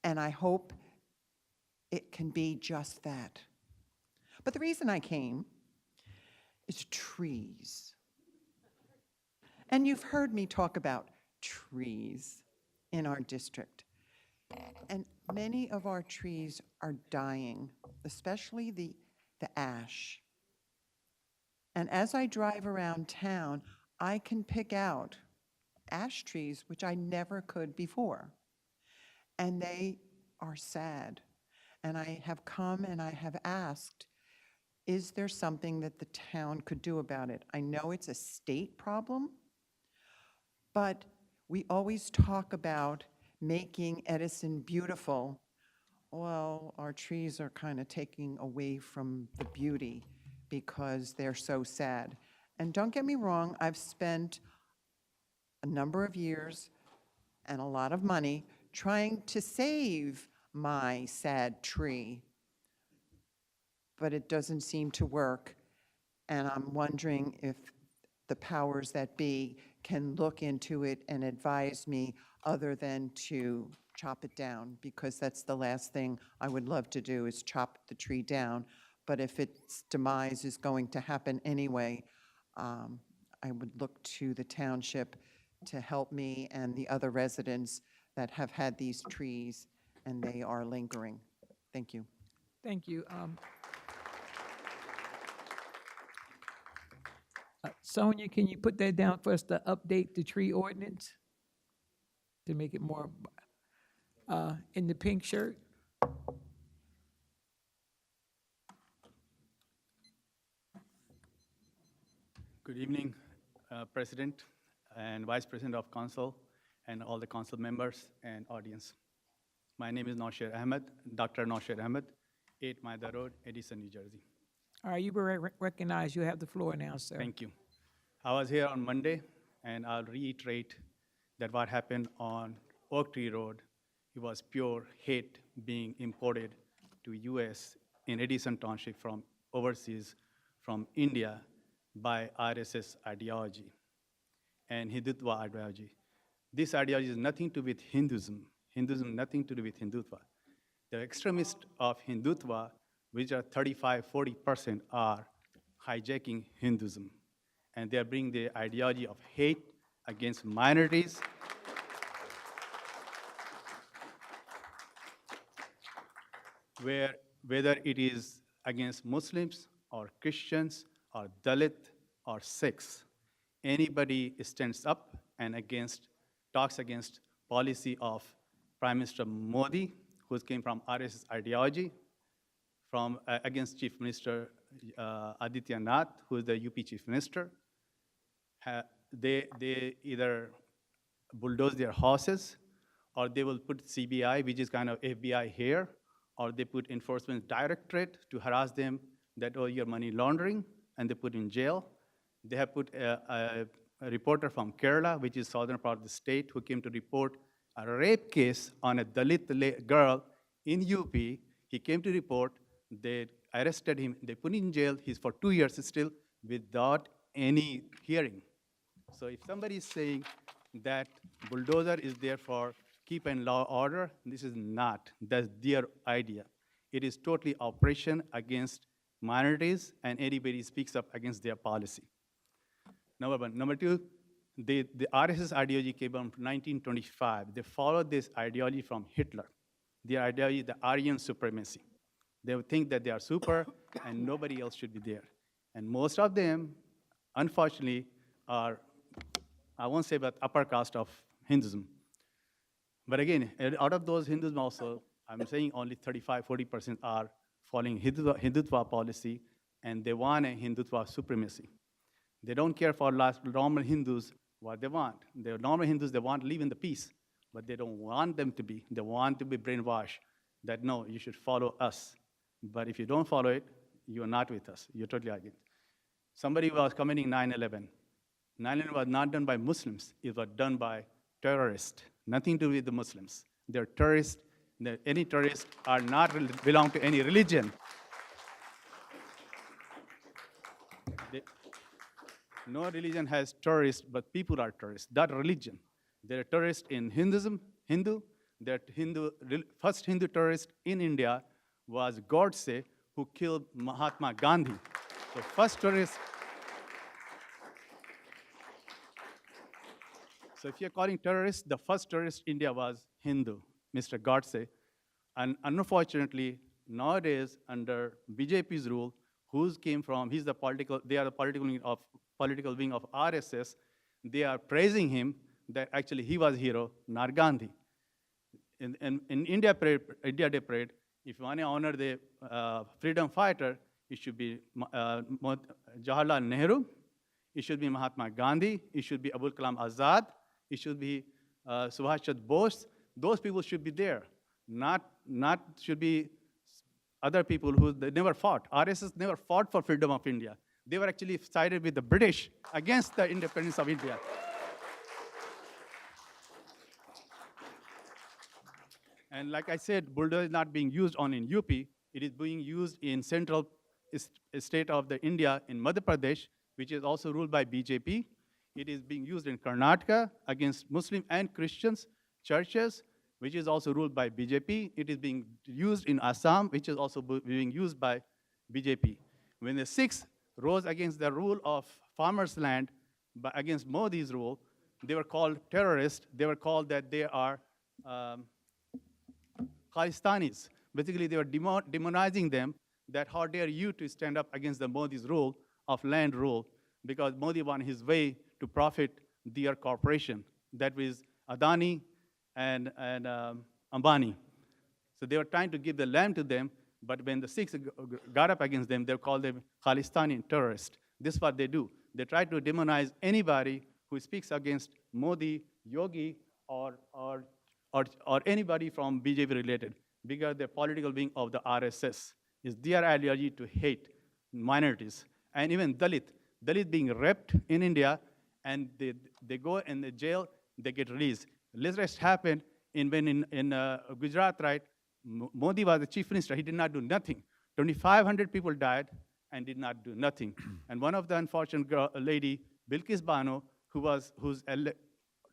And I hope it can be just that. But the reason I came is trees. And you've heard me talk about trees in our district. And many of our trees are dying, especially the ash. And as I drive around town, I can pick out ash trees, which I never could before. And they are sad. And I have come and I have asked, is there something that the town could do about it? I know it's a state problem, but we always talk about making Edison beautiful. Well, our trees are kind of taking away from the beauty because they're so sad. And don't get me wrong, I've spent a number of years and a lot of money trying to save my sad tree, but it doesn't seem to work. And I'm wondering if the powers that be can look into it and advise me other than to chop it down, because that's the last thing I would love to do is chop the tree down. But if its demise is going to happen anyway, I would look to the township to help me and the other residents that have had these trees and they are lingering. Thank you. Thank you. Sonia, can you put that down for us to update the tree ordinance? To make it more, in the pink shirt? Good evening, President and Vice President of Council and all the council members and audience. My name is Nausher Ahmed, Dr. Nausher Ahmed, 8 Maida Road, Edison, New Jersey. All right, you were recognized. You have the floor now, sir. Thank you. I was here on Monday, and I'll reiterate that what happened on Oak Tree Road, it was pure hate being imported to US in Edison Township from overseas, from India, by RSS ideology and Hindutva ideology. This ideology is nothing to do with Hinduism. Hinduism, nothing to do with Hindutva. The extremists of Hindutva, which are 35–40%, are hijacking Hinduism. And they are bringing the ideology of hate against minorities. Whether it is against Muslims or Christians or Dalit or Sikhs, anybody stands up and talks against policy of Prime Minister Modi, who came from RSS ideology, against Chief Minister Aditya Nath, who is the UP Chief Minister. They either bulldoze their houses, or they will put CBI, which is kind of FBI here, or they put Enforcement Directorate to harass them that, oh, you're money laundering, and they put in jail. They have put a reporter from Kerala, which is southern part of the state, who came to report a rape case on a Dalit girl in UP. He came to report, they arrested him, they put him in jail. He's for 2 years still without any hearing. So if somebody is saying that bulldozer is there for keep and law order, this is not. That's their idea. It is totally oppression against minorities, and anybody speaks up against their policy. Number one. Number two, the RSS ideology came from 1925. They followed this ideology from Hitler. Their ideology, the Aryan supremacy. They would think that they are super and nobody else should be there. And most of them, unfortunately, are, I won't say about upper caste of Hinduism. But again, out of those Hindus also, I'm saying only 35–40% are following Hindutva policy, and they want a Hindutva supremacy. They don't care for normal Hindus what they want. The normal Hindus, they want to live in the peace, but they don't want them to be. They want to be brainwashed that, no, you should follow us. But if you don't follow it, you are not with us. You're totally against. Somebody was committing 9/11. 9/11 was not done by Muslims. It was done by terrorists. Nothing to do with the Muslims. They're terrorists. Any terrorists are not belong to any religion. No religion has terrorists, but people are terrorists. That religion. They're terrorists in Hinduism, Hindu. that first Hindu terrorist in India was Godse, who killed Mahatma Gandhi. The first terrorist. So if you're calling terrorist, the first terrorist in India was Hindu, Mr. Godse. And unfortunately, nowadays, under BJP's rule, he's the political, they are the political wing of RSS. They are praising him that actually he was hero, not Gandhi. In India Day Parade, if you want to honor the freedom fighter, it should be Jawaharlal Nehru, it should be Mahatma Gandhi, it should be Abul Kalam Azad, it should be Subhash Chandra Bose. Those people should be there, not should be other people who they never fought. RSS never fought for freedom of India. They were actually sided with the British against the independence of India. And like I said, bulldozer is not being used on in UP. It is being used in central state of the India in Madhya Pradesh, which is also ruled by BJP. It is being used in Karnataka against Muslim and Christians churches, which is also ruled by BJP. It is being used in Assam, which is also being used by BJP. When the Sikhs rose against the rule of farmers' land, but against Modi's rule, they were called terrorists. They were called that they are Khalistanis. Basically, they were demonizing them, that how dare you to stand up against the Modi's rule of land rule, because Modi won his way to profit their corporation. That was Adani and Ambani. So they were trying to give the land to them, but when the Sikhs got up against them, they called them Khalistani terrorists. This is what they do. They try to demonize anybody who speaks against Modi, Yogi, or anybody from BJP related, because the political wing of the RSS is their ideology to hate minorities. And even Dalit being raped in India, and they go in the jail, they get released. Let's just happen when in Gujarat, right? Modi was the chief minister. He did not do nothing. 2,500 people died and did not do nothing. And one of the unfortunate lady, Bilkis Bano, whose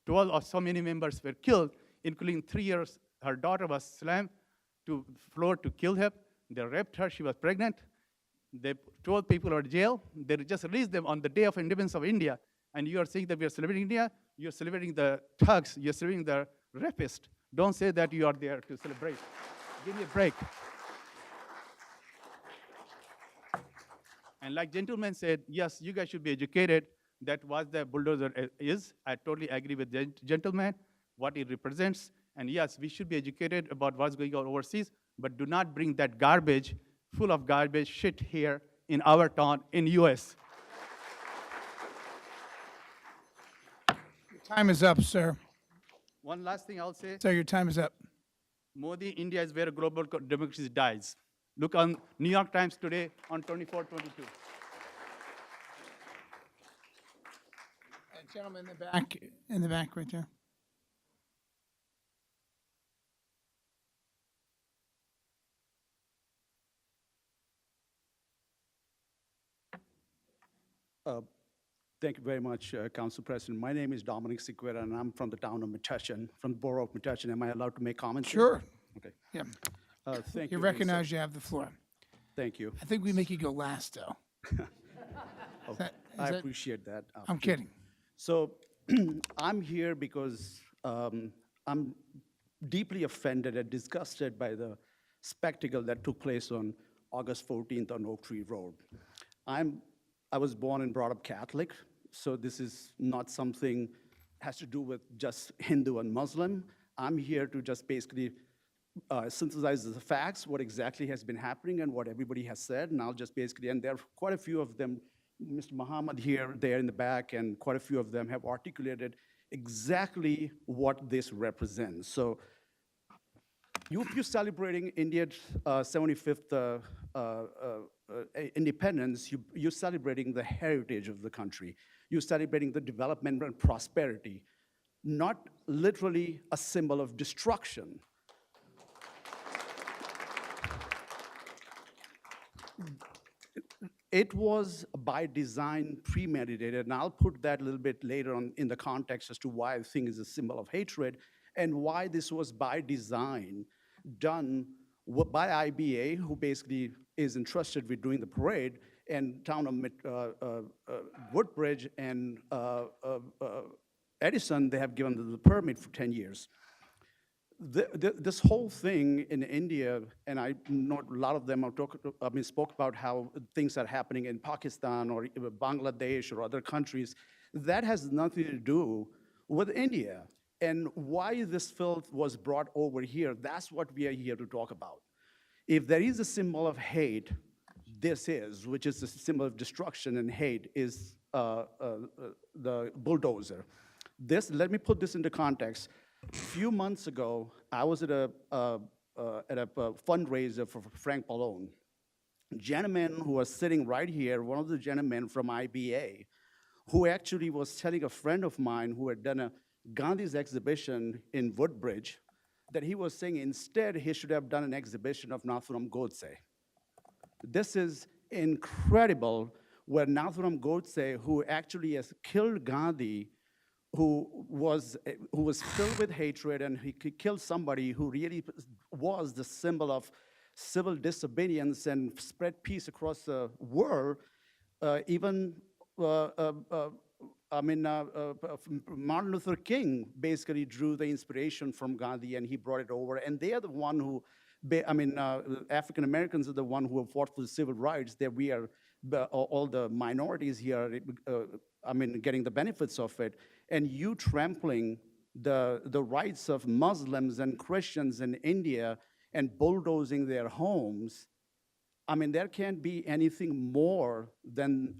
12 or so many members were killed, including 3 years, her daughter was slammed to floor to kill her. They raped her. She was pregnant. They 12 people are in jail. They just released them on the day of independence of India. And you are saying that we are celebrating India. You're celebrating the thugs. You're celebrating the rapists. Don't say that you are there to celebrate. Give me a break. And like gentleman said, yes, you guys should be educated. That what the bulldozer is. I totally agree with the gentleman, what it represents. And yes, we should be educated about what's going on overseas, but do not bring that garbage, full of garbage shit here in our town in US. Your time is up, sir. One last thing I'll say. Sir, your time is up. Modi, India is where global democracy dies. Look on New York Times today on 24/22. Gentleman in the back right there. Thank you very much, Council President. My name is Dominic Sequeira, and I'm from the town of Metuchen, from the borough of Metuchen. Am I allowed to make comments? Sure. Okay. Yeah. Thank You you. recognize you have the floor. Thank you. I think we make you go last, though. I appreciate that. I'm kidding. So I'm here because I'm deeply offended and disgusted by the spectacle that took place on August 14th on Oak Tree Road. I was born and brought up Catholic, so this is not something has to do with just Hindu and Muslim. I'm here to just basically synthesize the facts, what exactly has been happening and what everybody has said, and I'll just basically, and there are quite a few of them, Mr. Muhammad here, there in the back, and quite a few of them have articulated exactly what this represents. So you're celebrating India's 75th independence. You're celebrating the heritage of the country. You're celebrating the development and prosperity, not literally a symbol of destruction. It was by design premeditated, and I'll put that a little bit later on in the context as to why I think it's a symbol of hatred. and why this was by design done by IBA, who basically is entrusted with doing the parade, and town of Woodbridge and Edison, they have given the permit for 10 years. This whole thing in India, and I know a lot of them are spoke about how things are happening in Pakistan or Bangladesh or other countries. That has nothing to do with India. And why this filth was brought over here, that's what we are here to talk about. If there is a symbol of hate, this is, which is the symbol of destruction and hate, is the bulldozer. Let me put this into context. A few months ago, I was at a fundraiser for Frank Pallone. Gentleman who was sitting right here, one of the gentlemen from IBA, who actually was telling a friend of mine who had done a Gandhi's exhibition in Woodbridge, that he was saying instead he should have done an exhibition of Nathuram Godse. This is incredible, where Nathuram Godse, who actually has killed Gandhi, who was filled with hatred, and he killed somebody who really was the symbol of civil disobedience and spread peace across the world. Martin Luther King basically drew the inspiration from Gandhi, and he brought it over. And they are the one who, African Americans are the one who have fought for the civil rights. That we are, all the minorities here, getting the benefits of it. And you trampling the rights of Muslims and Christians in India and bulldozing their homes. There can't be anything more than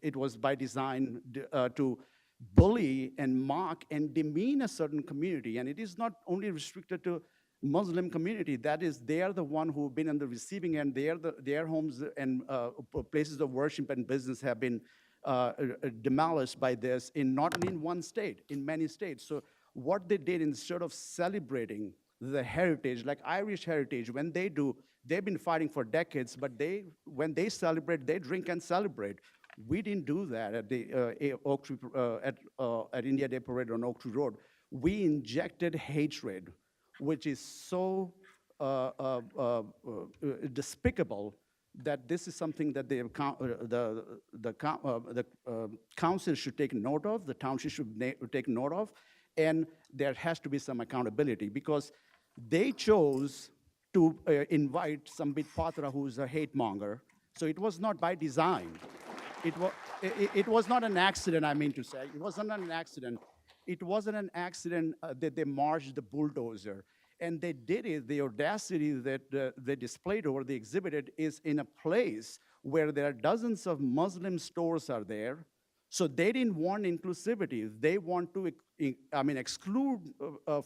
it was by design to bully and mock and demean a certain community. And it is not only restricted to Muslim community. That is, they are the one who have been on the receiving end. Their homes and places of worship and business have been demolished by this, not only in one state, in many states. So what they did, instead of celebrating the heritage, like Irish heritage, when they do, they've been fighting for decades, but when they celebrate, they drink and celebrate. We didn't do that at the Oak Tree, at India Day Parade on Oak Tree Road. We injected hatred, which is so despicable, that this is something that the council should take note of, the township should take note of, and there has to be some accountability, because they chose to invite Sambit Patra, who's a hate monger. So it was not by design. It was not an accident, I mean to say. It wasn't an accident. It wasn't an accident that they marched the bulldozer. And they did it, the audacity that they displayed or they exhibited is in a place where there are dozens of Muslim stores are there. So they didn't want inclusivity. They want to exclude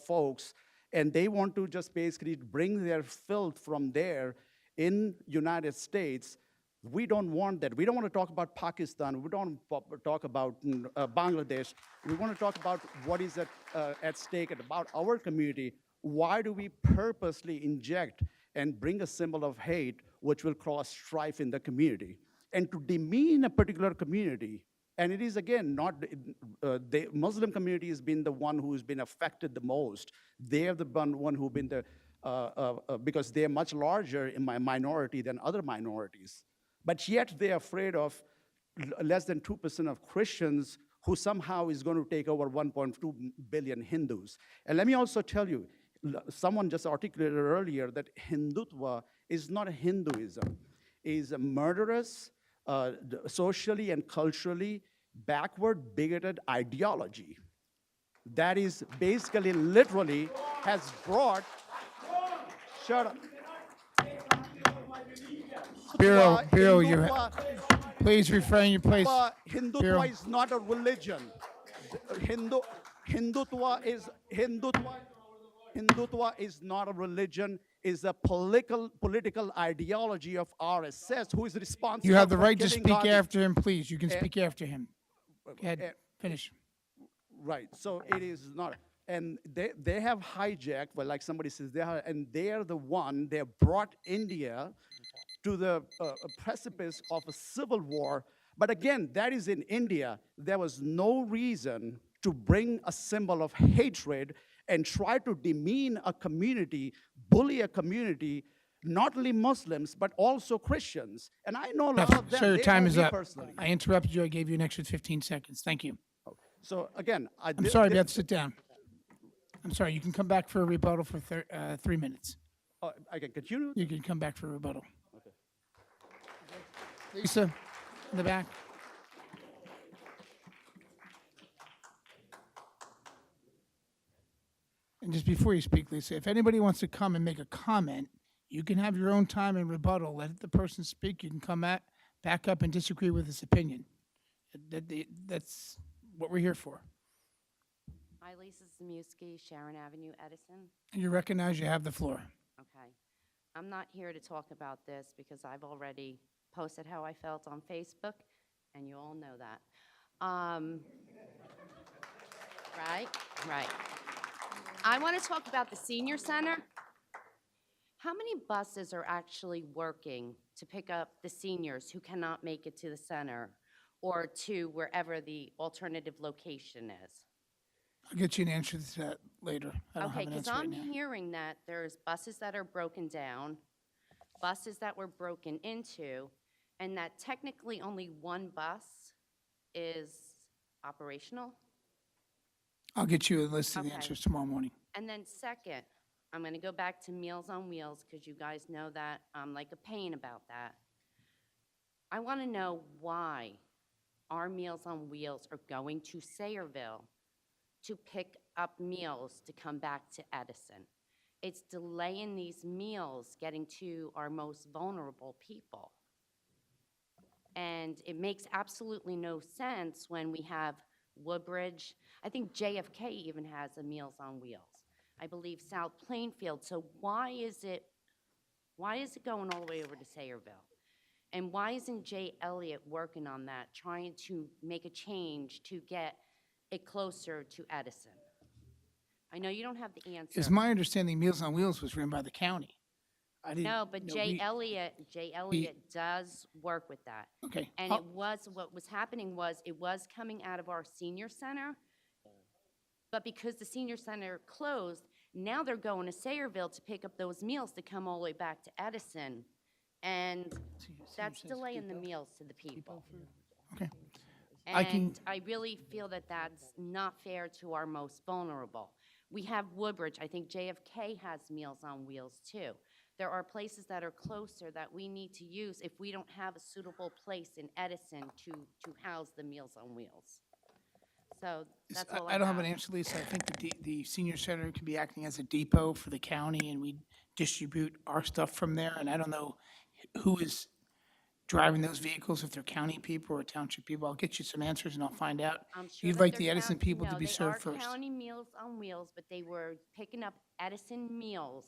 folks, and they want to just basically bring their filth from there in United States. We don't want that. We don't want to talk about Pakistan. We don't want to talk about Bangladesh. We want to talk about what is at stake and about our community. Why do we purposely inject and bring a symbol of hate which will cause strife in the community? And to demean a particular community, and it is again not, the Muslim community has been the one who's been affected the most. They're the one who've been because they're much larger in my minority than other minorities. But yet they're afraid of less than 2% of Christians who somehow is going to take over 1.2 billion Hindus. And let me also tell you, someone just articulated earlier that Hindutva is not a Hinduism. It is a murderous, socially and culturally backward, bigoted ideology that is basically, literally, has brought, shut up. Bureau, please refrain your place. Hindutva is not a religion. Hindutva is not a religion, is a political ideology of RSS, who is responsible. You have the right to killing speak Gandhi. after him, please. You can speak after him. Go ahead, finish. Right, so it is not. And they have hijacked, well, like somebody says, they are the one, they have brought India to the precipice of a civil war. But again, that is in India. There was no reason to bring a symbol of hatred and try to demean a community, bully a community, not only Muslims, but also Christians. And I know a lot of them. Sir, your they time know is me up. personally. I interrupted you. I gave you an extra 15 seconds. Thank you. So again, I'm sorry, you have to sit down. I'm sorry, you can come back for a rebuttal for 3 minutes. I can continue? You can come back for a rebuttal. Lisa, in the back. And just before you speak, Lisa, if anybody wants to come and make a comment, you can have your own time in rebuttal. Let the person speak. You can come back up and disagree with his opinion. That's what we're here for. Hi, Lisa Zamuski, Sharon Avenue, Edison. You recognize you have the floor. Okay. I'm not here to talk about this because I've already posted how I felt on Facebook, and you all know that. Right? Right. I want to talk about the senior center. How many buses are actually working to pick up the seniors who cannot make it to the center or to wherever the alternative location is? I'll get you an answer to that later. I don't Okay, have an because answer right I'm now. hearing that there's buses that are broken down, buses that were broken into, and that technically only one bus is operational. I'll get you a list of the Okay. answers tomorrow morning. And then second, I'm gonna go back to Meals on Wheels, because you guys know that I'm like a pain about that. I wanna know why our Meals on Wheels are going to Sayreville to pick up meals to come back to Edison. It's delaying these meals getting to our most vulnerable people. And it makes absolutely no sense when we have Woodbridge. I think JFK even has a Meals on Wheels. I believe South Plainfield. So why is it going all the way over to Sayreville? And why isn't Jay Elliott working on that, trying to make a change to get it closer to Edison? I know you don't have the answer. It's my understanding Meals on Wheels was ran by the county. I didn't No, but know Jay Elliott does work with that. Okay. And what was happening was, it was coming out of our senior center, but because the senior center closed, now they're going to Sayreville to pick up those meals to come all the way back to Edison. And that's delaying the meals to the people. Okay. And I really feel that that's not fair to our most vulnerable. We have Woodbridge. I think JFK has Meals on Wheels too. There are places that are closer that we need to use if we don't have a suitable place in Edison to house the Meals on Wheels. So that's all I don't have an answer, Lisa. I think the senior center could be acting as a depot for the county, and we distribute our stuff from there. And I don't know who is driving those vehicles, if they're county people or township people. I'll get you some answers and I'll find out. I'm sure You'd that like they're the Edison people to no, be they served are first. county Meals on Wheels, but they were picking up Edison meals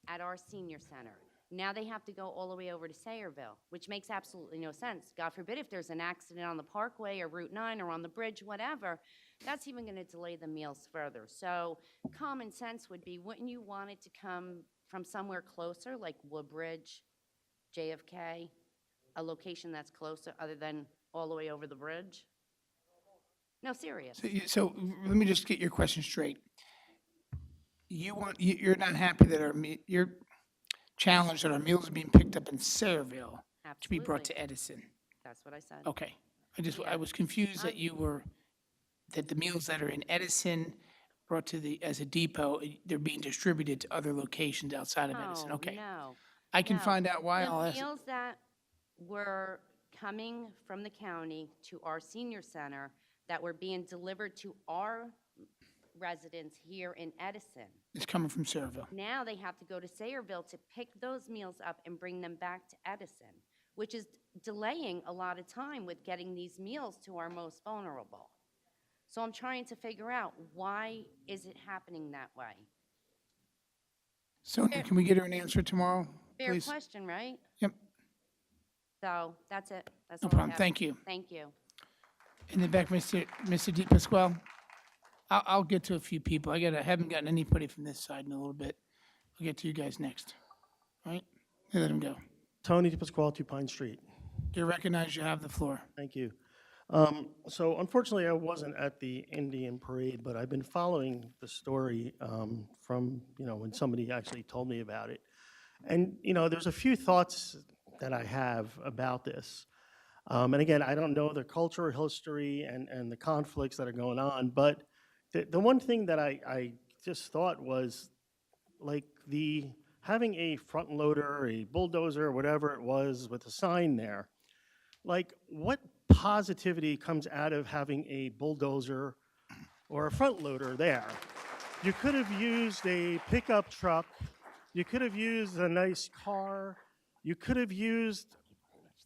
at our senior center. Now they have to go all the way over to Sayreville, which makes absolutely no sense. God forbid if there's an accident on the Parkway or Route 9 or on the bridge, whatever, that's even going to delay the meals further. So common sense would be, wouldn't you want it to come from somewhere closer, like Woodbridge, JFK, a location that's closer other than all the way over the bridge? No, serious. So let me just get your question straight. You're not happy that you're challenged that our meals are being picked up in Sayreville to be brought to Edison. That's what I said. Okay. I was confused that that the meals that are in Edison brought to as a depot, they're being distributed to other locations outside of Edison. Okay. No. I can find out why. I'll The ask. meals that were coming from the county to our senior center that were being delivered to our residents here in Edison. It's coming from Sayreville. Now they have to go to Sayreville to pick those meals up and bring them back to Edison, which is delaying a lot of time with getting these meals to our most vulnerable. So I'm trying to figure out, why is it happening that way? Sonia, can we get her an answer tomorrow, Fair please? question, right? Yep. So that's it. That's No all I problem. have. Thank you. Thank you. In the back, Mr. DePasquale. I'll get to a few people. I haven't gotten anybody from this side in a little bit. I'll get to you guys next. All right? Let him go. Tony DePasquale, 2 Pine Street. You recognize you have the floor. Thank you. So unfortunately, I wasn't at the Indian parade, but I've been following the story from, when somebody actually told me about it. And, there's a few thoughts that I have about this. And again, I don't know the cultural history and the conflicts that are going on, but the one thing that I just thought was like having a front loader, a bulldozer, whatever it was with a sign there, like what positivity comes out of having a bulldozer or a front loader there? You could have used a pickup truck. You could have used a nice car. You could have used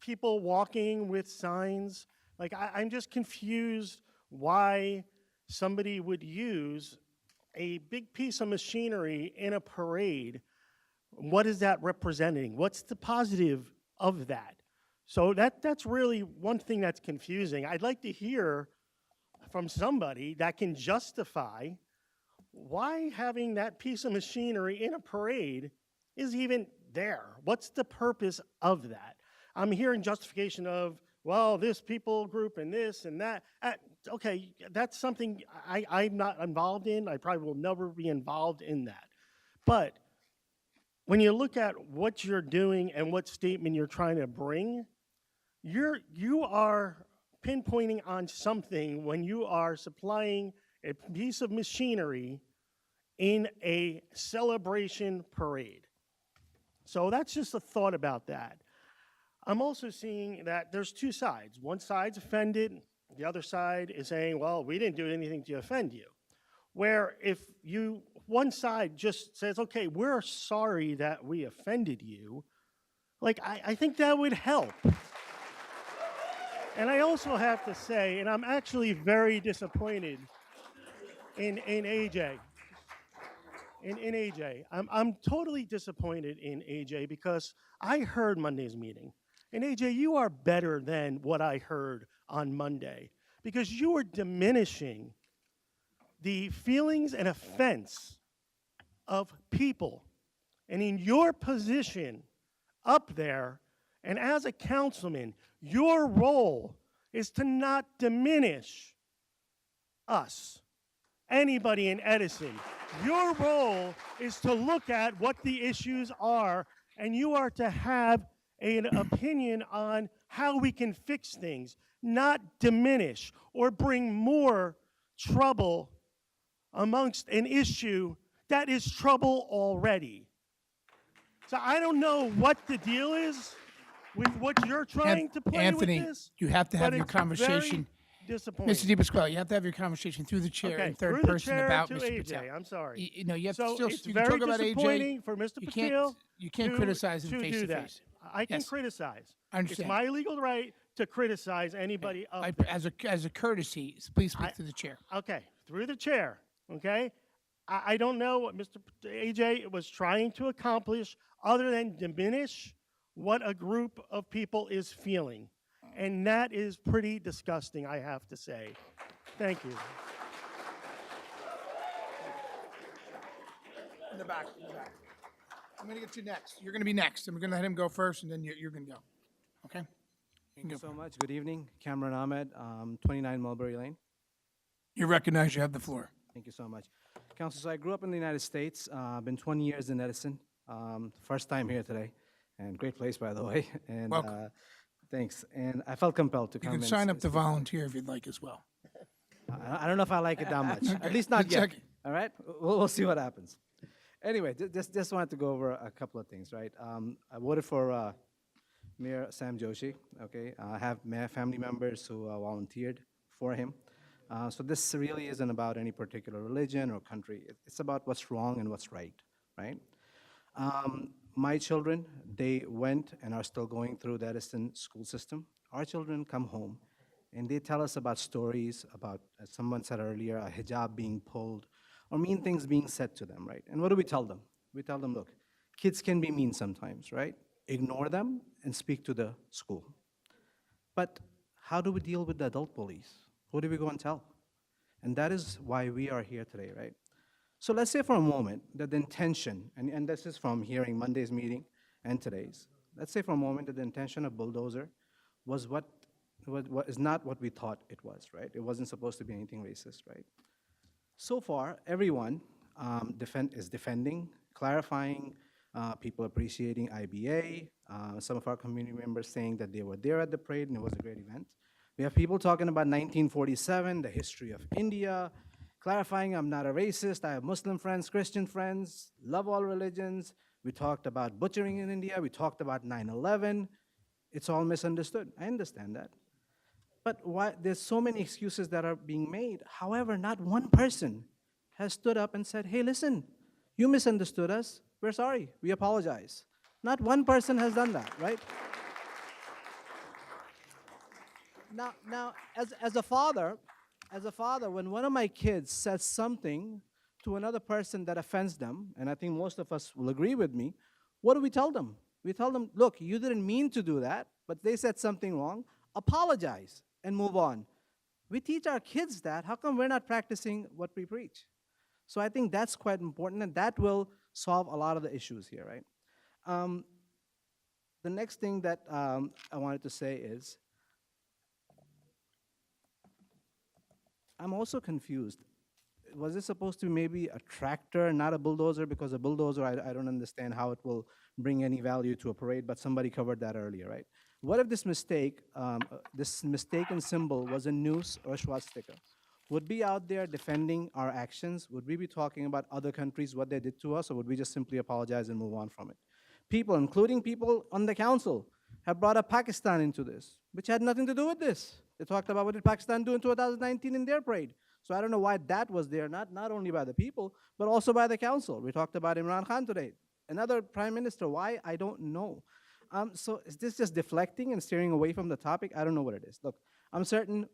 people walking with signs. Like, I'm just confused why somebody would use a big piece of machinery in a parade. What is that representing? What's the positive of that? So that's really one thing that's confusing. I'd like to hear from somebody that can justify why having that piece of machinery in a parade is even there. What's the purpose of that? I'm hearing justification of, well, this people group and this and that. Okay, that's something I'm not involved in. I probably will never be involved in that. But when you look at what you're doing and what statement you're trying to bring, you are pinpointing on something when you are supplying a piece of machinery in a celebration parade. So that's just a thought about that. I'm also seeing that there's two sides. One side's offended, the other side is saying, well, we didn't do anything to offend you. Where if one side just says, okay, we're sorry that we offended you, like I think that would help. And I also have to say, and I'm actually very disappointed in AJ. In AJ. I'm totally disappointed in AJ because I heard Monday's meeting. And AJ, you are better than what I heard on Monday because you were diminishing the feelings and offense of people. And in your position up there, and as a councilman, your role is to not diminish us, anybody in Edison. Your role is to look at what the issues are, and you are to have an opinion on how we can fix things, not diminish or bring more trouble amongst an issue that is trouble already. So I don't know what the deal is with what you're trying to play Anthony, with this. you have to have but your it's conversation. very disappointing. Mr. DiPasquale, you have to have your conversation through the chair Okay, in third through the person chair about to Mr. AJ, Patel. I'm sorry. You know, you have So to still it's you can very talk about disappointing AJ. for Mr. You Patel can't criticize him to face do to that. face. I can Yes. criticize. I understand. It's my legal right to criticize anybody up there. As a courtesy, please speak to the chair. Okay, through the chair, okay? I don't know what Mr. AJ was trying to accomplish other than diminish what a group of people is feeling. And that is pretty disgusting, I have to say. Thank you. In the back, I'm going to get you next. You're going to be next. I'm going to let him go first, and then you're going to go. Okay? Thank you so much. Good evening. Cameron Ahmed, 29 Mulberry Lane. You recognize you have the floor. Thank you so much. Council, so I grew up in the United States, been 20 years in Edison. First time here today, and great place, by the way. And Welcome. Thanks. And I felt compelled to You come can and sign s- up to speak. volunteer if you'd like as well. I don't know if I like it that much. At least not Good yet. second. All right? We'll see what happens. Anyway, just wanted to go over a couple of things, right? I voted for Mayor Sam Joshi, okay? I have family members who volunteered for him. So this really isn't about any particular religion or country. It's about what's wrong and what's right, right? My children, they went and are still going through the Edison school system. Our children come home and they tell us about stories about, as someone said earlier, a hijab being pulled or mean things being said to them, right? And what do we tell them? We tell them, look, kids can be mean sometimes, right? Ignore them and speak to the school. But how do we deal with the adult bullies? Who do we go and tell? And that is why we are here today, right? So let's say for a moment that the intention, and this is from hearing Monday's meeting and today's, let's say for a moment that the intention of Bulldozer was what is not what we thought it was, right? It wasn't supposed to be anything racist, right? So far, everyone is defending, clarifying, people appreciating IBA, some of our community members saying that they were there at the parade and it was a great event. We have people talking about 1947, the history of India, clarifying I'm not a racist, I have Muslim friends, Christian friends, love all religions. We talked about butchering in India, we talked about 9/11. It's all misunderstood, I understand that. But why, there's so many excuses that are being made. However, not one person has stood up and said, hey, listen, you misunderstood us, we're sorry, we apologize. Not one person has done that, right? Now, as a father, when one of my kids says something to another person that offends them, and I think most of us will agree with me, what do we tell them? We tell them, look, you didn't mean to do that, but they said something wrong, apologize and move on. We teach our kids that. How come we're not practicing what we preach? So I think that's quite important, and that will solve a lot of the issues here, right? The next thing that I wanted to say is, I'm also confused. Was it supposed to be maybe a tractor, not a bulldozer? Because a bulldozer, I don't understand how it will bring any value to a parade, but somebody covered that earlier, right? What if this mistaken symbol was a noose or a swastika? Would we be out there defending our actions? Would we be talking about other countries, what they did to us, or would we just simply apologize and move on from it? People, including people on the council, have brought up Pakistan into this, which had nothing to do with this. They talked about what did Pakistan do in 2019 in their parade. So I don't know why that was there, not only by the people, but also by the council. We talked about Imran Khan today. Another prime minister, why? I don't know. So is this just deflecting and steering away from the topic? I don't know what it is. Look, I'm certain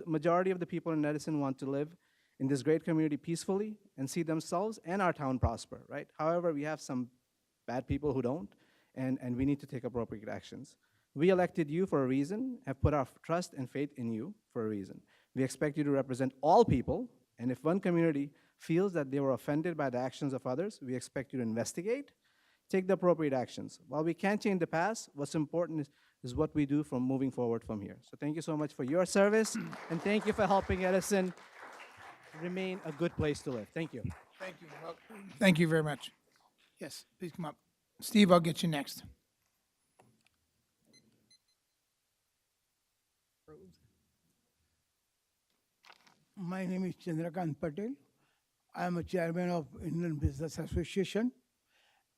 majority of the people in Edison want to live in this great community peacefully and see themselves and our town prosper, right? However, we have some bad people who don't, and we need to take appropriate actions. We elected you for a reason, have put our trust and faith in you for a reason. We expect you to represent all people, and if one community feels that they were offended by the actions of others, we expect you to investigate, take the appropriate actions. While we can't change the past, what's important is what we do from moving forward from here. So thank you so much for your service, and thank you for helping Edison remain a good place to live. Thank you. Thank you. Thank you very much. Yes, please come up. Steve, I'll get you next. My name is Chandrakant Patel. I am a chairman of Indian Business Association,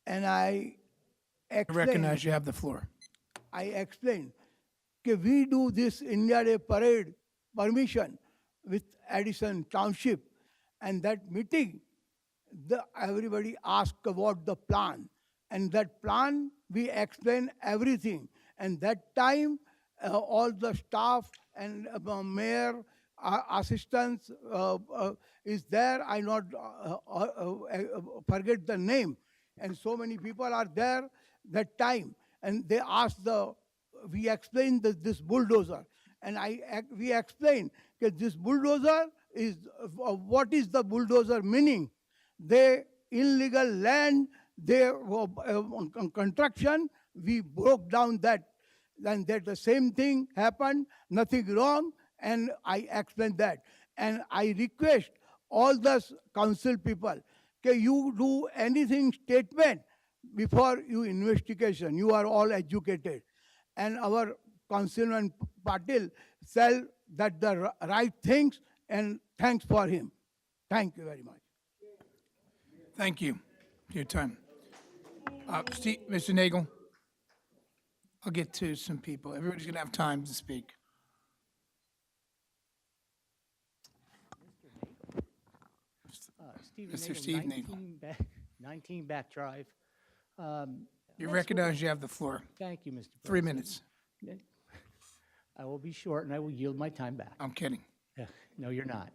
and I recognize you have the floor. I explained that we do this India Day parade permission with Edison Township, and that meeting, everybody asked about the plan, and that plan we explain everything, and that time all the staff and mayor assistants is there. I not forget the name, and so many people are there that time, and they asked we explained this bulldozer, and we explained that this bulldozer is what is the bulldozer meaning? They illegal land, their construction. We broke down that, and that the same thing happened. Nothing wrong. And I explained that. And I request all the council people, can you do anything statement before you investigation. You are all educated. And our Councilman Patil said that the right things, and thanks for him. Thank you very much. Thank you for your time. Steve, Mr. Nagel, I'll get to some people. Everybody's going to have time to speak. Mr. Steve Nagel. 19 back drive. You recognize you have the floor. Thank you, Mr. President. 3 minutes. I will be short, and I will yield my time back. I'm kidding. No, you're not.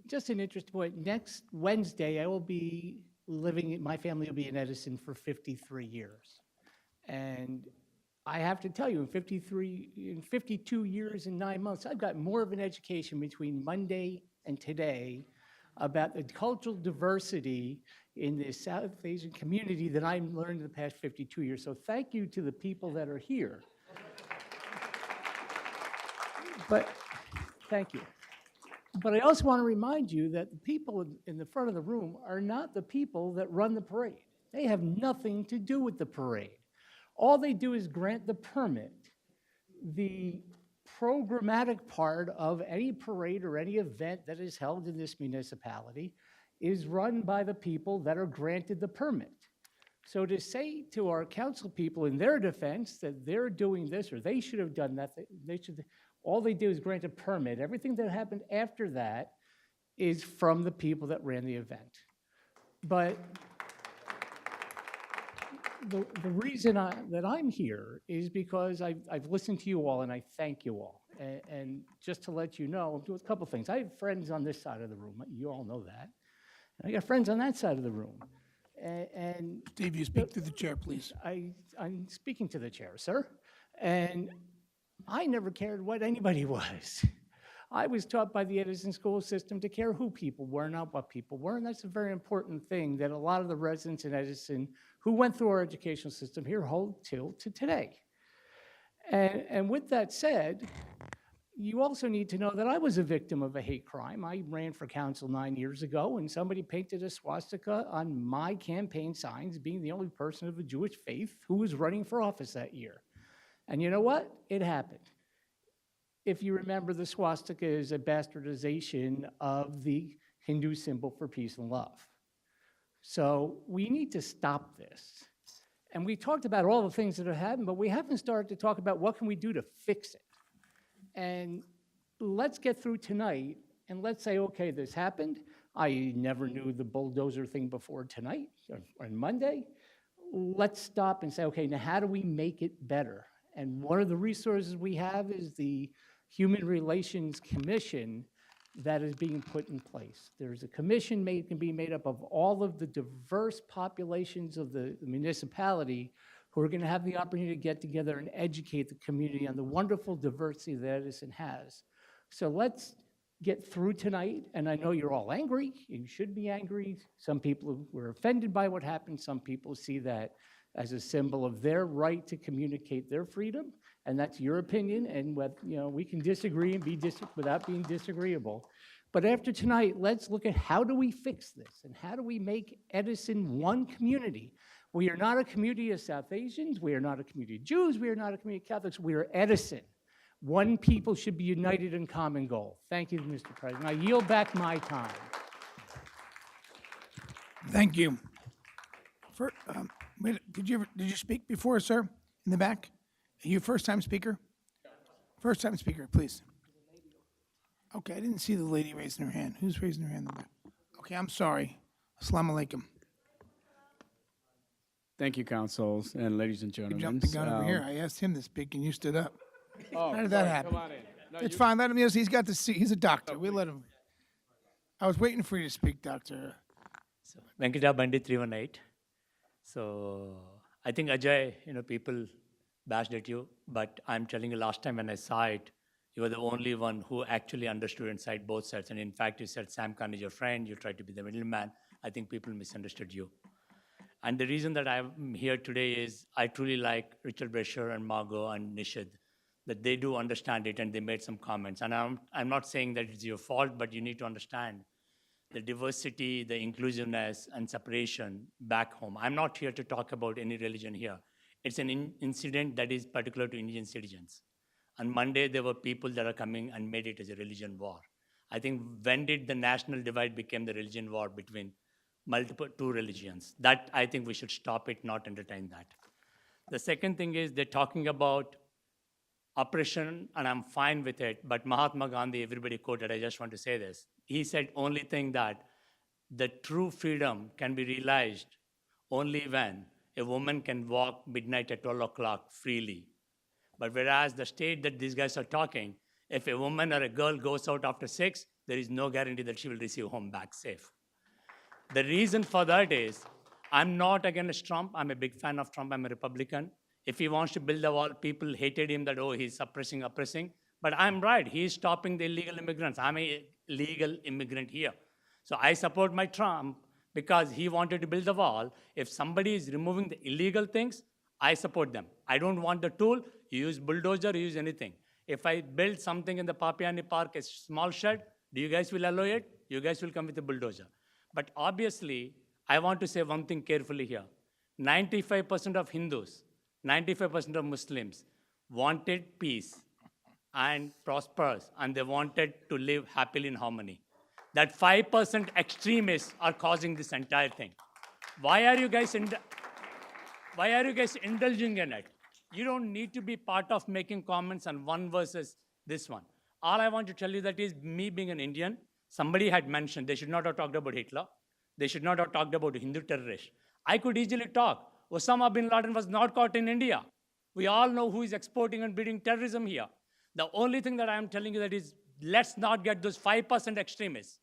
Just an interesting point. Next Wednesday, I will be living, my family will be in Edison for 53 years. And I have to tell you, in 52 years and 9 months, I've got more of an education between Monday and today about the cultural diversity in the South Asian community that I've learned in the past 52 years. So thank you to the people that are here. But, thank you. But I also want to remind you that the people in the front of the room are not the people that run the parade. They have nothing to do with the parade. All they do is grant the permit. The programmatic part of any parade or any event that is held in this municipality is run by the people that are granted the permit. So to say to our council people in their defense that they're doing this or they should have done that, all they do is grant a permit. Everything that happened after that is from the people that ran the event. But the reason that I'm here is because I've listened to you all and I thank you all. And just to let you know, I'll do a couple things. I have friends on this side of the room. You all know that. And I got friends on that side of the room. And Steve, you speak to the chair, please. I'm speaking to the chair, sir. And I never cared what anybody was. I was taught by the Edison school system to care who people were, not what people were. And that's a very important thing that a lot of the residents in Edison who went through our educational system here hold till to today. And with that said, you also need to know that I was a victim of a hate crime. I ran for council 9 years ago, and somebody painted a swastika on my campaign signs, being the only person of the Jewish faith who was running for office that year. And you know what? It happened. If you remember, the swastika is a bastardization of the Hindu symbol for peace and love. So we need to stop this. And we talked about all the things that have happened, but we haven't started to talk about what can we do to fix it. And let's get through tonight and let's say, okay, this happened. I never knew the bulldozer thing before tonight or on Monday. Let's stop and say, okay, now how do we make it better? And one of the resources we have is the Human Relations Commission that is being put in place. There's a commission can be made up of all of the diverse populations of the municipality who are going to have the opportunity to get together and educate the community on the wonderful diversity that Edison has. So let's get through tonight, and I know you're all angry. You should be angry. Some people were offended by what happened. Some people see that as a symbol of their right to communicate their freedom, and that's your opinion, and we can disagree and be without being disagreeable. But after tonight, let's look at how do we fix this, and how do we make Edison one community. We are not a community of South Asians. We are not a community of Jews. We are not a community of Catholics. We are Edison. One people should be united in common goal. Thank you, Mr. President. I yield back my time. Thank you. Did you speak before, sir, in the back? Are you a first-time speaker? First-time speaker, please. Okay, I didn't see the lady raising her hand. Who's raising her hand in the back? Okay, I'm sorry. Assalamu alaikum. Thank you, councils and ladies and You gentlemen. jumped the gun over here. I asked him to speak, and you stood up. Oh, How did that sorry, happen? come on in. No, It's you- fine. Let him. Yes, he's got the seat. He's a doctor. We let him. I was waiting for you to speak, doctor. Venkata Bandit 318. So I think Ajay, people bashed at you, but I'm telling you, last time when I saw it, you were the only one who actually understood inside both sides. And in fact, you said Sam Khan is your friend. You tried to be the middleman. I think people misunderstood you. And the reason that I'm here today is I truly like Richard Brescher and Margot and Nishad, that they do understand it and they made some comments. And I'm not saying that it's your fault, but you need to understand the diversity, the inclusiveness, and separation back home. I'm not here to talk about any religion here. It's an incident that is particular to Indian citizens. On Monday, there were people that are coming and made it as a religion war. I think when did the national divide become the religion war between two religions? That, I think we should stop it, not entertain that. The second thing is they're talking about oppression, and I'm fine with it, but Mahatma Gandhi, everybody quoted, I just want to say this. He said only thing that the true freedom can be realized only when a woman can walk midnight at 12 o'clock freely. But whereas the state that these guys are talking, if a woman or a girl goes out after 6, there is no guarantee that she will receive home back safe. The reason for that is, I'm not against Trump. I'm a big fan of Trump. I'm a Republican. If he wants to build a wall, people hated him that, oh, he's suppressing. But I'm right. He's stopping the illegal immigrants. I'm a legal immigrant here. So I support my Trump because he wanted to build a wall. If somebody is removing the illegal things, I support them. I don't want the tool. You use bulldozer, you use anything. If I build something in the Papiani Park, a small shed, do you guys will allow it? You guys will come with a bulldozer. But obviously, I want to say one thing carefully here. 95% of Hindus, 95% of Muslims wanted peace and prosperous, and they wanted to live happily in harmony. That 5% extremists are causing this entire thing. Why are you guys indulging in it? You don't need to be part of making comments on one versus this one. All I want to tell you that is me being an Indian, somebody had mentioned they should not have talked about Hitler. They should not have talked about Hindu terrorists. I could easily talk. Osama bin Laden was not caught in India. We all know who is exporting and breeding terrorism here. The only thing that I am telling you that is, let's not get those 5% extremists.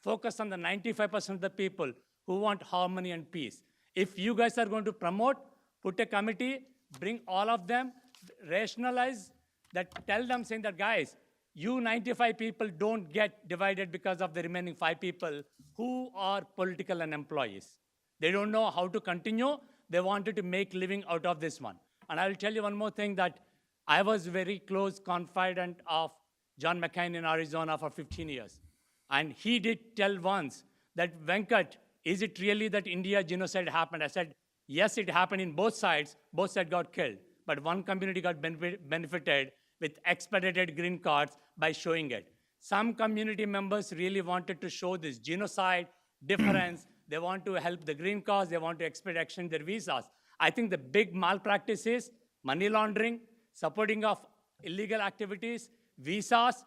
Focus on the 95% of the people who want harmony and peace. If you guys are going to promote, put a committee, bring all of them, rationalize that, tell them saying that, guys, you 95 people don't get divided because of the remaining 5 people who are political and employees. They don't know how to continue. They wanted to make living out of this one. And I will tell you one more thing, that I was very close confidant of John McCain in Arizona for 15 years. And he did tell once that, Venkat, is it really that India genocide happened? I said, yes, it happened in both sides. Both sides got killed. But one community got benefited with expedited green cards by showing it. Some community members really wanted to show this genocide difference. They want to help the green cards. They want to expedite their visas. I think the big malpractice is money laundering, supporting of illegal activities, visas,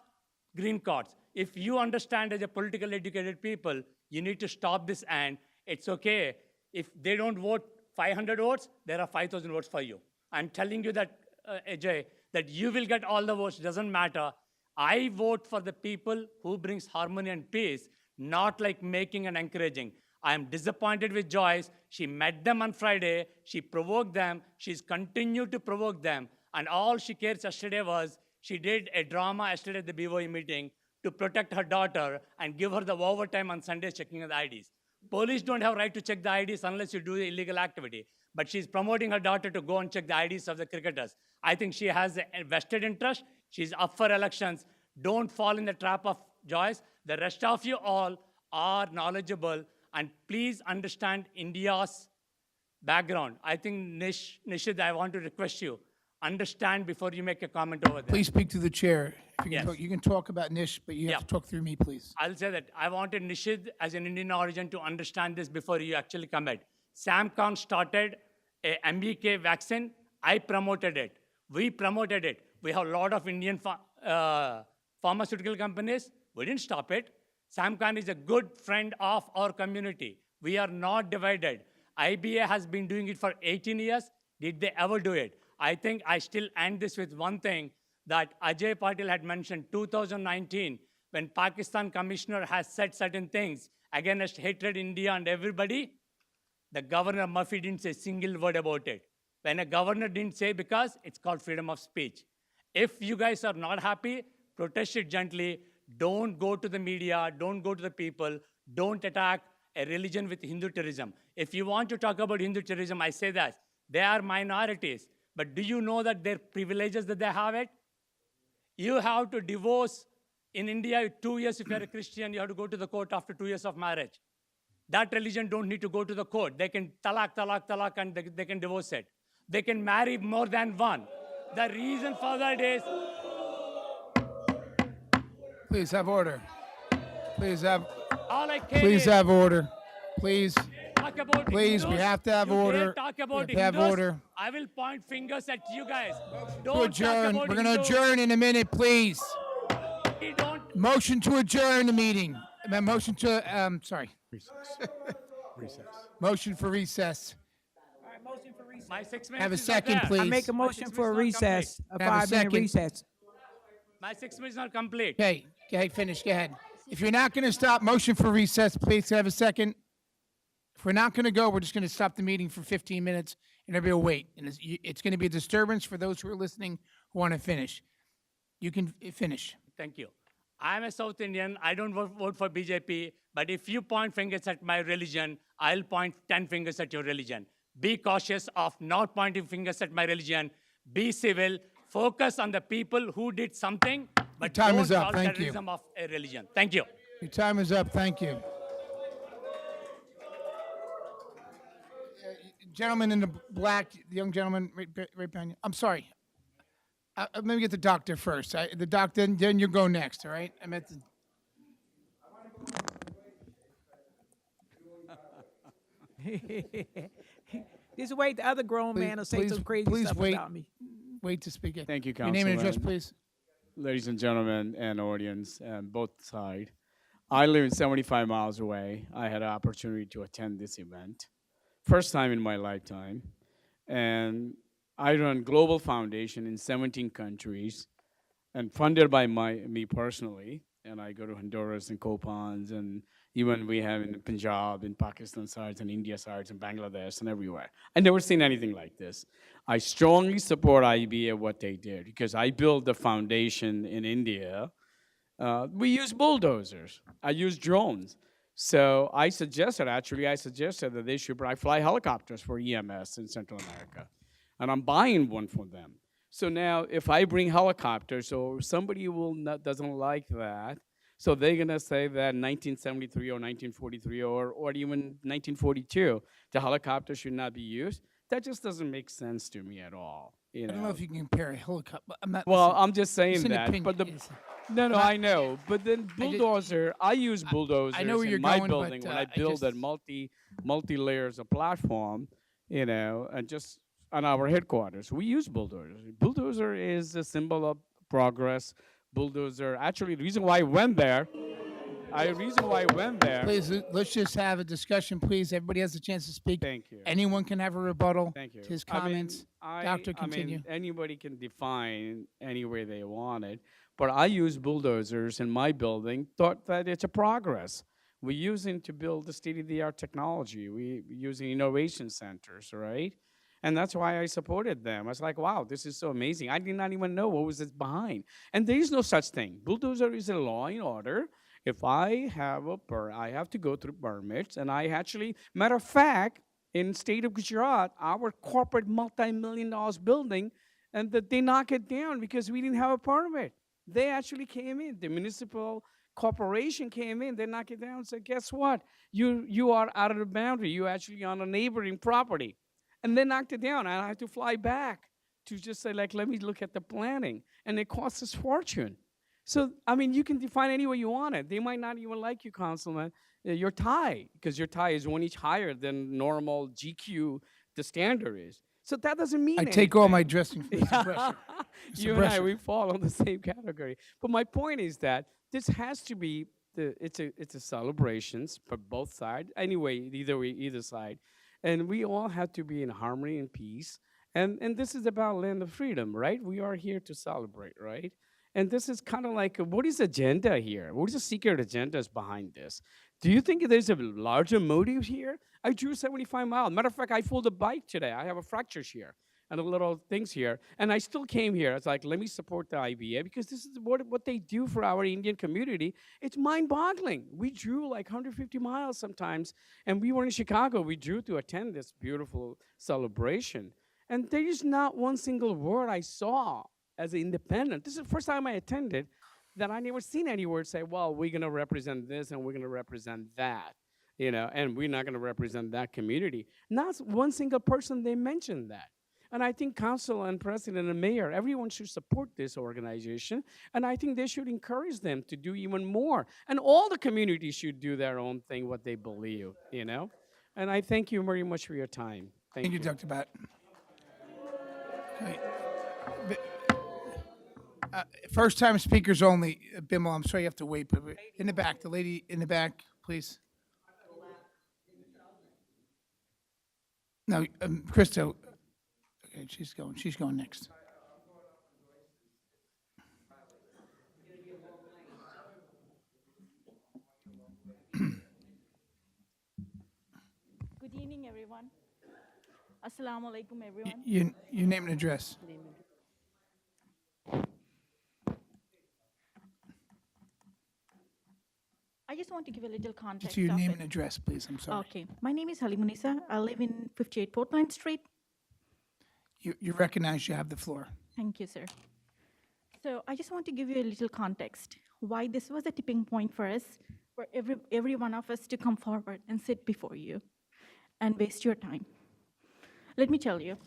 green cards. If you understand as a politically educated people, you need to stop this, and it's okay. If they don't vote 500 votes, there are 5,000 votes for you. I'm telling you that, Ajay, that you will get all the votes, doesn't matter. I vote for the people who brings harmony and peace, not like making and encouraging. I am disappointed with Joyce. She met them on Friday. She provoked them. She's continued to provoke them. And all she cares yesterday was she did a drama yesterday at the BOE meeting to protect her daughter and give her the overtime on Sundays checking the IDs. Police don't have right to check the IDs unless you do the illegal activity. But she's promoting her daughter to go and check the IDs of the cricketers. I think she has a vested interest. She's up for elections. Don't fall in the trap of Joyce. The rest of you all are knowledgeable. And please understand India's background. I think, Nishid, I want to request you, understand before you make a comment over there. Please speak to the chair. If you, can Yes. talk, you can talk about Nish, but you have to talk through me, please. I'll say that I wanted Nishid as an Indian origin to understand this before you actually comment. Sam Khan started a MBK vaccine. I promoted it. We promoted it. We have a lot of Indian pharmaceutical companies. We didn't stop it. Sam Khan is a good friend of our community. We are not divided. IBA has been doing it for 18 years. Did they ever do it? I think I still end this with one thing that Ajay Patil had mentioned, 2019, when Pakistan commissioner has said certain things against hatred India and everybody, the Governor Murphy didn't say a single word about it. When a governor didn't say, because it's called freedom of speech. If you guys are not happy, protest it gently. Don't go to the media. Don't go to the people. Don't attack a religion with Hindu terrorism. If you want to talk about Hindu terrorism, I say that. They are minorities. But do you know that their privileges that they have it? You have to divorce in India 2 years if you're a Christian. You have to go to the court after 2 years of marriage. That religion don't need to go to the court. They can talak, and they can divorce it. They can marry more than one. The reason for that is... Please have order. Please have, All I care please is have order. Please, talk about please, we Hindus. have to have You dare order. talk We about have to have Hindus, order. I will point fingers at you guys. To Don't adjourn. talk about We're going to Hindus. adjourn in a minute, please. We don't. Motion to adjourn the meeting. Motion to, sorry. Recess. Motion for recess. My 6 minutes Have a is not second, there. please. I make a My motion 6 for a minutes is not recess, a Have a 5-minute second. recess. My 6 minutes is not complete. Okay, finish. Go ahead. If you're not going to stop, motion for recess, please have a second. If we're not going to go, we're just going to stop the meeting for 15 minutes, and everybody will wait. And it's going to be a disturbance for those who are listening who want to finish. You can finish. Thank you. I'm a South Indian. I don't vote for BJP. But if you point fingers at my religion, I'll point 10 fingers at your religion. Be cautious of not pointing fingers at my religion. Be civil. Focus on the people who did something, but time don't is up. call Thank you. terrorism of a religion. Thank you. Your time is up. Thank you. Gentleman in the black, the young gentleman right behind you. I'm sorry. Let me get the doctor first. The doctor, then you go next, all right? I'm at the... Just wait, the other grown man will say some crazy stuff wait, about me. Wait to speak. Thank you, Your Councilman. name and address, please. Ladies and gentlemen and audience, both sides. I live 75 miles away. I had an opportunity to attend this event. First time in my lifetime. And I run Global Foundation in 17 countries and funded by me personally. And I go to Honduras and Copans, and even we have in Punjab, in Pakistan sides, and India sides, and Bangladesh, and everywhere. I never seen anything like this. I strongly support IBA what they did, because I built the foundation in India. We use bulldozers. I use drones. So I suggested that they should fly helicopters for EMS in Central America. And I'm buying one for them. So now if I bring helicopters, or somebody doesn't like that, so they're gonna say that 1973 or 1943 or even 1942, the helicopter should not be used. That just doesn't make sense to me at all. I don't know if you can compare a helicopter. I'm not, Well, listen, I'm just saying it's an that. opinion. But the It's- no, I- I know. But then bulldozer, I use bulldozers I know where you're in my going, but, building when I I build just- that multi layers of platform, and just on our headquarters, we use bulldozers. Bulldozer is a symbol of progress. Bulldozer, actually, the reason why I went there. Please, let's just have a discussion, please. Everybody has a chance to speak. Thank you. Anyone can have a rebuttal Thank you. to his comments. Doctor, continue. Anybody can define any way they want it, but I use bulldozers in my building, thought that it's a progress. We're using to build the state-of-the-art technology. We're using innovation centers, right? And that's why I supported them. I was like, wow, this is so amazing. I did not even know what was this behind. And there is no such thing. Bulldozer is a law and order. If I have I have to go through permits, and I actually, matter of fact, in state of Gujarat, our corporate multi-million-dollar building, and that they knock it down because we didn't have a permit. They actually came in, the municipal corporation came in, they knock it down and said, guess what? You are out of the boundary. You're actually on a neighboring property. And they knocked it down, and I had to fly back to just say, like, let me look at the planning. And it costs us fortune. So, I mean, you can define any way you want it. They might not even like you, Councilman, your tie, because your tie is 1 inch higher than normal GQ, the standard is. So that doesn't mean I anything. take all my dressing for suppression. You and I, we fall on the same category. But my point is that this has to be, it's a celebrations for both sides. Anyway, either side. And we all have to be in harmony and peace. And this is about land of freedom, right? We are here to celebrate, right? And this is kind of like, what is agenda here? What is the secret agendas behind this? Do you think there's a larger motive here? I drew 75 miles. Matter of fact, I pulled a bike today. I have a fracture here and a little things here. And I still came here. It's like, let me support the IBA because this is what they do for our Indian community. It's mind-boggling. We drew like 150 miles sometimes. And we were in Chicago. We drew to attend this beautiful celebration. And there is not one single word I saw as an independent. This is the first time I attended that I never seen any word say, well, we're going to represent this and we're going to represent that, and we're not going to represent that community. Not one single person, they mentioned that. And I think council and president and mayor, everyone should support this organization. And I think they should encourage them to do even more. And all the communities should do their own thing, what they believe, And I thank you very much for your time. Thank you. Dr. Bat. Okay. First time speakers only. Bimal, I'm sorry you have to wait, but in the back, the lady in the back, please. No, Krista. Okay, she's going next. Good evening, everyone. Assalamu alaikum, everyone. Your name and address. I just want to give a little context. Just your of name it. and address, please. I'm sorry. Okay. My name is Halimunisa. I live in 58 Portland Street. You recognize you have the floor. Thank you, sir. So I just want to give you a little context why this was a tipping point for us, for every one of us to come forward and sit before you and waste your time. Let me tell you.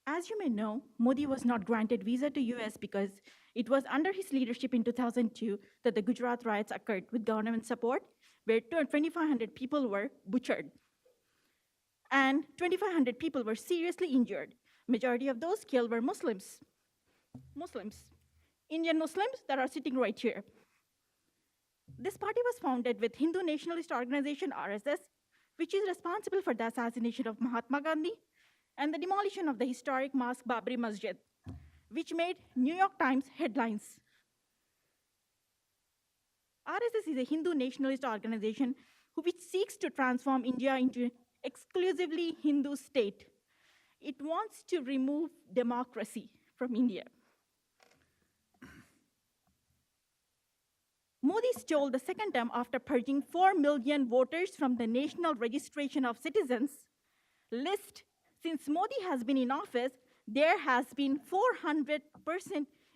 As you may know, Modi was not granted visa to US because it was under his leadership in 2002 that the Gujarat riots occurred with government support, where 2,500 people were butchered. And 2,500 people were seriously injured. Majority of those killed were Muslims. Indian Muslims that are sitting right here. This party was founded with Hindu nationalist organization RSS, which is responsible for the assassination of Mahatma Gandhi and the demolition of the historic mosque Babri Masjid, which made New York Times headlines. RSS is a Hindu nationalist organization which seeks to transform India into an exclusively Hindu state. It wants to remove democracy from India. Modi stole the second term after purging 4 million voters from the National Registration of Citizens list. Since Modi has been in office, there has been 400%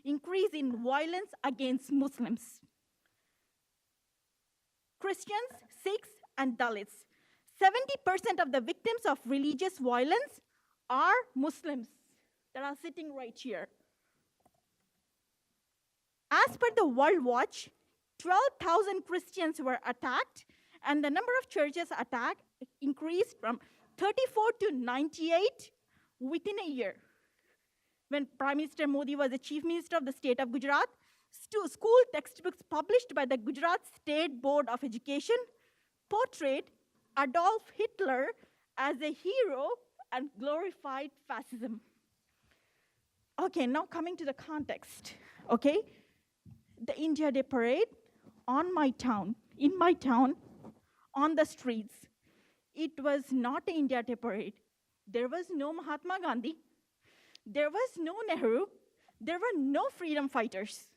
increase in violence against Muslims, Christians, Sikhs, and Dalits. 70% of the victims of religious violence are Muslims that are sitting right here. As per the World Watch, 12,000 Christians were attacked, and the number of churches attacked increased from 34 to 98 within a year. When Prime Minister Modi was the Chief Minister of the state of Gujarat, school textbooks published by the Gujarat State Board of Education portrayed Adolf Hitler as a hero and glorified fascism. Okay, now coming to the context, okay? The India Day parade in my town, on the streets, it was not an India Day parade. There was no Mahatma Gandhi. There was no Nehru. There were no freedom fighters.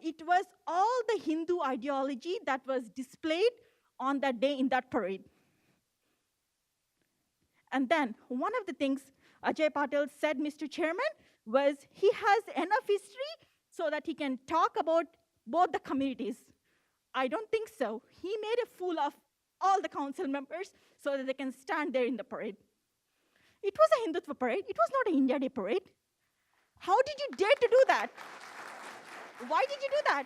It was all the Hindu ideology that was displayed on that day in that parade. And then one of the things Ajay Patel said, Mr. Chairman, was he has enough history so that he can talk about both the communities. I don't think so. He made a fool of all the council members so that they can stand there in the parade. It was a Hindutva parade. It was not an India Day parade. How did you dare to do that? Why did you do that?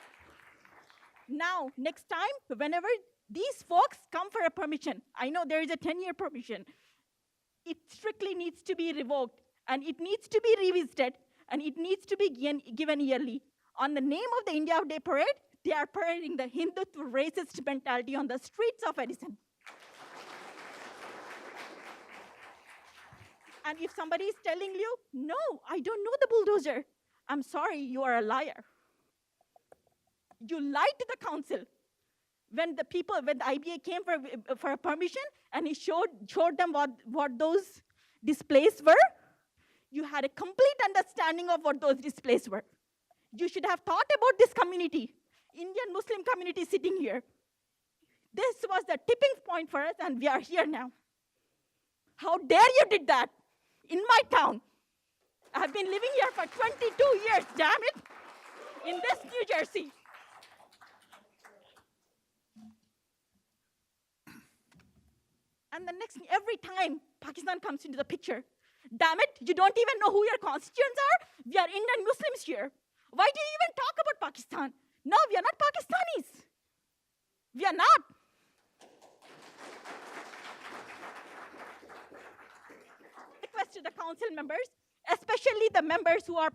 Now, next time, whenever these folks come for a permission, I know there is a 10-year permission, it strictly needs to be revoked, and it needs to be revisited, and it needs to be given yearly. On the name of the India Day parade, they are parading the Hindutva racist mentality on the streets of Edison. And if somebody is telling you, no, I don't know the bulldozer, I'm sorry, you are a liar. You lied to the council. When the IBA came for a permission and he showed them what those displays were, you had a complete understanding of what those displays were. You should have thought about this community, Indian Muslim community sitting here. This was the tipping point for us, and we are here now. How dare you did that in my town? I have been living here for 22 years, damn it, in this New Jersey. And the next, every time Pakistan comes into the picture, damn it, you don't even know who your constituents are? We are Indian Muslims here. Why do you even talk about Pakistan? No, we are not Pakistanis. We are not. Request to the council members, especially the members who are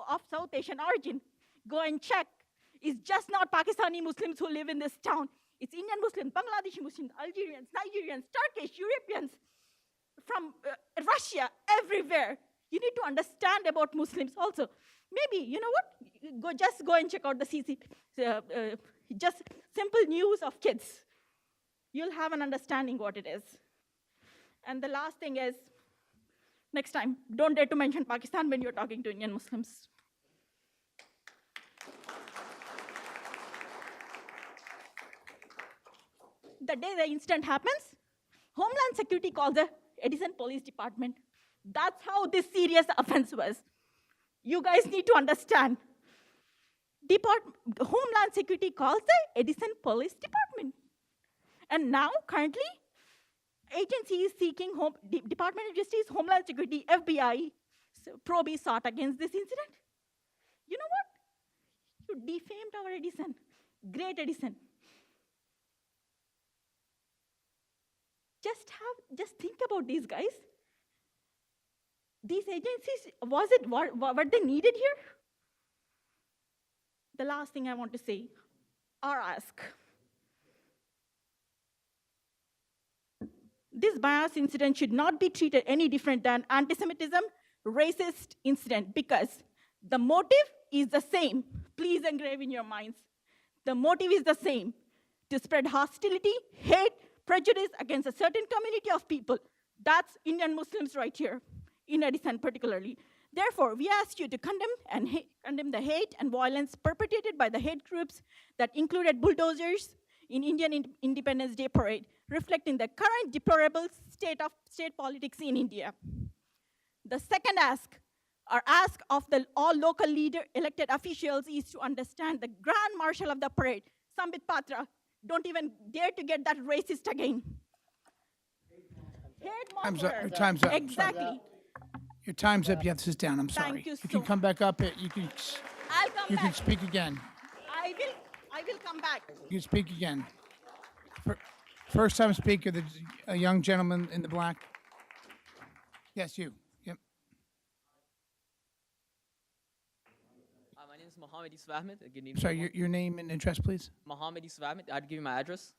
of South Asian origin, go and check. It's just not Pakistani Muslims who live in this town. It's Indian Muslims, Bangladeshi Muslims, Algerians, Nigerians, Turkish, Europeans, from Russia, everywhere. You need to understand about Muslims also. Maybe, you know what? Just go and check out the just simple news of kids. You'll have an understanding what it is. And the last thing is, next time, don't dare to mention Pakistan when you're talking to Indian Muslims. The day the incident happens, Homeland Security calls the Edison Police Department. That's how this serious offense was. You guys need to understand. Homeland Security calls the Edison Police Department. And now, currently, agency is seeking Department of Justice, Homeland Security, FBI, probe is sought against this incident. You know what? You defamed our Edison, great Edison. Just think about these guys. These agencies, was it what they needed here? The last thing I want to say, or ask. This bias incident should not be treated any different than anti-Semitism, racist incident, because the motive is the same. Please engrave in your minds. The motive is the same, to spread hostility, hate, prejudice against a certain community of people. That's Indian Muslims right here, in Edison particularly. Therefore, we ask you to condemn the hate and violence perpetrated by the hate groups that included bulldozers in Indian Independence Day parade, reflecting the current deplorable state politics in India. The second ask, our ask of all local elected officials, is to understand the Grand Marshal of the parade, Sambit Patra. Don't even dare to get that racist again. Time's up. Your time's up. Exactly. Your time's up. You have to sit down. I'm sorry. you can come back up. You can speak again. I will come back. You can speak again. First time speaker, a young gentleman in the black. Yes, you. Yep. My name is Mohammed Yusuf Ahmed. Good evening. Sorry, your name and address, please. Mohammed Yusuf Ahmed. I'd give you my address.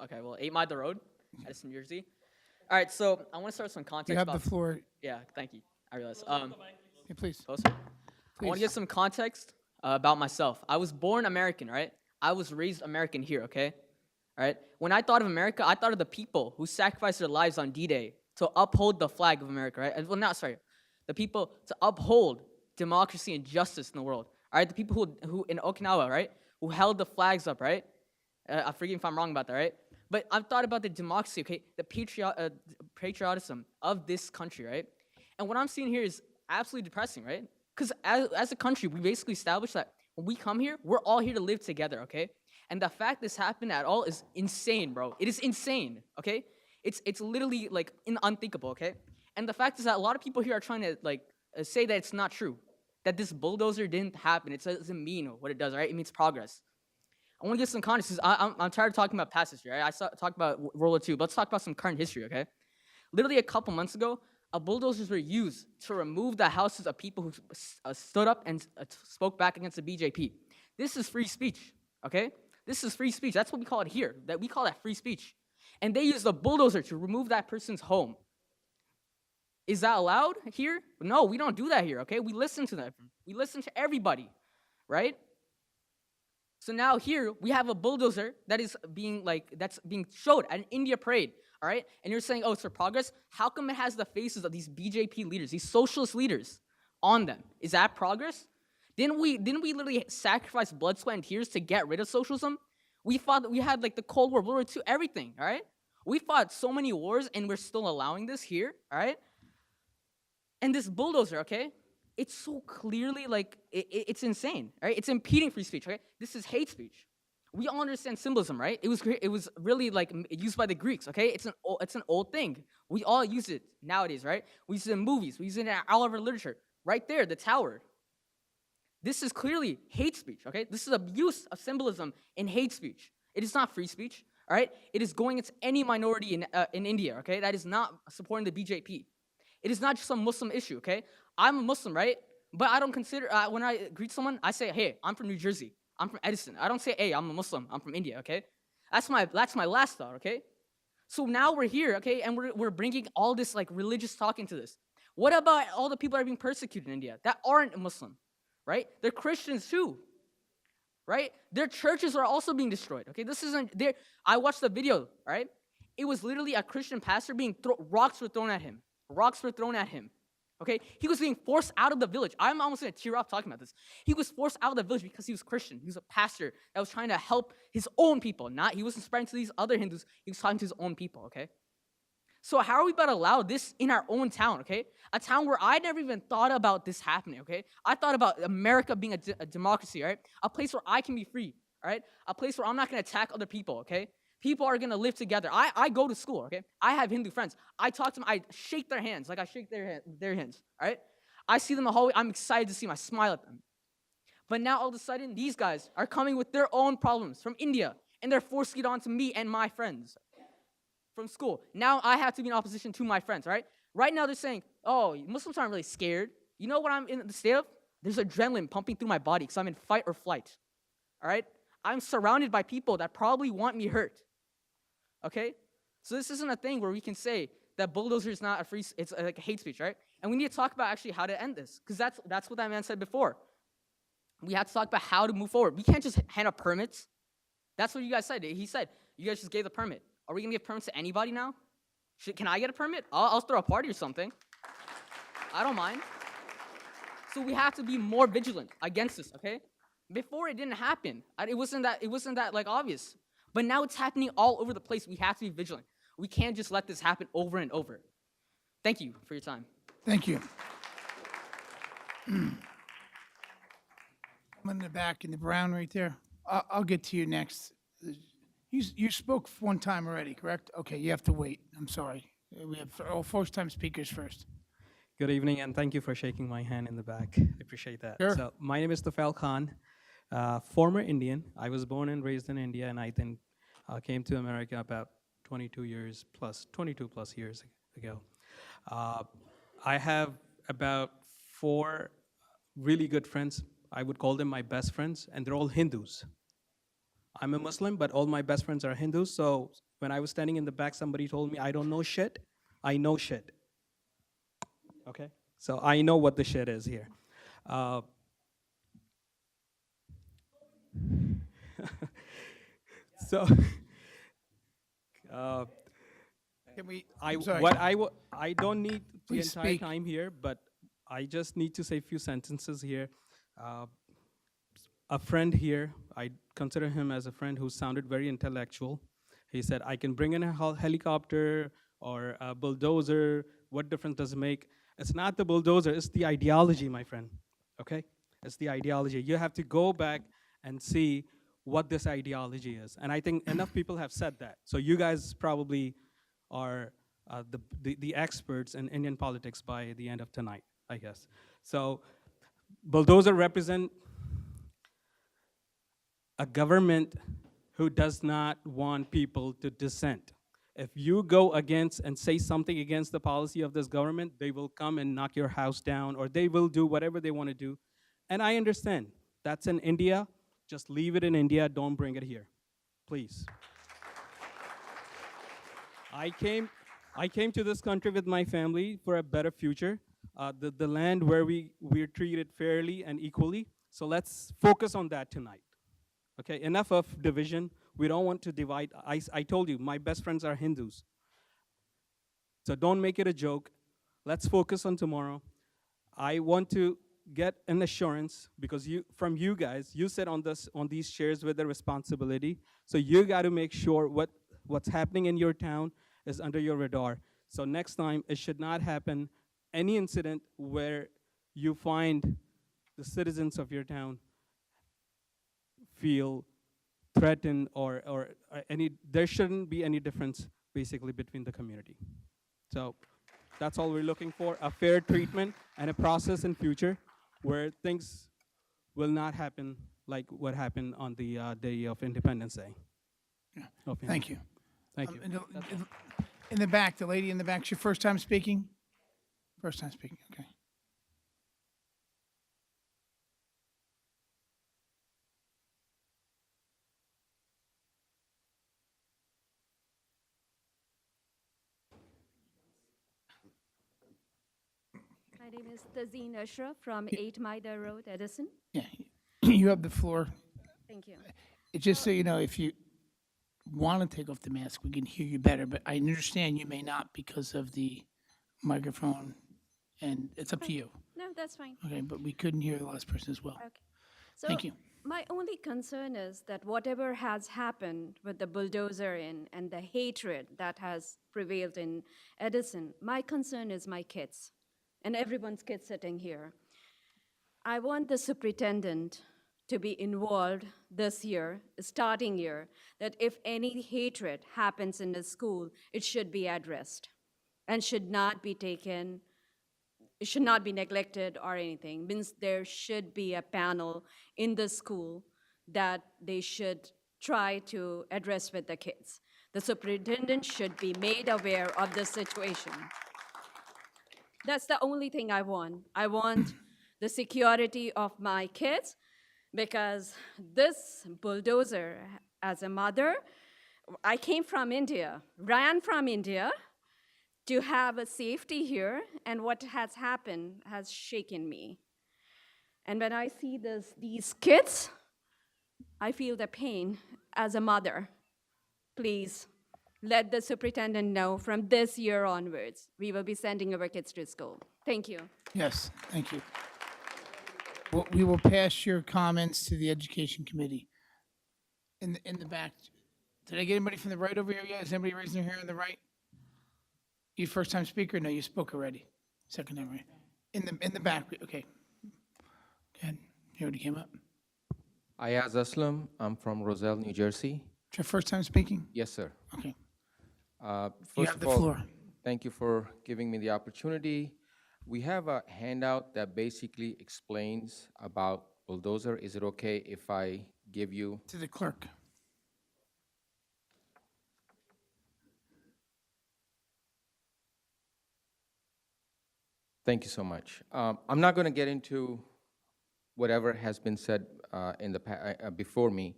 Okay, well, 8 Mile Road, Edison, New Jersey. All right, so I want to start with some context. You have the floor. Yeah, thank you. I realize. Yeah, please. Closer. I want to give some context about myself. I was born American, right? I was raised American here, okay? All right? When I thought of America, I thought of the people who sacrificed their lives on D-Day to uphold the flag of America, right? The people to uphold democracy and justice in the world, all right? The people who in Okinawa, right, who held the flags up, right? I forget if I'm wrong about that, right? But I've thought about the democracy, okay, the patriotism of this country, right? And what I'm seeing here is absolutely depressing, right? Because as a country, we basically established that when we come here, we're all here to live together, okay? And the fact this happened at all is insane, bro. It is insane, okay? It's literally, like, unthinkable, okay? And the fact is that a lot of people here are trying to, like, say that it's not true, that this bulldozer didn't happen. It doesn't mean what it does, right? It means progress. I want to give some context. I'm tired of talking about past history, right? I talked about World War II, but let's talk about some current history, okay? Literally a couple months ago, bulldozers were used to remove the houses of people who stood up and spoke back against the BJP. This is free speech, okay? This is free speech. That's what we call it here. We call that free speech. And they used a bulldozer to remove that person's home. Is that allowed here? No, we don't do that here, okay? We listen to them. We listen to everybody, right? So now here we have a bulldozer that is that's being showed at an India parade, all right? And you're saying, oh, it's for progress? How come it has the faces of these BJP leaders, these socialist leaders on them? Is that progress? Didn't we literally sacrifice blood, sweat, and tears to get rid of socialism? We fought, we had like the Cold War, World War II, everything, all right? We fought so many wars and we're still allowing this here, all right? And this bulldozer, okay? It's so clearly like, it's insane, right? It's impeding free speech, right? This is hate speech. We all understand symbolism, right? It was really like used by the Greeks, okay? It's an old thing. We all use it nowadays, right? We use it in movies. We use it in all of our literature. Right there, the tower. This is clearly hate speech, okay? This is abuse of symbolism in hate speech. It is not free speech, all right? It is going against any minority in India, okay? That is not supporting the BJP. It is not just a Muslim issue, okay? I'm a Muslim, right? But I don't consider, when I greet someone, I say, hey, I'm from New Jersey. I'm from Edison. I don't say, hey, I'm a Muslim. I'm from India, okay? That's my last thought, okay? So now we're here, okay, and we're bringing all this like religious talk into this. What about all the people that are being persecuted in India that aren't Muslim, right? They're Christians too, right? Their churches are also being destroyed, okay? This isn't, I watched the video, right? It was literally a Christian pastor rocks were thrown at him. Rocks were thrown at him, okay? He was being forced out of the village. I'm almost going to tear up talking about this. He was forced out of the village because he was Christian. He was a pastor that was trying to help his own people. He wasn't spreading to these other Hindus. He was talking to his own people, okay? So how are we about to allow this in our own town, okay? A town where I never even thought about this happening, okay? I thought about America being a democracy, right? A place where I can be free, all right? A place where I'm not gonna attack other people, okay? People are gonna live together. I go to school, okay? I have Hindu friends. I talk to them, I shake their hands like I shake their hands, all right? I see them in the hallway, I'm excited to see them, I smile at them. But now all of a sudden, these guys are coming with their own problems from India, and they're forcing it onto me and my friends from school. Now I have to be in opposition to my friends, right? Right now they're saying, oh, Muslims aren't really scared. You know what I'm in the state of? There's adrenaline pumping through my body because I'm in fight or flight, all right? I'm surrounded by people that probably want me hurt, okay? So this isn't a thing where we can say that bulldozer is not a free, it's like a hate speech, right? And we need to talk about actually how to end this, because that's what that man said before. We have to talk about how to move forward. We can't just hand out permits. That's what you guys said. He said, you guys just gave the permit. Are we gonna give permits to anybody now? Can I get a permit? I'll throw a party or something. I don't mind. So we have to be more vigilant against this, okay? Before it didn't happen. It wasn't that like obvious. But now it's happening all over the place. We have to be vigilant. We can't just let this happen over and over. Thank you for your time. Thank you. I'm in the back in the brown right there. I'll get to you next. You spoke one time already, correct? Okay, you have to wait. I'm sorry. We have all first-time speakers first. Good evening, and thank you for shaking my hand in the back. I appreciate that. Sure. So my name is Tufel Khan, former Indian. I was born and raised in India, and I then came to America about 22 plus years ago. I have about 4 really good friends. I would call them my best friends, and they're all Hindus. I'm a Muslim, but all my best friends are Hindus. So when I was standing in the back, somebody told me, I don't know shit, I know shit. Okay? So I know what the shit is here. So, Can we, I sorry. I don't need the Please entire speak. time here, but I just need to say a few sentences here. A friend here, I consider him as a friend who sounded very intellectual. He said, I can bring in a helicopter or a bulldozer. What difference does it make? It's not the bulldozer, it's the ideology, my friend, okay? It's the ideology. You have to go back and see what this ideology is. And I think enough people have said that. So you guys probably are the experts in Indian politics by the end of tonight, I guess. So bulldozer represent a government who does not want people to dissent. If you go against and say something against the policy of this government, they will come and knock your house down, or they will do whatever they want to do. And I understand, that's in India. Just leave it in India, don't bring it here, please. I came to this country with my family for a better future, the land where we're treated fairly and equally. So let's focus on that tonight. Okay, enough of division. We don't want to divide. I told you, my best friends are Hindus. So don't make it a joke. Let's focus on tomorrow. I want to get an assurance, because from you guys, you sit on these chairs with the responsibility. So you got to make sure what's happening in your town is under your radar. So next time, it should not happen, any incident where you find the citizens of your town feel threatened or there shouldn't be any difference basically between the community. So that's all we're looking for, a fair treatment and a process in future where things will not happen like what happened on the day of Independence Day. Yeah. Okay. Thank you. Thank you. In the back, the lady in the back, your first time speaking? First time speaking, okay. My name is Tazeen Ashra from 8 Maida Road, Edison. Yeah, you have the floor. Thank you. Just so you know, if you want to take off the mask, we can hear you better, but I understand you may not because of the microphone, and it's up to you. No, that's fine. Okay, but we couldn't hear the last person as well. Okay. So Thank you. My only concern is that whatever has happened with the bulldozer and the hatred that has prevailed in Edison, my concern is my kids and everyone's kids sitting here. I want the superintendent to be involved this year, starting year, that if any hatred happens in the school, it should be addressed and should not be taken, it should not be neglected or anything. Means there should be a panel in the school that they should try to address with the kids. The superintendent should be made aware of the situation. That's the only thing I want. I want the security of my kids, because this bulldozer, as a mother, I came from India, ran from India to have a safety here, and what has happened has shaken me. And when I see these kids, I feel the pain as a mother. Please, let the superintendent know from this year onwards, we will be sending our kids to school. Thank you. Yes, thank you. We will pass your comments to the Education Committee. In the back, did I get anybody from the right over here yet? Is anybody raising their hand on the right? You first time speaker? No, you spoke already. Second time, right? In the back, okay. Go ahead. You already came up. Ayaz Aslam, I'm from Roselle, New Jersey. It's your first time speaking? Yes, sir. Okay. First have of the all, floor. thank you for giving me the opportunity. We have a handout that basically explains about bulldozer. Is it okay if I give you? To the clerk. Thank you so much. I'm not going to get into whatever has been said before me,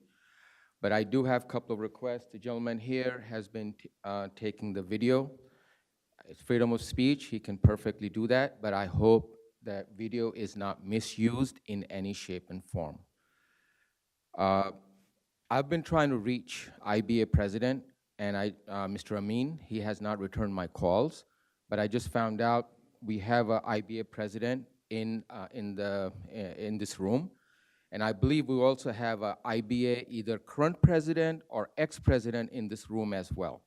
but I do have a couple of requests. The gentleman here has been taking the video. It's freedom of speech. He can perfectly do that, but I hope that video is not misused in any shape and form. I've been trying to reach IBA president, and Mr. Amin, he has not returned my calls, but I just found out we have an IBA president in this room, and I believe we also have an IBA either current president or ex-president in this room as well.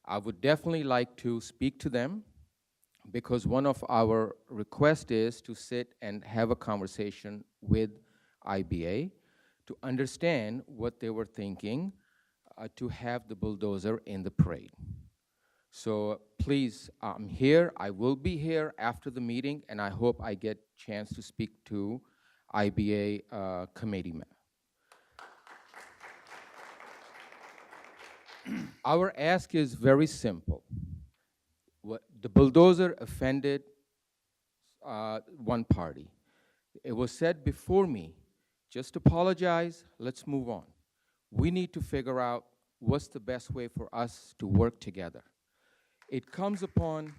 I would definitely like to speak to them, because one of our requests is to sit and have a conversation with IBA to understand what they were thinking to have the bulldozer in the parade. So please, I'm here. I will be here after the meeting, and I hope I get a chance to speak to IBA committeeman. Our ask is very simple. The bulldozer offended one party. It was said before me, just apologize, let's move on. We need to figure out what's the best way for us to work together. It comes upon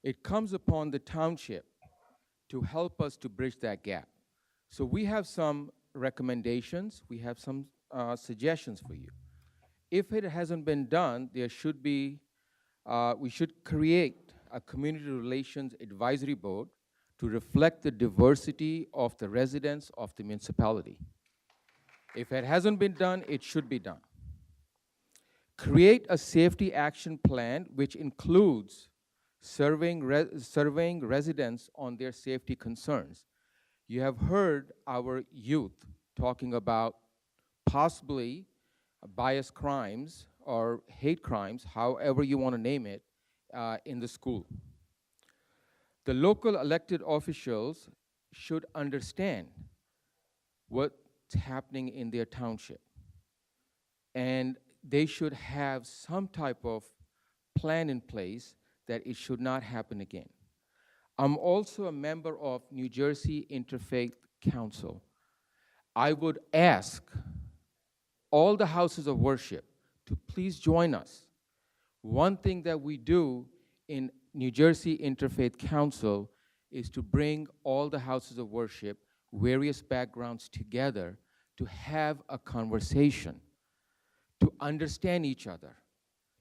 the township to help us to bridge that gap. So we have some recommendations, we have some suggestions for you. If it hasn't been done, there should be, we should create a community relations advisory board to reflect the diversity of the residents of the municipality. If it hasn't been done, it should be done. Create a safety action plan which includes surveying residents on their safety concerns. You have heard our youth talking about possibly bias crimes or hate crimes, however you want to name it, in the school. The local elected officials should understand what's happening in their township, and they should have some type of plan in place that it should not happen again. I'm also a member of New Jersey Interfaith Council. I would ask all the houses of worship to please join us. One thing that we do in New Jersey Interfaith Council is to bring all the houses of worship, various backgrounds together to have a conversation, to understand each other,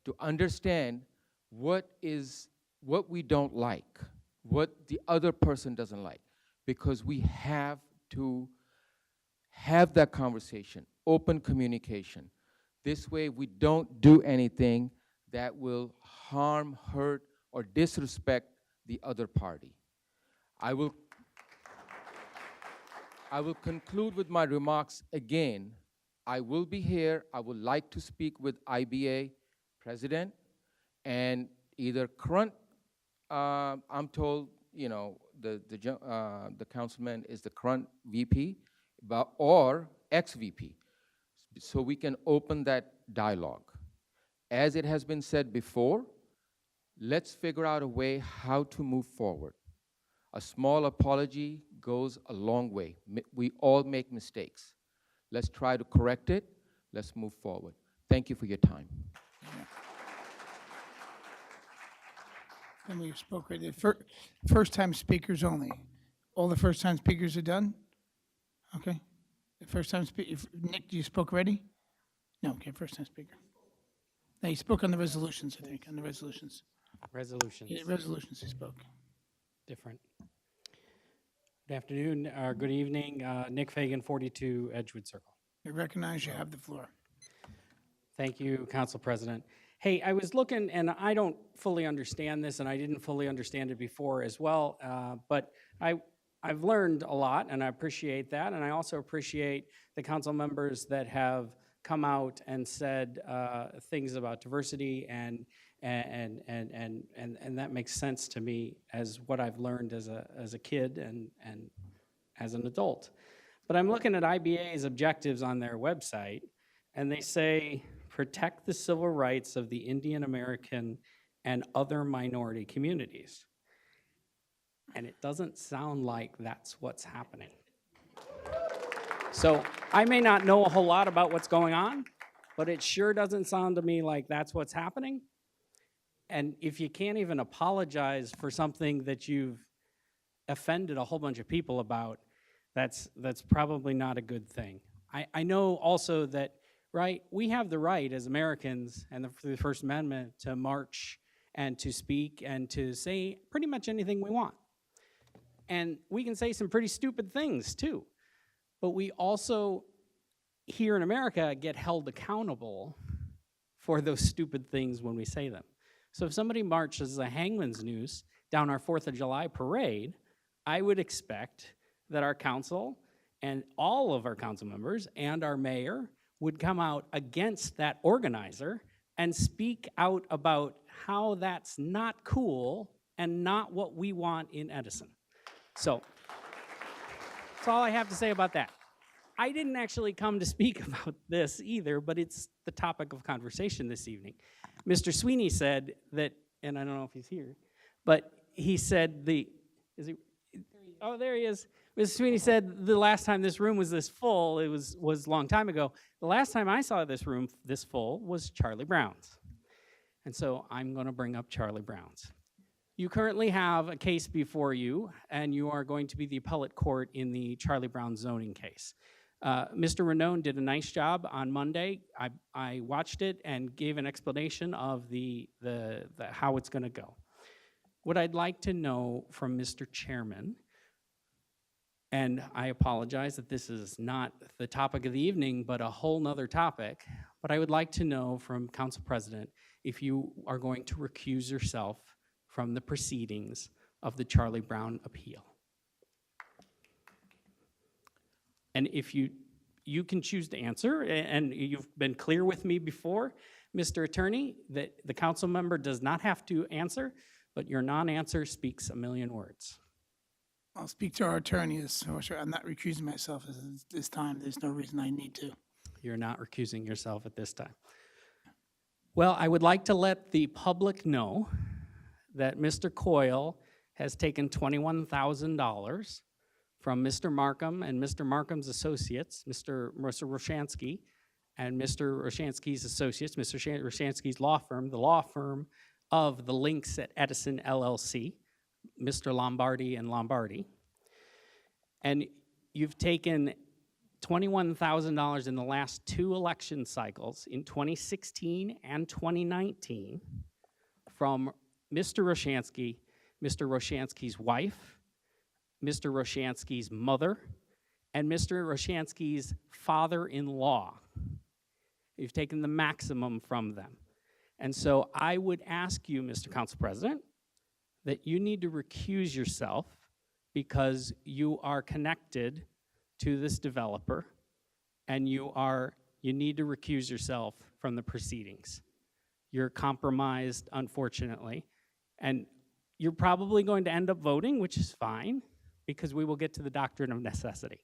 to understand what we don't like, what the other person doesn't like, because we have to have that conversation, open communication. This way, we don't do anything that will harm, hurt, or disrespect the other party. I will conclude with my remarks again. I will be here. I would like to speak with IBA president and either current, I'm told, the councilman is the current VP, or ex-VP, so we can open that dialogue. As it has been said before, let's figure out a way how to move forward. A small apology goes a long way. We all make mistakes. Let's try to correct it. Let's move forward. Thank you for your time. And we spoke right there. First-time speakers only. All the first-time speakers are done? Okay. The first-time speaker, Nick, you spoke already? No, okay, first-time speaker. No, you spoke on the resolutions, I think, on the resolutions. Resolutions. Yeah, resolutions he spoke. Different. Good afternoon, or good evening. Nick Fagan, 42 Edgewood Circle. I recognize you have the floor. Thank you, Council President. Hey, I was looking, and I don't fully understand this, and I didn't fully understand it before as well, but I've learned a lot, and I appreciate that, and I also appreciate the council members that have come out and said things about diversity, and that makes sense to me as what I've learned as a kid and as an adult. But I'm looking at IBA's objectives on their website, and they say, protect the civil rights of the Indian American and other minority communities. And it doesn't sound like that's what's happening. So I may not know a whole lot about what's going on, but it sure doesn't sound to me like that's what's happening. And if you can't even apologize for something that you've offended a whole bunch of people about, that's probably not a good thing. I know also that, right, we have the right as Americans and through the First Amendment to march and to speak and to say pretty much anything we want. And we can say some pretty stupid things too. But we also, here in America, get held accountable for those stupid things when we say them. So if somebody marches a hangman's noose down our 4th of July parade, I would expect that our council and all of our council members and our mayor would come out against that organizer and speak out about how that's not cool and not what we want in Edison. So that's all I have to say about that. I didn't actually come to speak about this either, but it's the topic of conversation this evening. Mr. Sweeney said that, and I don't know if he's here, but he said oh, there he is. Mr. Sweeney said the last time this room was this full, it was a long time ago. The last time I saw this room this full was Charlie Brown's. And so I'm going to bring up Charlie Brown's. You currently have a case before you, and you are going to be the appellate court in the Charlie Brown zoning case. Mr. Ranone did a nice job on Monday. I watched it and gave an explanation of the how it's going to go. What I'd like to know from Mr. Chairman, and I apologize that this is not the topic of the evening, but a whole nother topic, but I would like to know from Council President if you are going to recuse yourself from the proceedings of the Charlie Brown appeal. And if you can choose to answer, and you've been clear with me before, Mr. Attorney, that the council member does not have to answer, but your non-answer speaks a million words. I'll speak to our attorney. I'm not recusing myself at this time. There's no reason I need to. You're not recusing yourself at this time. Well, I would like to let the public know that Mr. Coyle has taken $21,000 from Mr. Markham and Mr. Markham's associates, Mr. Roshansky, and Mr. Roshansky's associates, Mr. Roshansky's law firm, the law firm of the Links at Edison LLC, Mr. Lombardi and Lombardi. And you've taken $21,000 in the last 2 election cycles, in 2016 and 2019, from Mr. Roshansky, Mr. Roshansky's wife, Mr. Roshansky's mother, and Mr. Roshansky's father-in-law. You've taken the maximum from them. And so I would ask you, Mr. Council President, that you need to recuse yourself because you are connected to this developer, and you need to recuse yourself from the proceedings. You're compromised, unfortunately, and you're probably going to end up voting, which is fine, because we will get to the doctrine of necessity.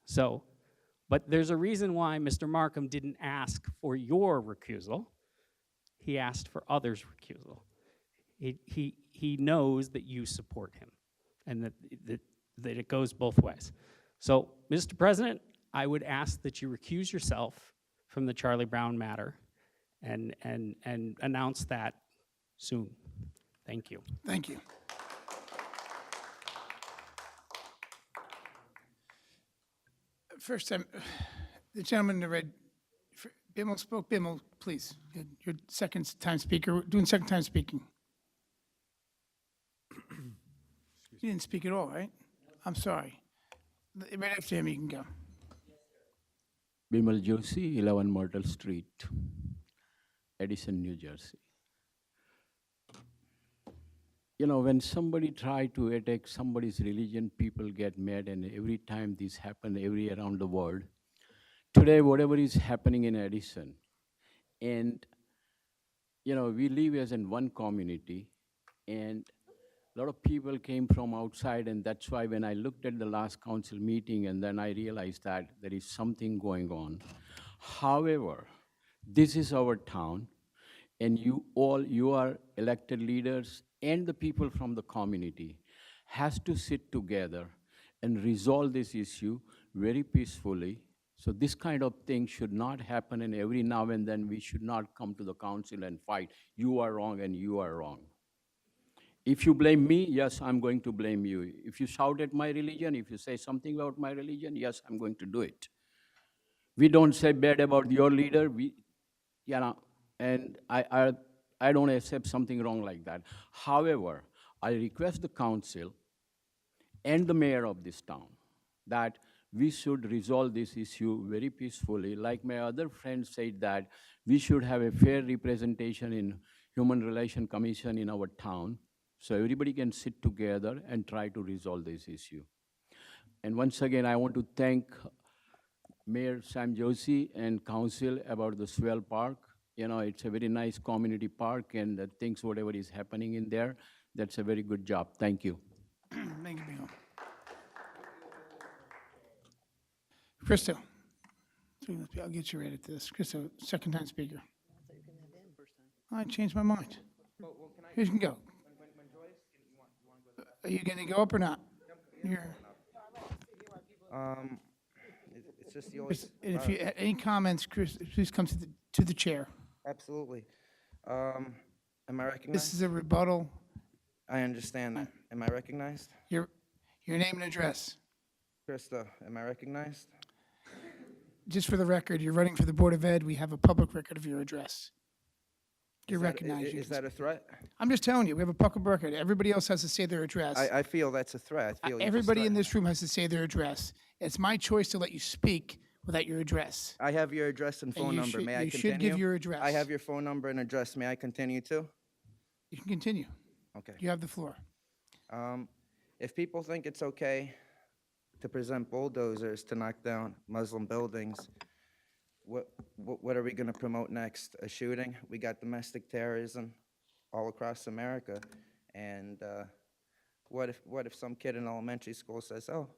So, but there's a reason why Mr. Markham didn't ask for your recusal. He asked for others' recusal. He knows that you support him, and that it goes both ways. So, Mr. President, I would ask that you recuse yourself from the Charlie Brown matter and announce that soon. Thank you. Thank you. First time, the gentleman that read, Bimmel spoke. Bimmel, please. You're second time speaker. Doing second time speaking. You didn't speak at all, right? I'm sorry. Right after him, you can go. Bimal Joshi, 11 Myrtle Street, Edison, New Jersey. You know, when somebody try to attack somebody's religion, people get mad, and every time this happens around the world. Today, whatever is happening in Edison, and you know, we live as in one community, and a lot of people came from outside, and that's why when I looked at the last council meeting, and then I realized that there is something going on. However, this is our town, and you are elected leaders, and the people from the community has to sit together and resolve this issue very peacefully. So this kind of thing should not happen, and every now and then we should not come to the council and fight. You are wrong and you are wrong. If you blame me, yes, I'm going to blame you. If you shout at my religion, if you say something about my religion, yes, I'm going to do it. We don't say bad about your leader, and I don't accept something wrong like that. However, I request the council and the mayor of this town that we should resolve this issue very peacefully. Like my other friend said, that we should have a fair representation in Human Relations Commission in our town, so everybody can sit together and try to resolve this issue. And once again, I want to thank Mayor Sam Joshi and council about the Swell Park. You know, it's a very nice community park, and the things, whatever is happening in there, that's a very good job. Thank you. Thank you, Bimmel. Christo. I'll get you right at this. Christo, second time speaker. I changed my mind. Here you can go. Are you going to go up or not? Here. It's just the always. And if you any comments, Chris, please come to the chair. Absolutely. Am I recognized? This is a rebuttal. I understand that. Am I recognized? Your name and address. Krista, am I recognized? Just for the record, you're running for the Board of Ed. We have a public record of your address. You're recognized. Is that a threat? I'm just telling you, we have a public record. Everybody else has to say their address. I feel that's a threat. I feel Everybody in this room has to say their address. It's my choice to let you speak without your address. I have your address and phone number. May I You continue? should give your address. I have your phone number and address. May I continue too? You can continue. Okay. You have the floor. If people think it's okay to present bulldozers to knock down Muslim buildings, what are we going to promote next? A shooting? We got domestic terrorism all across America, and what if some kid in elementary school says, "Oh,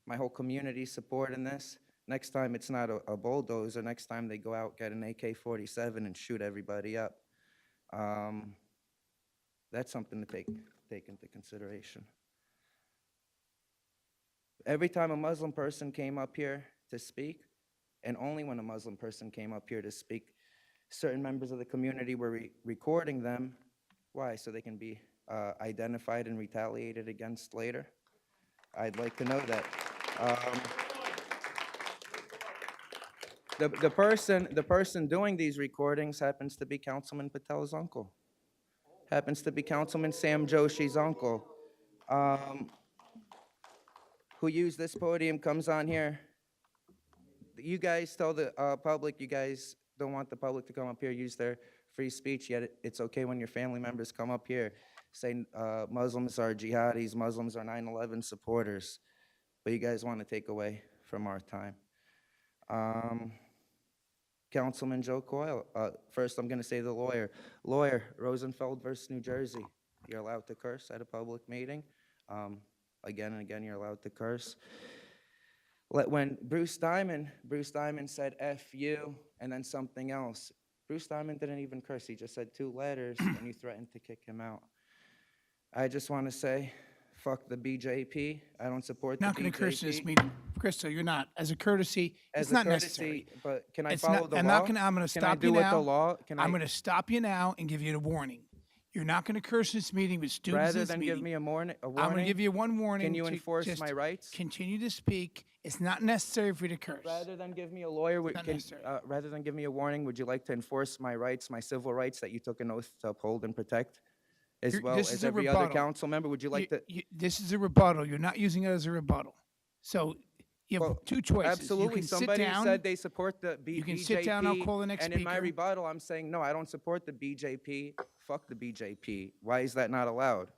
my whole community's supporting this"? Next time it's not a bulldozer. Next time they go out, get an AK-47 and shoot everybody up. That's something to take into consideration. Every time a Muslim person came up here to speak, and only when a Muslim person came up here to speak, certain members of the community were recording them. Why? So they can be identified and retaliated against later? I'd like to know that. The person doing these recordings happens to be Councilman Patel's uncle. Happens to be Councilman Sam Joshi's uncle. who use this podium comes on here, you guys tell the public you guys don't want the public to come up here, use their free speech, yet it's okay when your family members come up here, say Muslims are jihadis, Muslims are 9/11 supporters, but you guys want to take away from our time. Councilman Joe Coyle, first I'm going to say the lawyer. Lawyer, Rosenfeld versus New Jersey. You're allowed to curse at a public meeting. Again and again, you're allowed to curse. When Bruce Diamond said F you and then something else, Bruce Diamond didn't even curse. He just said 2 letters and you threatened to kick him out. I just want to say, fuck the BJP. I don't support the BJP. Not going to curse in this meeting. Crystal, you're not. As a courtesy, it's not necessary. But can I It's follow not, the I'm law? not gonna, I'm going to Can I stop do you what now. the law? I'm going to stop you now and give you a warning. You're not going to curse in this meeting with students in Rather this than meeting. give me a warning, I'm going to give you one warning. Can you to enforce just my rights? Continue to speak. It's not necessary for you to curse. Rather than give me a lawyer, rather than give me a warning, would you like to enforce my rights, my civil rights that you took an oath to uphold and protect, as You're- well this as is a every other rebuttal. council member? Would you like to? This is a rebuttal. You're not using it as a rebuttal. So you have 2 choices. Absolutely. You can Somebody sit down. said they support the You can BJP. sit down, I'll call the next And in my speaker. rebuttal, I'm saying, no, I don't support the BJP. Fuck the BJP. Why is that not allowed?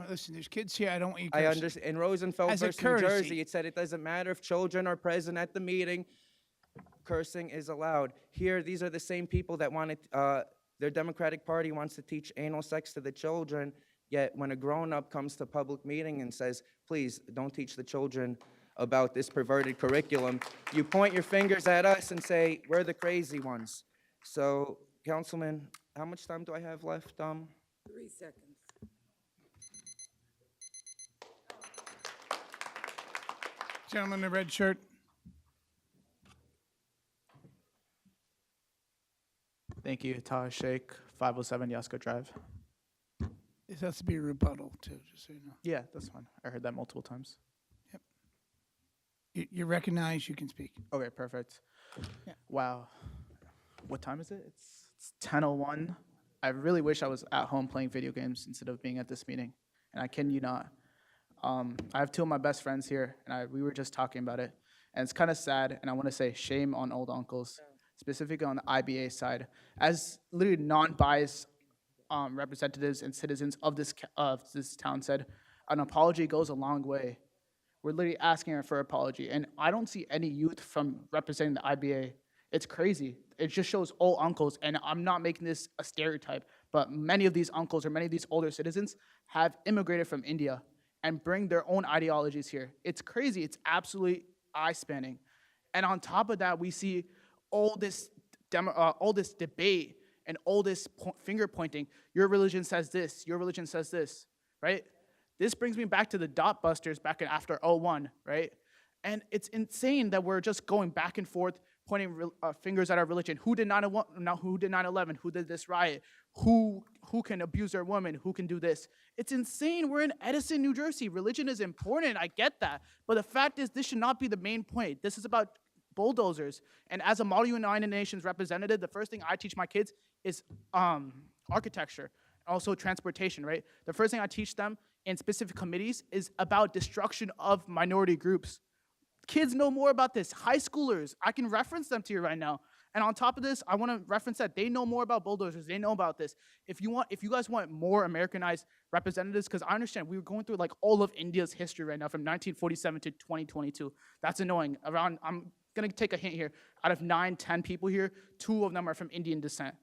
Listen, there's kids here. I don't want you I cursing. understand. In Rosenfeld As a versus New courtesy. Jersey, it said it doesn't matter if children are present at the meeting, cursing is allowed. Here, these are the same people that wanted, their Democratic Party wants to teach anal sex to the children, yet when a grown-up comes to public meeting and says, please, don't teach the children about this perverted curriculum, you point your fingers at us and say, we're the crazy ones. So, Councilman, how much time do I have left? 3 seconds. Gentleman in the red shirt. Thank you, Taha Sheikh, 507 Yasko Drive. This has to be a rebuttal, too, just so you know. Yeah, that's fine. I heard that multiple times. You recognize, you can speak. Okay, perfect. Yeah. Wow. What time is it? It's 10:01. I really wish I was at home playing video games instead of being at this meeting. And I kid you not. I have 2 of my best friends here, and we were just talking about it. And it's kind of sad, and I want to say shame on old uncles, specifically on the IBA side. As literally non-biased representatives and citizens of this town said, an apology goes a long way. We're literally asking her for an apology. And I don't see any youth from representing the IBA. It's crazy. It just shows old uncles. And I'm not making this a stereotype, but many of these uncles or many of these older citizens have immigrated from India and bring their own ideologies here. It's crazy. It's absolutely eye-spanning. And on top of that, we see all this debate and all this finger pointing. Your religion says this. Your religion says this, right? This brings me back to the dot busters back in after 01, right? And it's insane that we're just going back and forth, pointing fingers at our religion. Who did 9/11? Who did this riot? Who can abuse their woman? Who can do this? It's insane. We're in Edison, New Jersey. Religion is important. I get that. But the fact is, this should not be the main point. This is about bulldozers. And as a Model United Nations representative, the first thing I teach my kids is architecture, also transportation, right? The first thing I teach them in specific committees is about destruction of minority groups. Kids know more about this. High schoolers, I can reference them to you right now. And on top of this, I want to reference that they know more about bulldozers. They know about this. If you guys want more Americanized representatives, because I understand we were going through like all of India's history right now from 1947 to 2022. That's annoying. I'm gonna take a hint here. Out of 9, 10 people here, 2 of them are from Indian descent.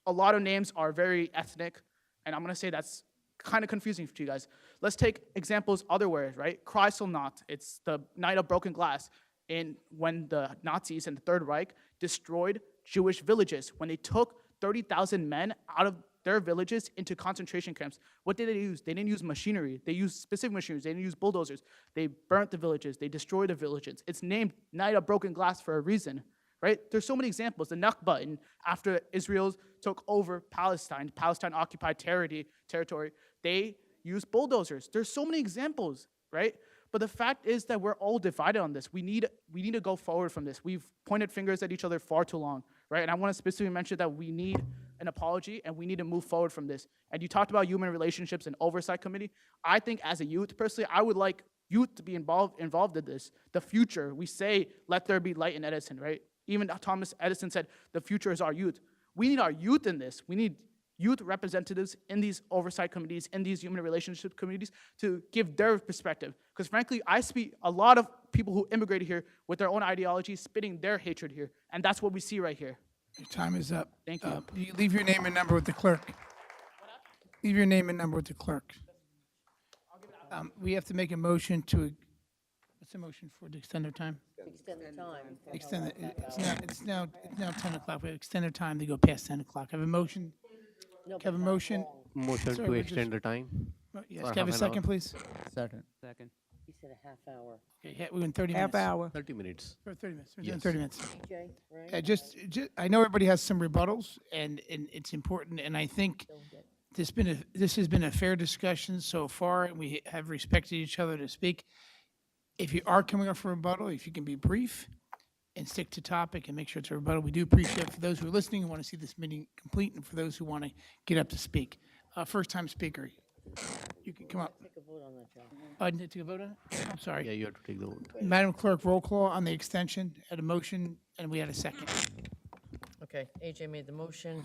A lot of names are very ethnic, and I'm gonna say that's kind of confusing for you guys. Let's take examples otherwise, right? Kristallnacht, it's the night of broken glass. And when the Nazis and the Third Reich destroyed Jewish villages, when they took 30,000 men out of their villages into concentration camps, what did they use? They didn't use machinery. They used specific machinery. They didn't use bulldozers. They burnt the villages. They destroyed the villages. It's named Night of Broken Glass for a reason, right? There's so many examples. The Nakba, and after Israel took over Palestine occupied territory, they used bulldozers. There's so many examples, right? But the fact is that we're all divided on this. We need to go forward from this. We've pointed fingers at each other far too long, right? And I want to specifically mention that we need an apology and we need to move forward from this. And you talked about human relationships and oversight committee. I think as a youth, personally, I would like youth to be involved in this. The future, we say, let there be light in Edison, right? Even Thomas Edison said, the future is our youth. We need our youth in this. We need youth representatives in these oversight committees, in these human relationship committees, to give their perspective. Because frankly, I speak a lot of people who immigrated here with their own ideologies, spitting their hatred here. And that's what we see right here. Your time is up. Thank you. You leave your name and number with the clerk. Leave your name and number with the clerk. We have to make a motion to, what's the motion for, to extend their time? Extend the time. Extend it, it's now 10 o'clock, we have extended time to go past 10 o'clock. Have a motion? Have a motion? Motion Sorry, to we're extend just- the time. Yes, for can I have a half an second, hour. please? Second. Second. He said a half hour. Okay, we're in 30 Half minutes. hour. 30 minutes. For 30 minutes, we're doing Yes. 30 minutes. DJ, right? Just, I know everybody has some rebuttals, and it's important, and I think this has been a fair discussion so far, and we have respected each other to speak. If you are coming up for rebuttal, if you can be brief and stick to topic and make sure it's a rebuttal, we do appreciate it for those who are listening and want to see this meeting complete, and for those who want to get up to speak. First-time speaker, you can come up. Take a vote on that, John. I need to take a vote on it? I'm sorry. Yeah, you have to take the vote. Madam Clerk, roll call on the extension, had a motion, and we had a second. Okay, AJ made the motion.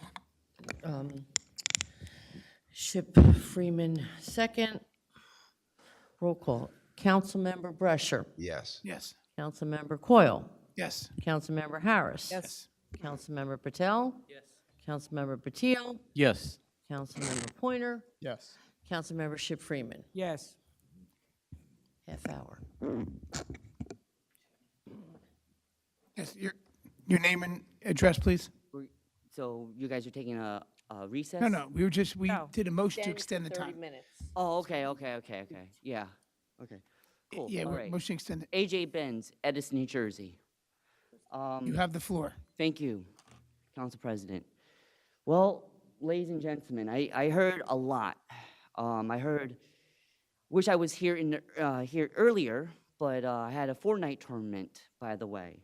Ship Freeman, second. Roll call. Councilmember Brescher. Yes. Yes. Councilmember Coyle. Yes. Councilmember Harris. Yes. Councilmember Patel. Yes. Councilmember Patil. Yes. Councilmember Pointer. Yes. Councilmember Ship Freeman. Yes. Half hour. Yes, your name and address, please. So you guys are taking a recess? No, we did a motion to extend the 30 time. minutes. Oh, okay. Yeah, okay. Cool, Yeah, all we're right. motion extended. AJ Benz, Edison, New Jersey. You have the floor. Thank you, Council President. Well, ladies and gentlemen, I heard a lot. Wish I was here here earlier, but I had a Fortnite tournament, by the way.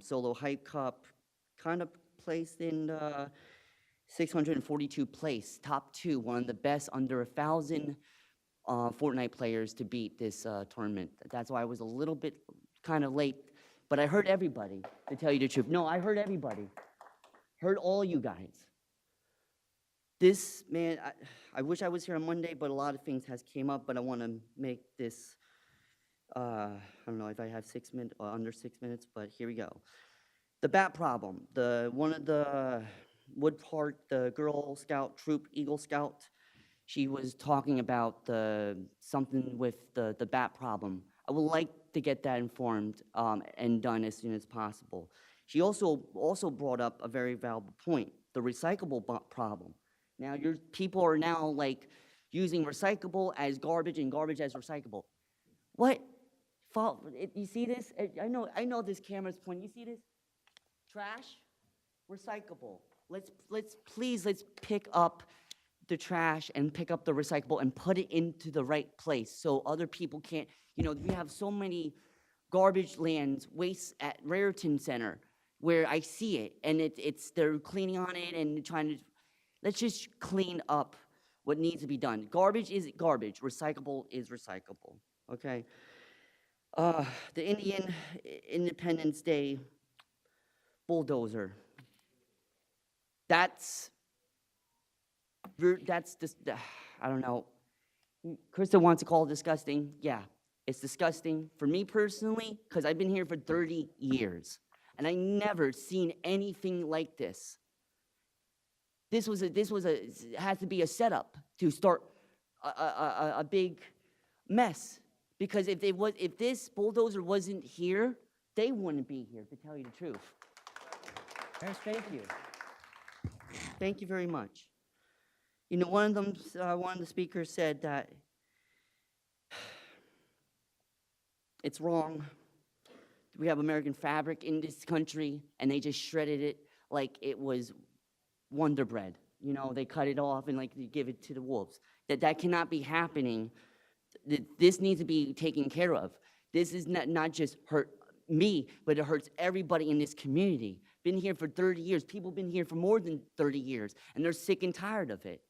Solo Hype Cup, kind of placed in 642 place, top 2, one of the best under 1,000 Fortnite players to beat this tournament. That's why I was a little bit kind of late, but I heard everybody, to tell you the truth. No, I heard everybody. Heard all you guys. This, man, I wish I was here on Monday, but a lot of things has came up, but I want to make this, I don't know if I have 6 minutes or under 6 minutes, but here we go. The bat problem. One of the Wood Park, the Girl Scout troop, Eagle Scout, she was talking about something with the bat problem. I would like to get that informed and done as soon as possible. She also brought up a very valuable point, the recyclable problem. Now, your people are now like using recyclable as garbage and garbage as recyclable. What? You see this? I know this camera's pointing. You see this? Trash, recyclable. Let's pick up the trash and pick up the recyclable and put it into the right place so other people can't. We have so many garbage lands, waste at Raritan Center, where I see it, and they're cleaning on it and trying to. Let's just clean up what needs to be done. Garbage is garbage. Recyclable is recyclable. Okay. The Indian Independence Day bulldozer. That's just, I don't know. Krista wants to call it disgusting. Yeah, it's disgusting. For me personally, because I've been here for 30 years, and I never seen anything like this. This has to be a setup to start a big mess. Because if this bulldozer wasn't here, they wouldn't be here, to tell you the truth. Thank you. Thank you very much. One of the speakers said that it's wrong. We have American fabric in this country, and they just shredded it like it was Wonder Bread. They cut it off and like they give it to the wolves. That cannot be happening. This needs to be taken care of. This is not just hurt me, but it hurts everybody in this community. Been here for 30 years. People been here for more than 30 years, and they're sick and tired of it.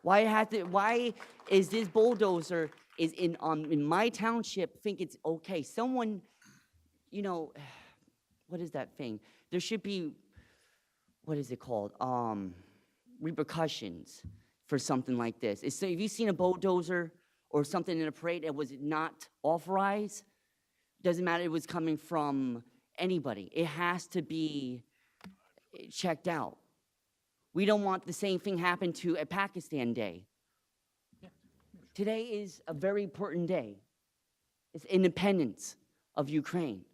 Why is this bulldozer is in my township think it's okay. Someone, you know, what is that thing? There should be, what is it called? Repercussions for something like this. So if you've seen a bulldozer or something in a parade that was not authorized, doesn't matter if it was coming from anybody. It has to be checked out. We don't want the same thing happen to a Pakistan Day. Today is a very important day. It's independence of Ukraine.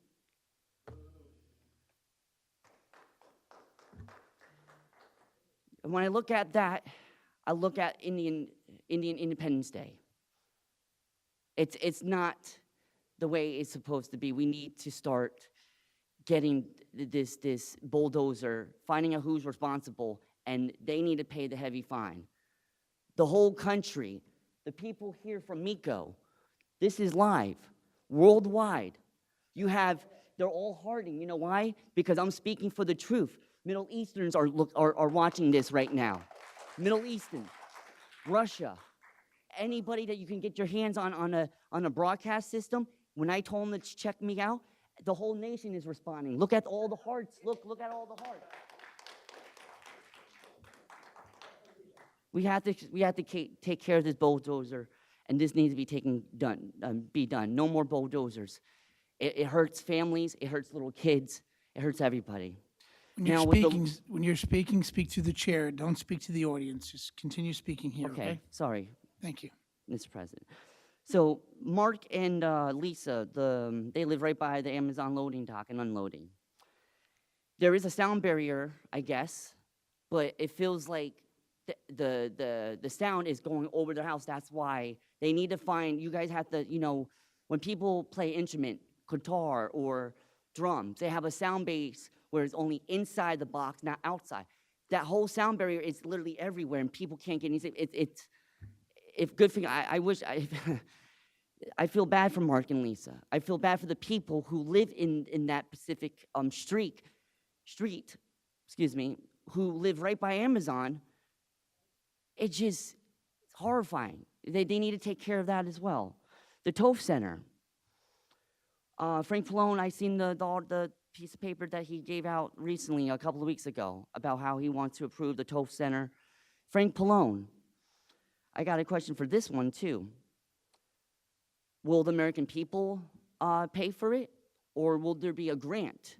And when I look at that, I look at Indian Independence Day. It's not the way it's supposed to be. We need to start getting this bulldozer, finding out who's responsible, and they need to pay the heavy fine. The whole country, the people here from Miko, this is live, worldwide. They're all hardened. You know why? Because I'm speaking for the truth. Middle Easterns are watching this right now. Middle Eastern, Russia, anybody that you can get your hands on a broadcast system. When I told them to check me out, the whole nation is responding. Look at all the hearts. Look at all the hearts. We have to take care of this bulldozer, and this needs to be done. No more bulldozers. It hurts families. It hurts little kids. It hurts everybody. When you're speaking, speak to the chair. Don't speak to the audience. Just continue speaking here. Okay. Sorry. Thank you, Mr. President. So Mark and Lisa, they live right by the Amazon loading dock and unloading. There is a sound barrier, I guess, but it feels like the sound is going over their house. That's why they need to find. You guys have to, when people play instrument, guitar or drums, they have a sound base where it's only inside the box, not outside. That whole sound barrier is literally everywhere, and people can't get anything. If good thing, I wish, I feel bad for Mark and Lisa. I feel bad for the people who live in that Pacific street, who live right by Amazon. It's just horrifying. They need to take care of that as well. The TOEF Center. Frank Pallone, I seen the piece of paper that he gave out recently, a couple of weeks ago, about how he wants to approve the TOEF Center. Frank Pallone, I got a question for this one too. Will the American people pay for it, or will there be a grant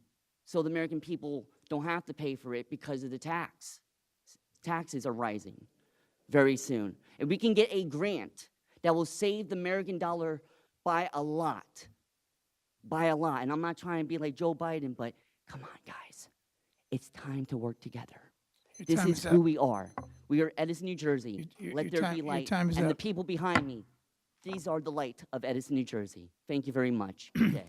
so the American people don't have to pay for it because of the tax? Taxes are rising very soon. And we can get a grant that will save the American dollar by a lot. And I'm not trying to be like Joe Biden, but come on, guys. It's time to work together. This is who we are. We are Edison, New Jersey. Let there be light. And the people behind me, these are the light of Edison, New Jersey. Thank you very much. Good day.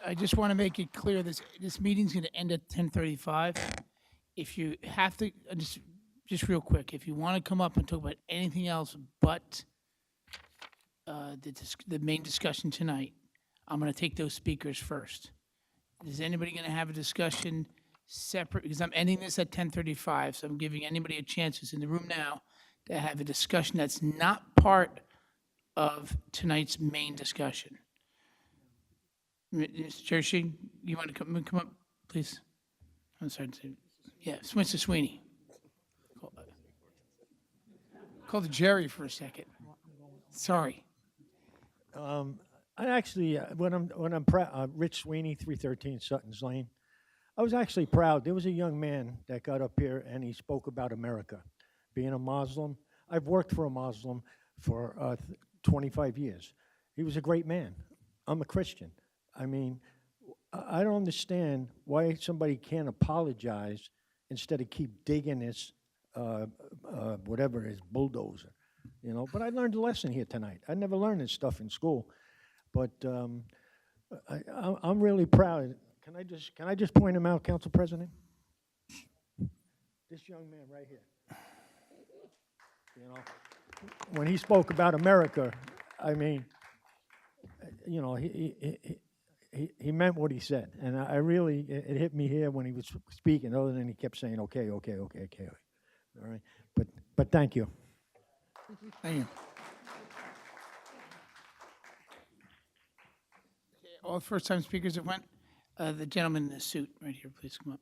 I just want to make it clear, this meeting's going to end at 10:35. If you have to, just real quick, if you want to come up and talk about anything else but the main discussion tonight, I'm going to take those speakers first. Is anybody going to have a discussion separate? Because I'm ending this at 10:35, so I'm giving anybody a chance who's in the room now to have a discussion that's not part of tonight's main discussion. Mr. Jershey, you want to come up, please? I'm sorry. Yeah, Mr. Sweeney. Call the Jerry for a second. Sorry. I actually, when I'm proud, Rich Sweeney, 313 Sutton's Lane. I was actually proud. There was a young man that got up here and he spoke about America, being a Muslim. I've worked for a Muslim for 25 years. He was a great man. I'm a Christian. I mean, I don't understand why somebody can't apologize instead of keep digging this, whatever it is, bulldozer, But I learned a lesson here tonight. I never learned this stuff in school, but I'm really proud. Can I just point him out, Council President? This young man right here. When he spoke about America, I mean, he meant what he said, and I really, it hit me here when he was speaking. Other than he kept saying, "Okay." All right, but thank you. Thank you. All first-time speakers that went. The gentleman in the suit right here, please come up.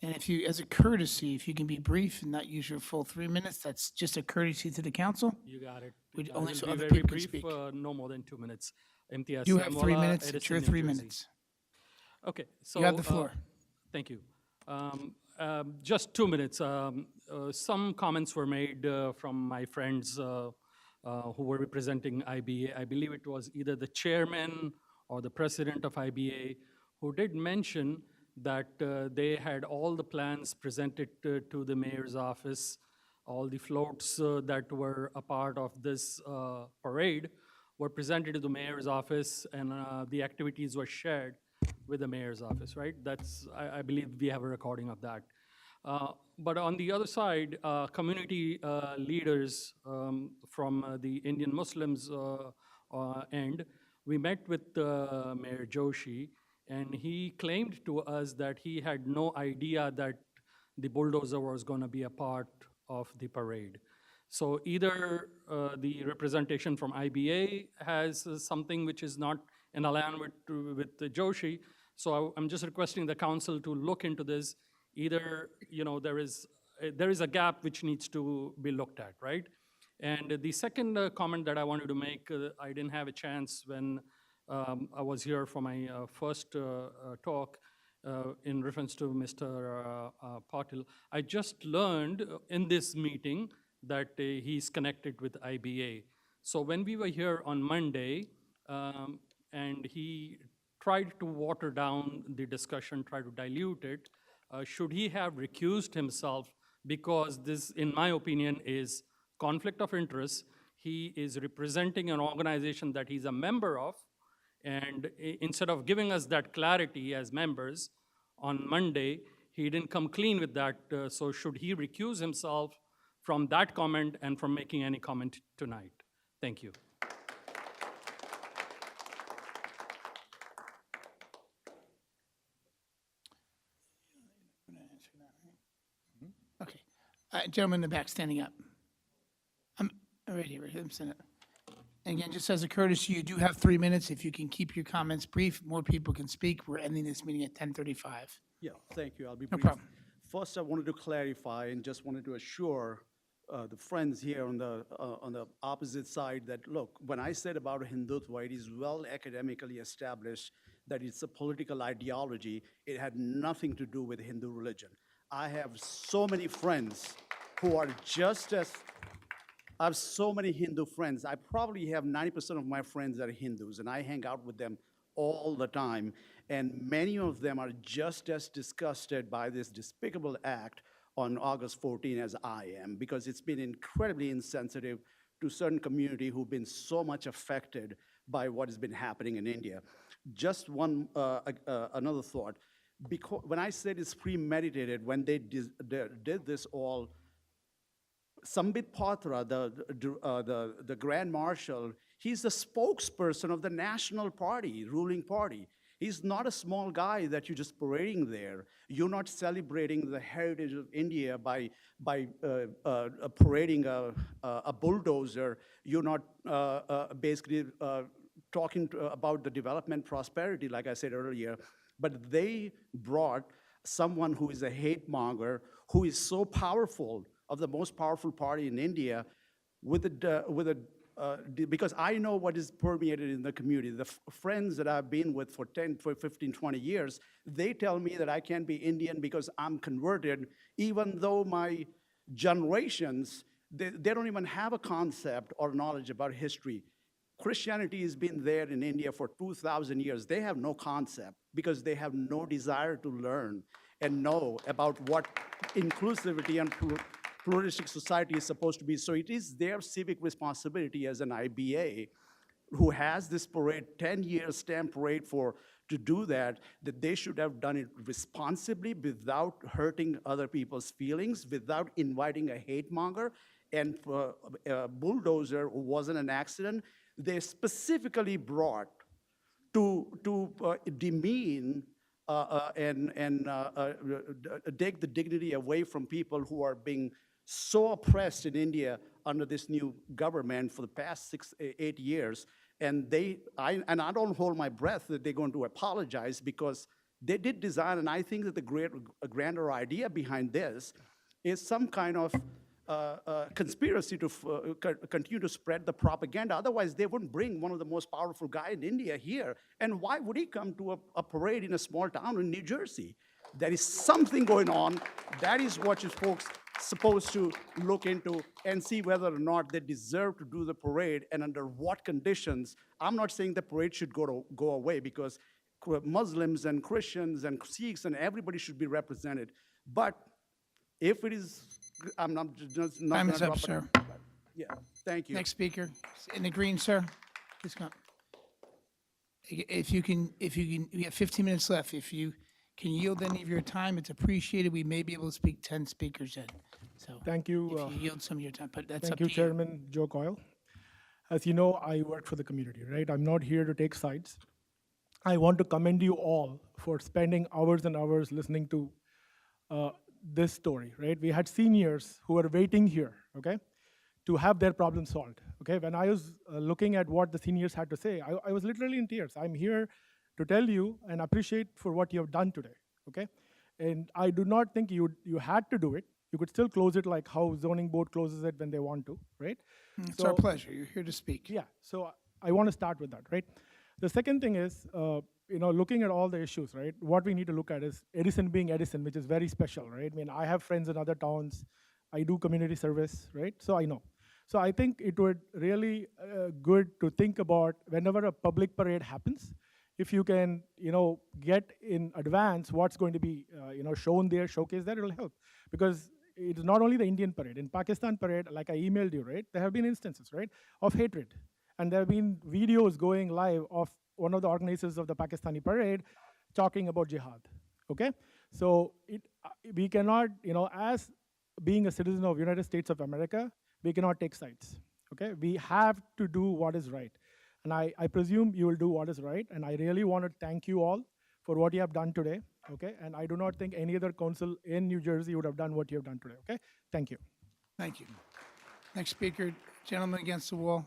And if you, as a courtesy, if you can be brief and not use your full 3 minutes, that's just a courtey to the council. You got it. We'd I only will so be other very people can brief, speak. no more than 2 minutes. MTS You have 3 Samwala, minutes. It's Edison, your New 3 Jersey. minutes. Okay, so You have the floor. Thank you. Just 2 minutes. Some comments were made from my friends who were representing IBA. I believe it was either the chairman or the president of IBA who did mention that they had all the plans presented to the mayor's office, all the floats that were a part of this parade were presented to the mayor's office, and the activities were shared with the mayor's office, right? I believe we have a recording of that. But on the other side, community leaders from the Indian Muslims end, we met with Mayor Joshi, and he claimed to us that he had no idea that the bulldozer was going to be a part of the parade. So either the representation from IBA has something which is not in alignment with Joshi. So I'm just requesting the council to look into this. Either there is a gap which needs to be looked at, right? And the second comment that I wanted to make, I didn't have a chance when I was here for my first talk in reference to Mr. Patil. I just learned in this meeting that he's connected with IBA. So when we were here on Monday, and he tried to water down the discussion, try to dilute it, should he have recused himself? Because this, in my opinion, is conflict of interest. He is representing an organization that he's a member of, and instead of giving us that clarity as members on Monday, he didn't come clean with that. So should he recuse himself from that comment and from making any comment tonight? Thank you. Okay. Gentleman in the back standing up. I'm right here, I'm standing up. And again, just as a courtesy, you do have 3 minutes. If you can keep your comments brief, more people can speak. We're ending this meeting at 10:35. Yeah, thank you. I'll be No brief. problem. First, I wanted to clarify and just wanted to assure the friends here on the opposite side that, look, when I said about Hindutva, it is well academically established that it's a political ideology. It had nothing to do with Hindu religion. I have so many friends who are just as, I have so many Hindu friends. I probably have 90% of my friends that are Hindus, and I hang out with them all the time. And many of them are just as disgusted by this despicable act on August 14 as I am, because it's been incredibly insensitive to certain community who've been so much affected by what has been hambling in India. Just one, another thought. Because when I said it's premeditated, when they did this all, Sambit Patra, the Grand Marshal, he's the spokesperson of the national party, ruling party. He's not a small guy that you're just parading there. You're not celebrating the heritage of India by parading a bulldozer. You're not basically talking about the development prosperity, like I said earlier. But they brought someone who is a hate monger, who is so powerful, of the most powerful party in India, because I know what is permeated in the community. The friends that I've been with for 10, for 15, 20 years, they tell me that I can't be Indian because I'm converted, even though my generations, they don't even have a concept or knowledge about history. Christianity has been there in India for 2,000 years. They have no concept because they have no desire to learn and know about what inclusivity and pluralistic society is supposed to be. So it is their civic responsibility as an IBA who has this parade, 10-year stamp parade to do that they should have done it responsibly without hurting other people's feelings, without inviting a hate monger and a bulldozer who wasn't an accident. They specifically brought to demean and take the dignity away from people who are being so oppressed in India under this new government for the past 6, 8 years. And I don't hold my breath that they're going to apologize, because they did design, and I think that the grander idea behind this is some kind of conspiracy to continue to spread the propaganda. Otherwise, they wouldn't bring one of the most powerful guy in India here. And why would he come to a parade in a small town in New Jersey? There is something going on. That is what you folks supposed to look into and see whether or not they deserve to do the parade and under what conditions. I'm not saying the parade should go away, because Muslims and Christians and Sikhs and everybody should be represented. But if it is, I'm not just not. Time is gonna up, drop sir. it. Yeah, thank you. Next speaker, in the green, sir. Please come. If you can, we have 15 minutes left. If you can yield any of your time, it's appreciated. We may be able to speak 10 speakers in. So Thank you. if you yield some of your time, but that's up Thank you, to Chairman Joe Coyle. As you know, I work for the community, right? I'm not here to take sides. I want to commend you all for spending hours and hours listening to this story, right? We had seniors who were waiting here, okay, to have their problem solved, okay? When I was looking at what the seniors had to say, I was literally in tears. I'm here to tell you and appreciate for what you have done today, okay? And I do not think you had to do it. You could still close it like how zoning board closes it when they want to, right? It's our pleasure. You're here to speak. Yeah, so I want to start with that, right? The second thing is, looking at all the issues, right? What we need to look at is Edison being Edison, which is very special, right? I mean, I have friends in other towns. I do community service, right? So I know. So I think it would really good to think about whenever a public parade happens, if you can, get in advance what's going to be, shown there, showcased there, it'll help. Because it's not only the Indian parade. In Pakistan parade, like I emailed you, right? There have been instances, right, of hatred. And there have been videos going live of one of the organizers of the Pakistani parade talking about jihad, okay? So we cannot, as being a citizen of United States of America, we cannot take sides, okay? We have to do what is right. And I presume you will do what is right. And I really want to thank you all for what you have done today, okay? And I do not think any other council in New Jersey would have done what you have done today, okay? Thank you. Thank you. Next speaker, gentleman against the wall.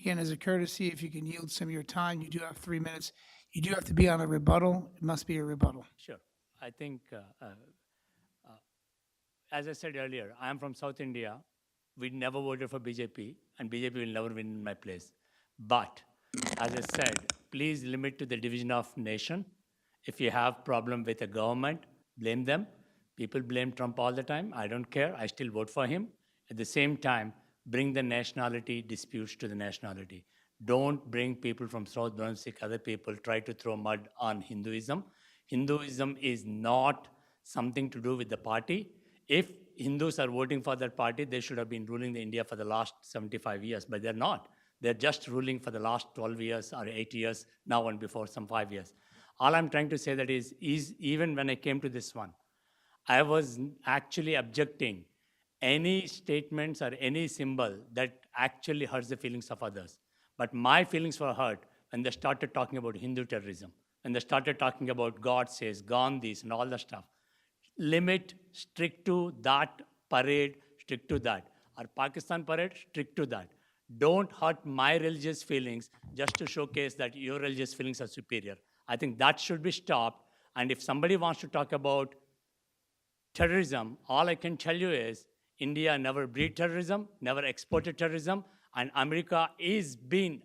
Again, as a courtesy, if you can yield some of your time, you do have 3 minutes. You do have to be on a rebuttal. It must be a rebuttal. Sure. I think, as I said earlier, I am from South India. We never voted for BJP, and BJP will never win in my place. But, as I said, please limit to the division of nation. If you have problem with the government, blame them. People blame Trump all the time. I don't care. I still vote for him. At the same time, bring the nationality disputes to the nationality. Don't bring people from South Brunswick, other people try to throw mud on Hinduism. Hinduism is not something to do with the party. If Hindus are voting for that party, they should have been ruling the India for the last 75 years, but they're not. They're just ruling for the last 12 years or 8 years, now and before some 5 years. All I'm trying to say that is even when I came to this one, I was actually objecting any statements or any symbol that actually hurts the feelings of others. But my feelings were hurt when they started talking about Hindu terrorism, when they started talking about God says, Gandhis, and all that stuff. Limit, strict to that parade, strict to that. Our Pakistan parade, strict to that. Don't hurt my religious feelings just to showcase that your religious feelings are superior. I think that should be stopped. And if somebody wants to talk about terrorism, all I can tell you is India never breed terrorism, never exported terrorism, and America is being,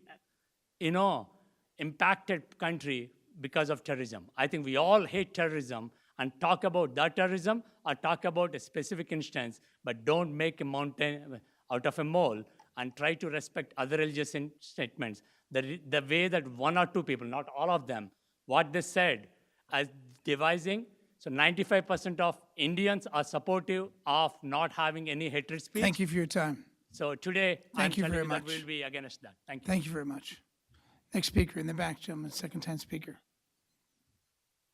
impacted country because of terrorism. I think we all hate terrorism and talk about that terrorism or talk about a specific instance, but don't make a mountain out of a mole and try to respect other religious statements. The way that one or two people, not all of them, what they said as devising, so 95% of Indians are supportive of not having any hatred speech. Thank you for your time. So today, Thank you I'm very telling you that much. we'll be against that. Thank you. Thank you very much. Next speaker in the back, gentleman, second-time speaker.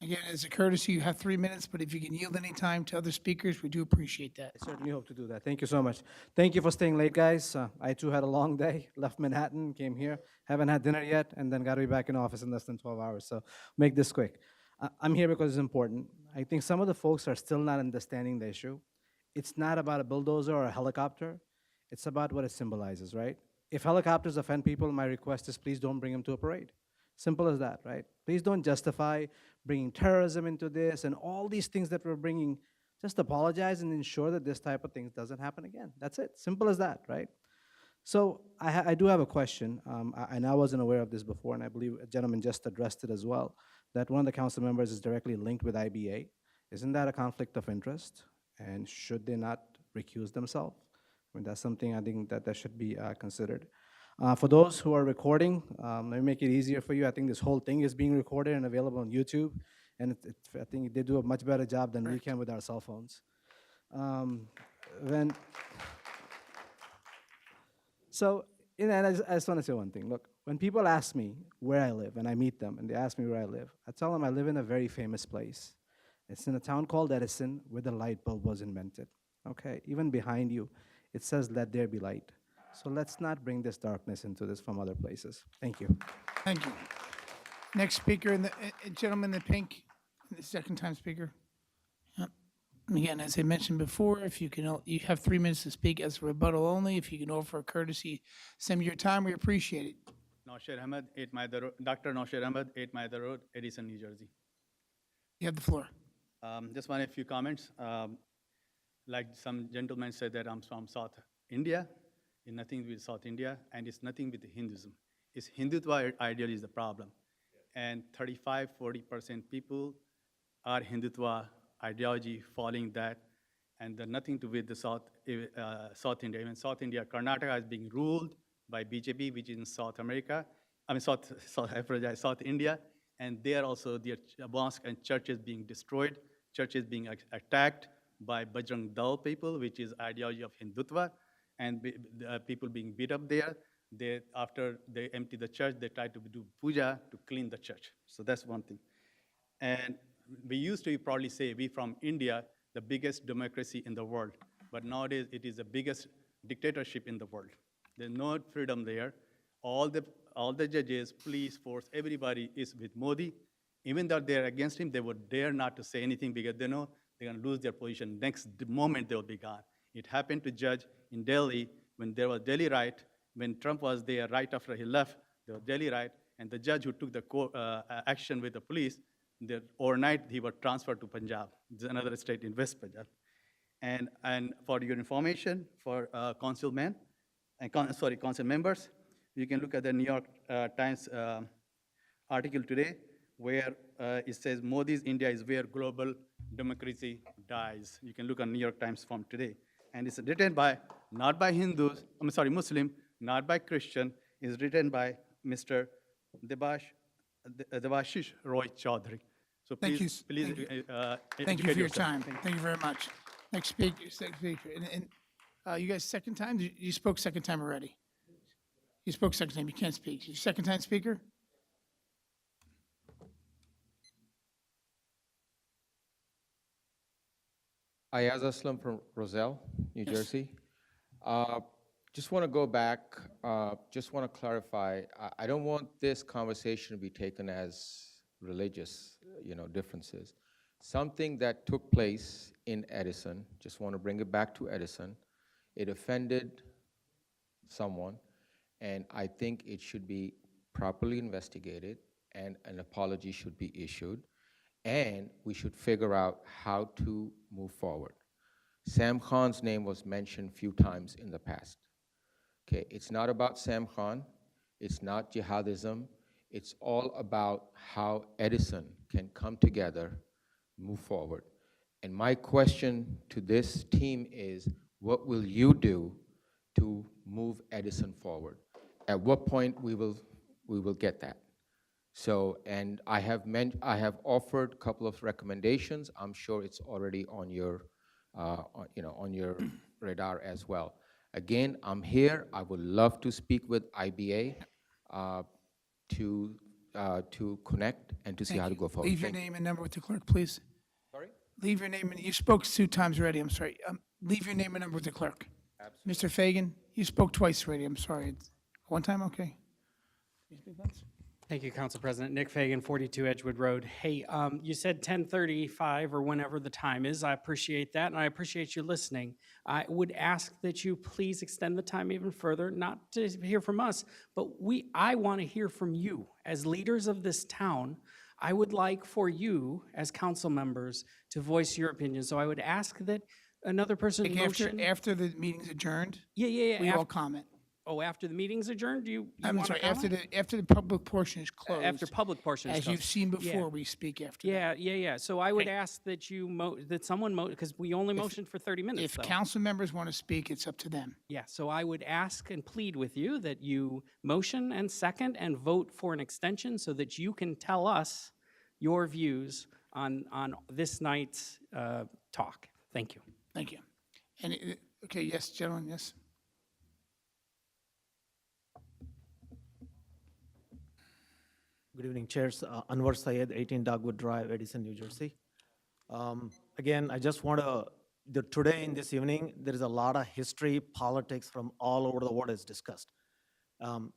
Again, as a courtesy, you have 3 minutes, but if you can yield any time to other speakers, we do appreciate that. I certainly hope to do that. Thank you so much. Thank you for staying late, guys. I too had a long day. Left Manhattan, came here, haven't had dinner yet, and then got to be back in office in less than 12 hours. So make this quick. I'm here because it's important. I think some of the folks are still not understanding the issue. It's not about a bulldozer or a helicopter. It's about what it symbolizes, right? If helicopters offend people, my request is please don't bring them to a parade. Simple as that, right? Please don't justify bringing terrorism into this and all these things that we're bringing. Just apologize and ensure that this type of things doesn't happen again. That's it. Simple as that, right? So I do have a question, and I wasn't aware of this before, and I believe a gentleman just addressed it as well, that one of the council members is directly linked with IBA. Isn't that a conflict of interest? And should they not recuse themselves? I mean, that's something I think that should be considered. For those who are recording, let me make it easier for you. I think this whole thing is being recorded and available on YouTube, and I think they do a much better job than we can with our cell phones. So, and I just want to say one thing. Look, when people ask me where I live, and I meet them, and they ask me where I live, I tell them I live in a very famous place. It's in a town called Edison, where the light bulb was invented. Okay, even behind you, it says, "Let there be light." So let's not bring this darkness into this from other places. Thank you. Thank you. Next speaker, gentleman in the pink, the second time speaker. Yep. And again, as I mentioned before, if you can, you have 3 minutes to speak as a rebuttal only. If you can offer a courtesy, some of your time, we appreciate it. Nausher Ahmed, 8 Maida Road, Dr. Nausher Ahmed, 8 Maida Road, Edison, New Jersey. You have the floor. Just want a few comments. Like some gentlemen said that I'm from South India. It's nothing with South India, and it's nothing with Hinduism. It's Hindutva ideology is the problem. And 35–40% people are Hindutva ideology following that, and they're nothing to do with the South India. Even South India, Karnataka is being ruled by BJP, which is in South America. I mean, South India, and there also their mosques and churches being destroyed, churches being attacked by Bajrang Dal people, which is ideology of Hindutva, and people being beat up there. After they empty the church, they try to do puja to clean the church. So that's one thing. And we used to probably say we from India, the biggest democracy in the world, but nowadays it is the biggest dictatorship in the world. There's no freedom there. All the judges, police force, everybody is with Modi. Even though they're against him, they would dare not to say anything because they know they're going to lose their position. Next moment, they'll be gone. It happened to judge in Delhi when there was Delhi riot. When Trump was there, right after he left, there was Delhi riot, and the judge who took the action with the police, overnight he was transferred to Punjab. It's another state in West Punjab. And for your information, for council members, you can look at the New York Times article today, where it says Modi's India is where global democracy dies. You can look on New York Times from today. And it's written not by Hindus, Muslim, not by Christian. It's written by Mr. Devashish Roy Chaudhary. So please, Thank you for your time. Thank you very much. Next speaker. And you guys, second time? You spoke second time already. You spoke second time. You can't speak. You second time speaker? Ayaz Aslam from Roselle, New Jersey. Just want to go back, just want to clarify, I don't want this conversation to be taken as religious, differences. Something that took place in Edison, just want to bring it back to Edison, it offended someone, and I think it should be properly investigated, and an apology should be issued, and we should figure out how to move forward. Sam Khan's name was mentioned a few times in the past. Okay, it's not about Sam Khan, it's not jihadism, it's all about how Edison can come together, move forward. And my question to this team is, what will you do to move Edison forward? At what point we will get that? So, and I have offered a couple of recommendations. I'm sure it's already on your, on your radar as well. Again, I'm here. I would love to speak with IBA to connect and to see how to go forward. Leave your name and number with the clerk, please. Sorry? Leave your name, and you spoke 2 times already, I'm sorry. Leave your name and number with the clerk. Absolutely. Mr. Fagan, you spoke twice already, I'm sorry. 1 time, okay. You speak once? Thank you, Council President. Nick Fagan, 42 Edgewood Road. Hey, you said 10:35 or whenever the time is. I appreciate that, and I appreciate you listening. I would ask that you please extend the time even further, not to hear from us, but I want to hear from you. As leaders of this town, I would like for you, as council members, to voice your opinion. So I would ask that another person Like motion. after the meeting's adjourned, Yeah. we all comment. Oh, after the meeting's adjourned, do you I'm wanna sorry, comment? after the public portion is closed. After public portion is As you've closed. seen Yeah. before, we speak after. Yeah. So I would ask that that someone because we only motioned for 30 minutes. If though. council members want to speak, it's up to them. Yeah, so I would ask and plead with you that you motion and second and vote for an extension so that you can tell us your views on this night's talk. Thank you. Thank you. And, okay, yes, gentlemen, yes. Good evening, Chairs. Anwar Syed, 18 Dogwood Drive, Edison, New Jersey. Again, I just want to, today in this evening, there is a lot of history, politics from all over the world is discussed.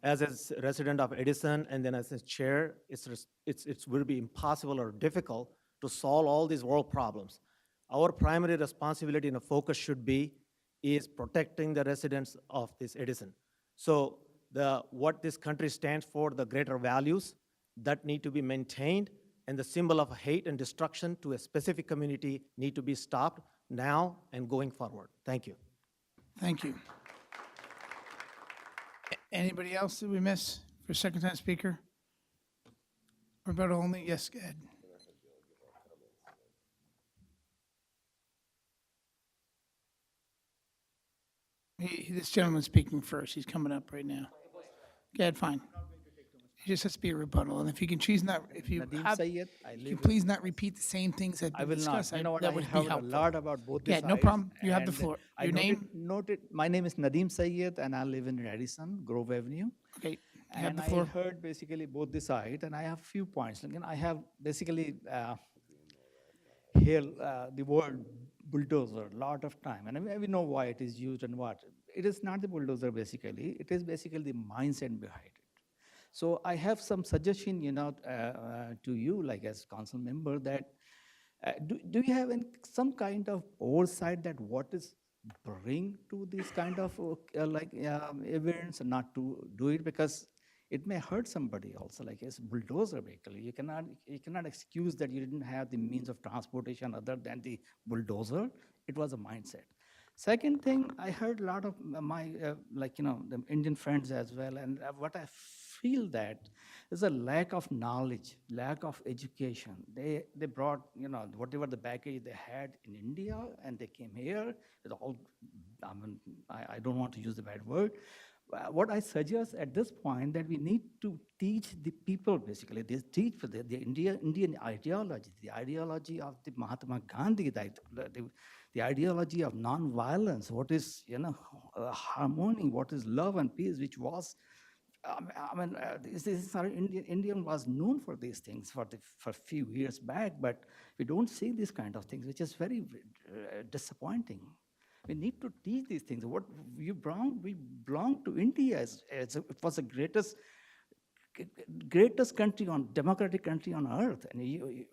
As a resident of Edison and then as a chair, it will be impossible or difficult to solve all these world problems. Our primary responsibility and focus should be is protecting the residents of this Edison. So what this country stands for, the greater values that need to be maintained, and the symbol of hate and destruction to a specific community need to be stopped now and going forward. Thank you. Thank you. Anybody else that we miss for second time speaker? Roberto only? Yes, go ahead. This gentleman's speaking first. He's coming up right now. Go ahead, fine. It just has to be a rebuttal, and if you can choose not, if you Nadeem have, Syed, I you live please not repeat the same things that I been will not. discussed. You know what? That I would be have a helpful. lot about both the Yeah, no sides, problem. You have the and floor. I Your name? Noted. My name is Nadeem Syed, and I live in Edison, Grove Avenue. Okay, you have And the floor. I heard basically both the sides, and I have few points. Again, I have basically hear the word bulldozer a lot of time, and we know why it is used and what. It is not the bulldozer basically. It is basically the mindset behind it. So I have some suggestion, to you, like as council member, that do you have some kind of oversight that what is bring to this kind of events and not to do it, because it may hurt somebody also, like as bulldozer basically. You cannot excuse that you didn't have the means of transportation other than the bulldozer. It was a mindset. Second thing, I heard a lot of my, the Indian friends as well, and what I feel that is a lack of knowledge, lack of education. They brought, whatever the baggage they had in India, and they came here with all, I don't want to use the bad word. What I suggest at this point that we need to teach the people basically, they teach for the Indian ideology, the ideology of the Mahatma Gandhi, the ideology of non-violence, what is, harmony, what is love and peace, which was, Indian was known for these things for a few years back, but we don't see these kind of things, which is very disappointing. We need to teach these things. What we belong to India. It was the greatest country democratic country on earth. And we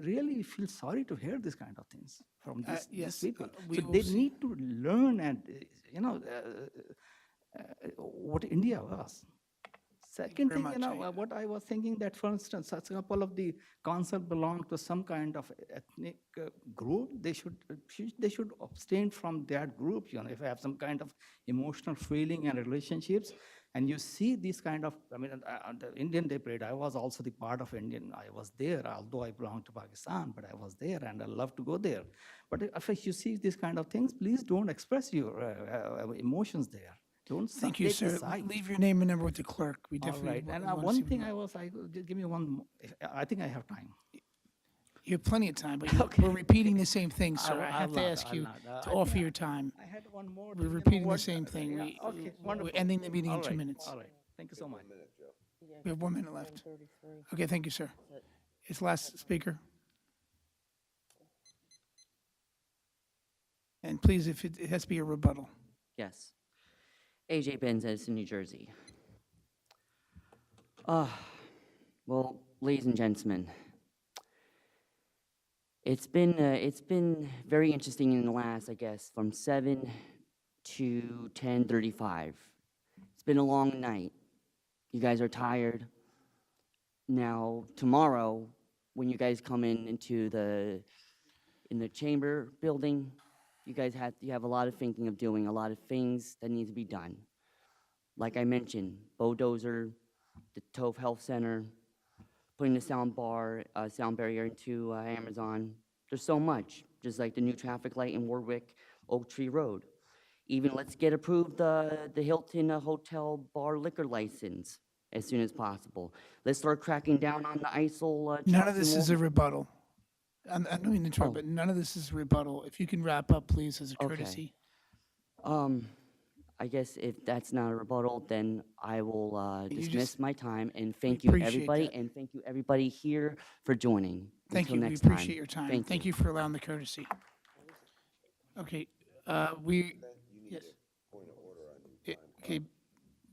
really feel sorry to hear this kind of things from these people. So they need to learn and, what India was. Second thing, what I was thinking that, for instance, a couple of the council belong to some kind of ethnic group, they should abstain from that group. If you have some kind of emotional feeling and relationships, and you see this kind of, the Indian Day Parade, I was also the part of Indian. I was there, although I belong to Pakistan, but I was there, and I love to go there. But if you see these kind of things, please don't express your emotions there. Thank you, sir. Leave your name and number with the clerk. We definitely. All right. And one thing give me one more. I think I have time. You have plenty of time, but we're repeating the same thing, sir. I have to ask you to offer your time. I had one more. We're repeating the same thing. Okay, We're ending the meeting in 2 minutes. All right. Thank you so much. We have 1 minute left. Okay, thank you, sir. It's last speaker. And please, if it has to be a rebuttal. Yes. AJ Benz, Edison, New Jersey. Well, ladies and gentlemen, it's been very interesting in the last, I guess, from 7 to 10:35. It's been a long night. You guys are tired. Now, tomorrow, when you guys come into the chamber building, you have a lot of thinking of doing, a lot of things that need to be done. Like I mentioned, bulldozer, the Tove Health Center, putting the sound barrier into Amazon. There's so much, just like the new traffic light in Warwick, Oak Tree Road. Even let's get approved the Hilton Hotel Bar liquor license as soon as possible. Let's start cracking down on the ISIL. None of this is a rebuttal. I don't mean to interrupt, but none of this is a rebuttal. If you can wrap up, please, as a courtesy. I guess if that's not a rebuttal, then I will You dismiss just- my time, and we thank you, appreciate everybody, that. and thank you, everybody here for joining. Thank Until you. We next appreciate your time. Thank You for allowing the courtesy. Okay, we, yes. Okay,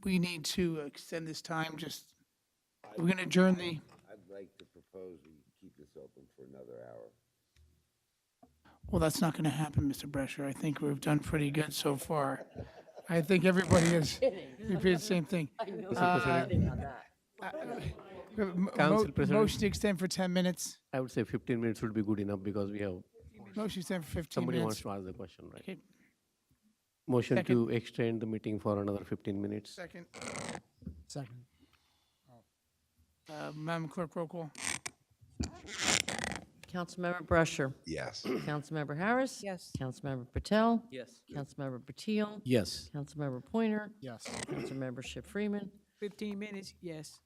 we need to extend this time, we're going to adjourn the, I'd like to propose we keep this open for another hour. well, that's not going to happen, Mr. Brescher. I think we've done pretty good so far. I think everybody has repeated the same thing. Council President. Motion to extend for 10 minutes. I would say 15 minutes would be good enough because we have, Motion to extend for 15 somebody minutes. wants to ask the question, right? Okay. Motion Second. to extend the meeting for another 15 minutes. Second. Second. Madam Clerk, roll call. Councilmember Brusher. Yes. Councilmember Harris. Yes. Councilmember Patel. Yes. Councilmember Patil. Yes. Councilmember Pointer. Yes. Councilmember Freeman. 15 minutes, yes.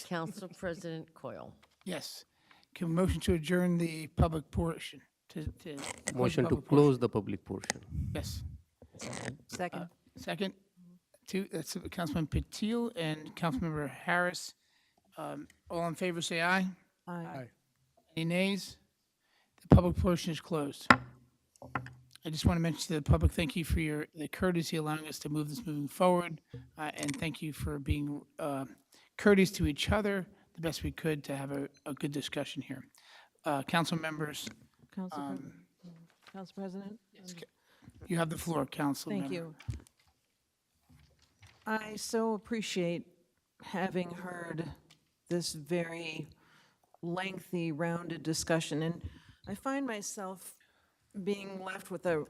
Council President Coyle. Yes. Can we motion to adjourn the public portion? Close the Motion to public portion? close the public portion. Yes. Second. Second. That's Councilman Patil and Councilmember Harris. All in favor, say aye. Aye. Any nays? The public portion is closed. I just want to mention to the public, thank you for the courtesy allowing us to move this moving forward, and thank you for being courteous to each other the best we could to have a good discussion here. Council members, Council President? you have the floor, Council Thank member. you. I so appreciate having heard this very lengthy, rounded discussion, and I find myself being left with a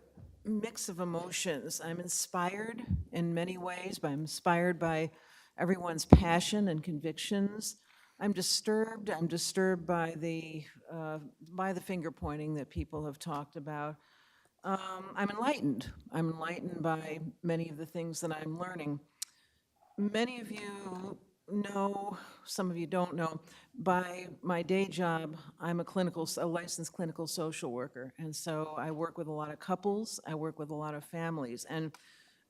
mix of emotions. I'm inspired in many ways, but I'm inspired by everyone's passion and convictions. I'm disturbed by the finger pointing that people have talked about. I'm enlightened by many of the things that I'm learning. Many of you know, some of you don't know, by my day job, I'm a licensed clinical social worker. And so I work with a lot of couples, I work with a lot of families. And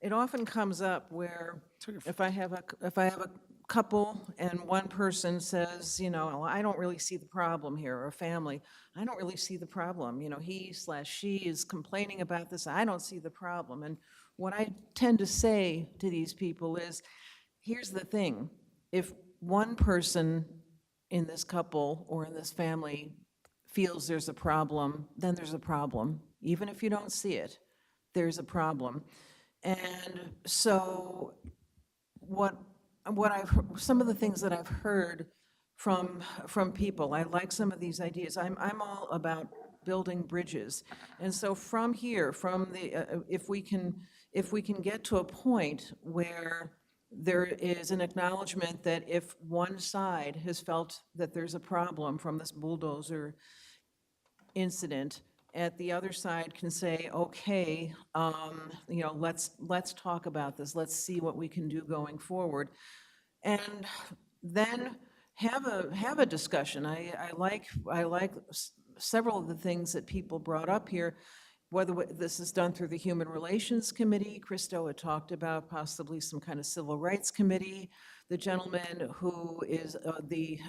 it often comes up where if I have a couple and one person says, I don't really see the problem here, or a family, I don't really see the problem. He/she is complaining about this, I don't see the problem. And what I tend to say to these people is, here's the thing. If one person in this couple or in this family feels there's a problem, then there's a problem. Even if you don't see it, there's a problem. And so some of the things that I've heard from people, I like some of these ideas. I'm all about building bridges. And so from here, if we can get to a point where there is an acknowledgement that if one side has felt that there's a problem from this bulldozer incident, at the other side can say, okay, let's talk about this. Let's see what we can do going forward. And then have a discussion. I like several of the things that people brought up here, whether this is done through the Human Relations Committee. Christo had talked about possibly some kind of civil rights committee. The gentleman who is the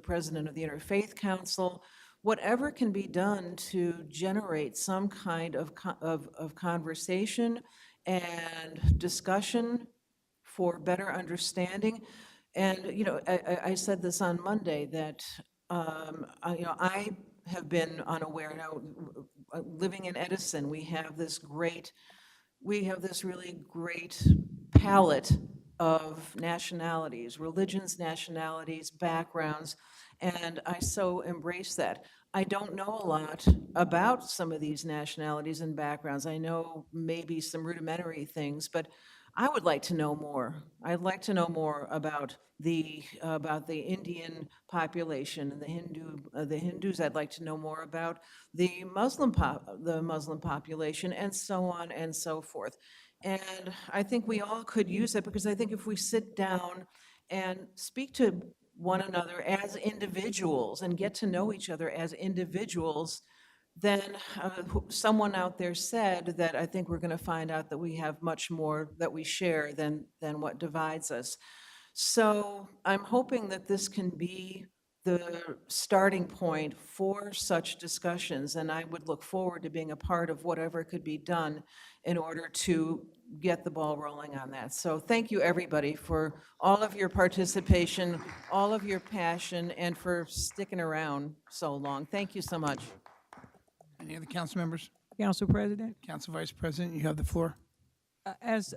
president of the Interfaith Council. Whatever can be done to generate some kind of conversation and discussion for better understanding. And, I said this on Monday that, I have been unaware now, living in Edison, we have this really great palette of nationalities, religions, nationalities, backgrounds, and I so embrace that. I don't know a lot about some of these nationalities and backgrounds. I know maybe some rudimentary things, but I would like to know more. I'd like to know more about the Indian population and the Hindus. I'd like to know more about the Muslim population, and so on and so forth. And I think we all could use it, because I think if we sit down and speak to one another as individuals and get to know each other as individuals, then someone out there said that I think we're going to find out that we have much more that we share than what divides us. So I'm hoping that this can be the starting point for such discussions, and I would look forward to being a part of whatever could be done in order to get the ball rolling on that. So thank you, everybody, for all of your participation, all of your passion, and for sticking around so long. Thank you so much. Any other council members? Council President, Council Vice President, you have the floor. as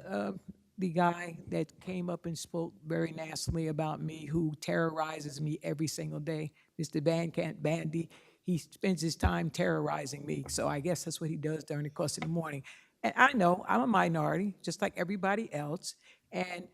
the guy that came up and spoke very nastily about me, who terrorizes me every single day, Mr. Bandcamp Bandy, he spends his time terrorizing me. So I guess that's what he does during the course of the morning. And I know I'm a minority, just like everybody else. And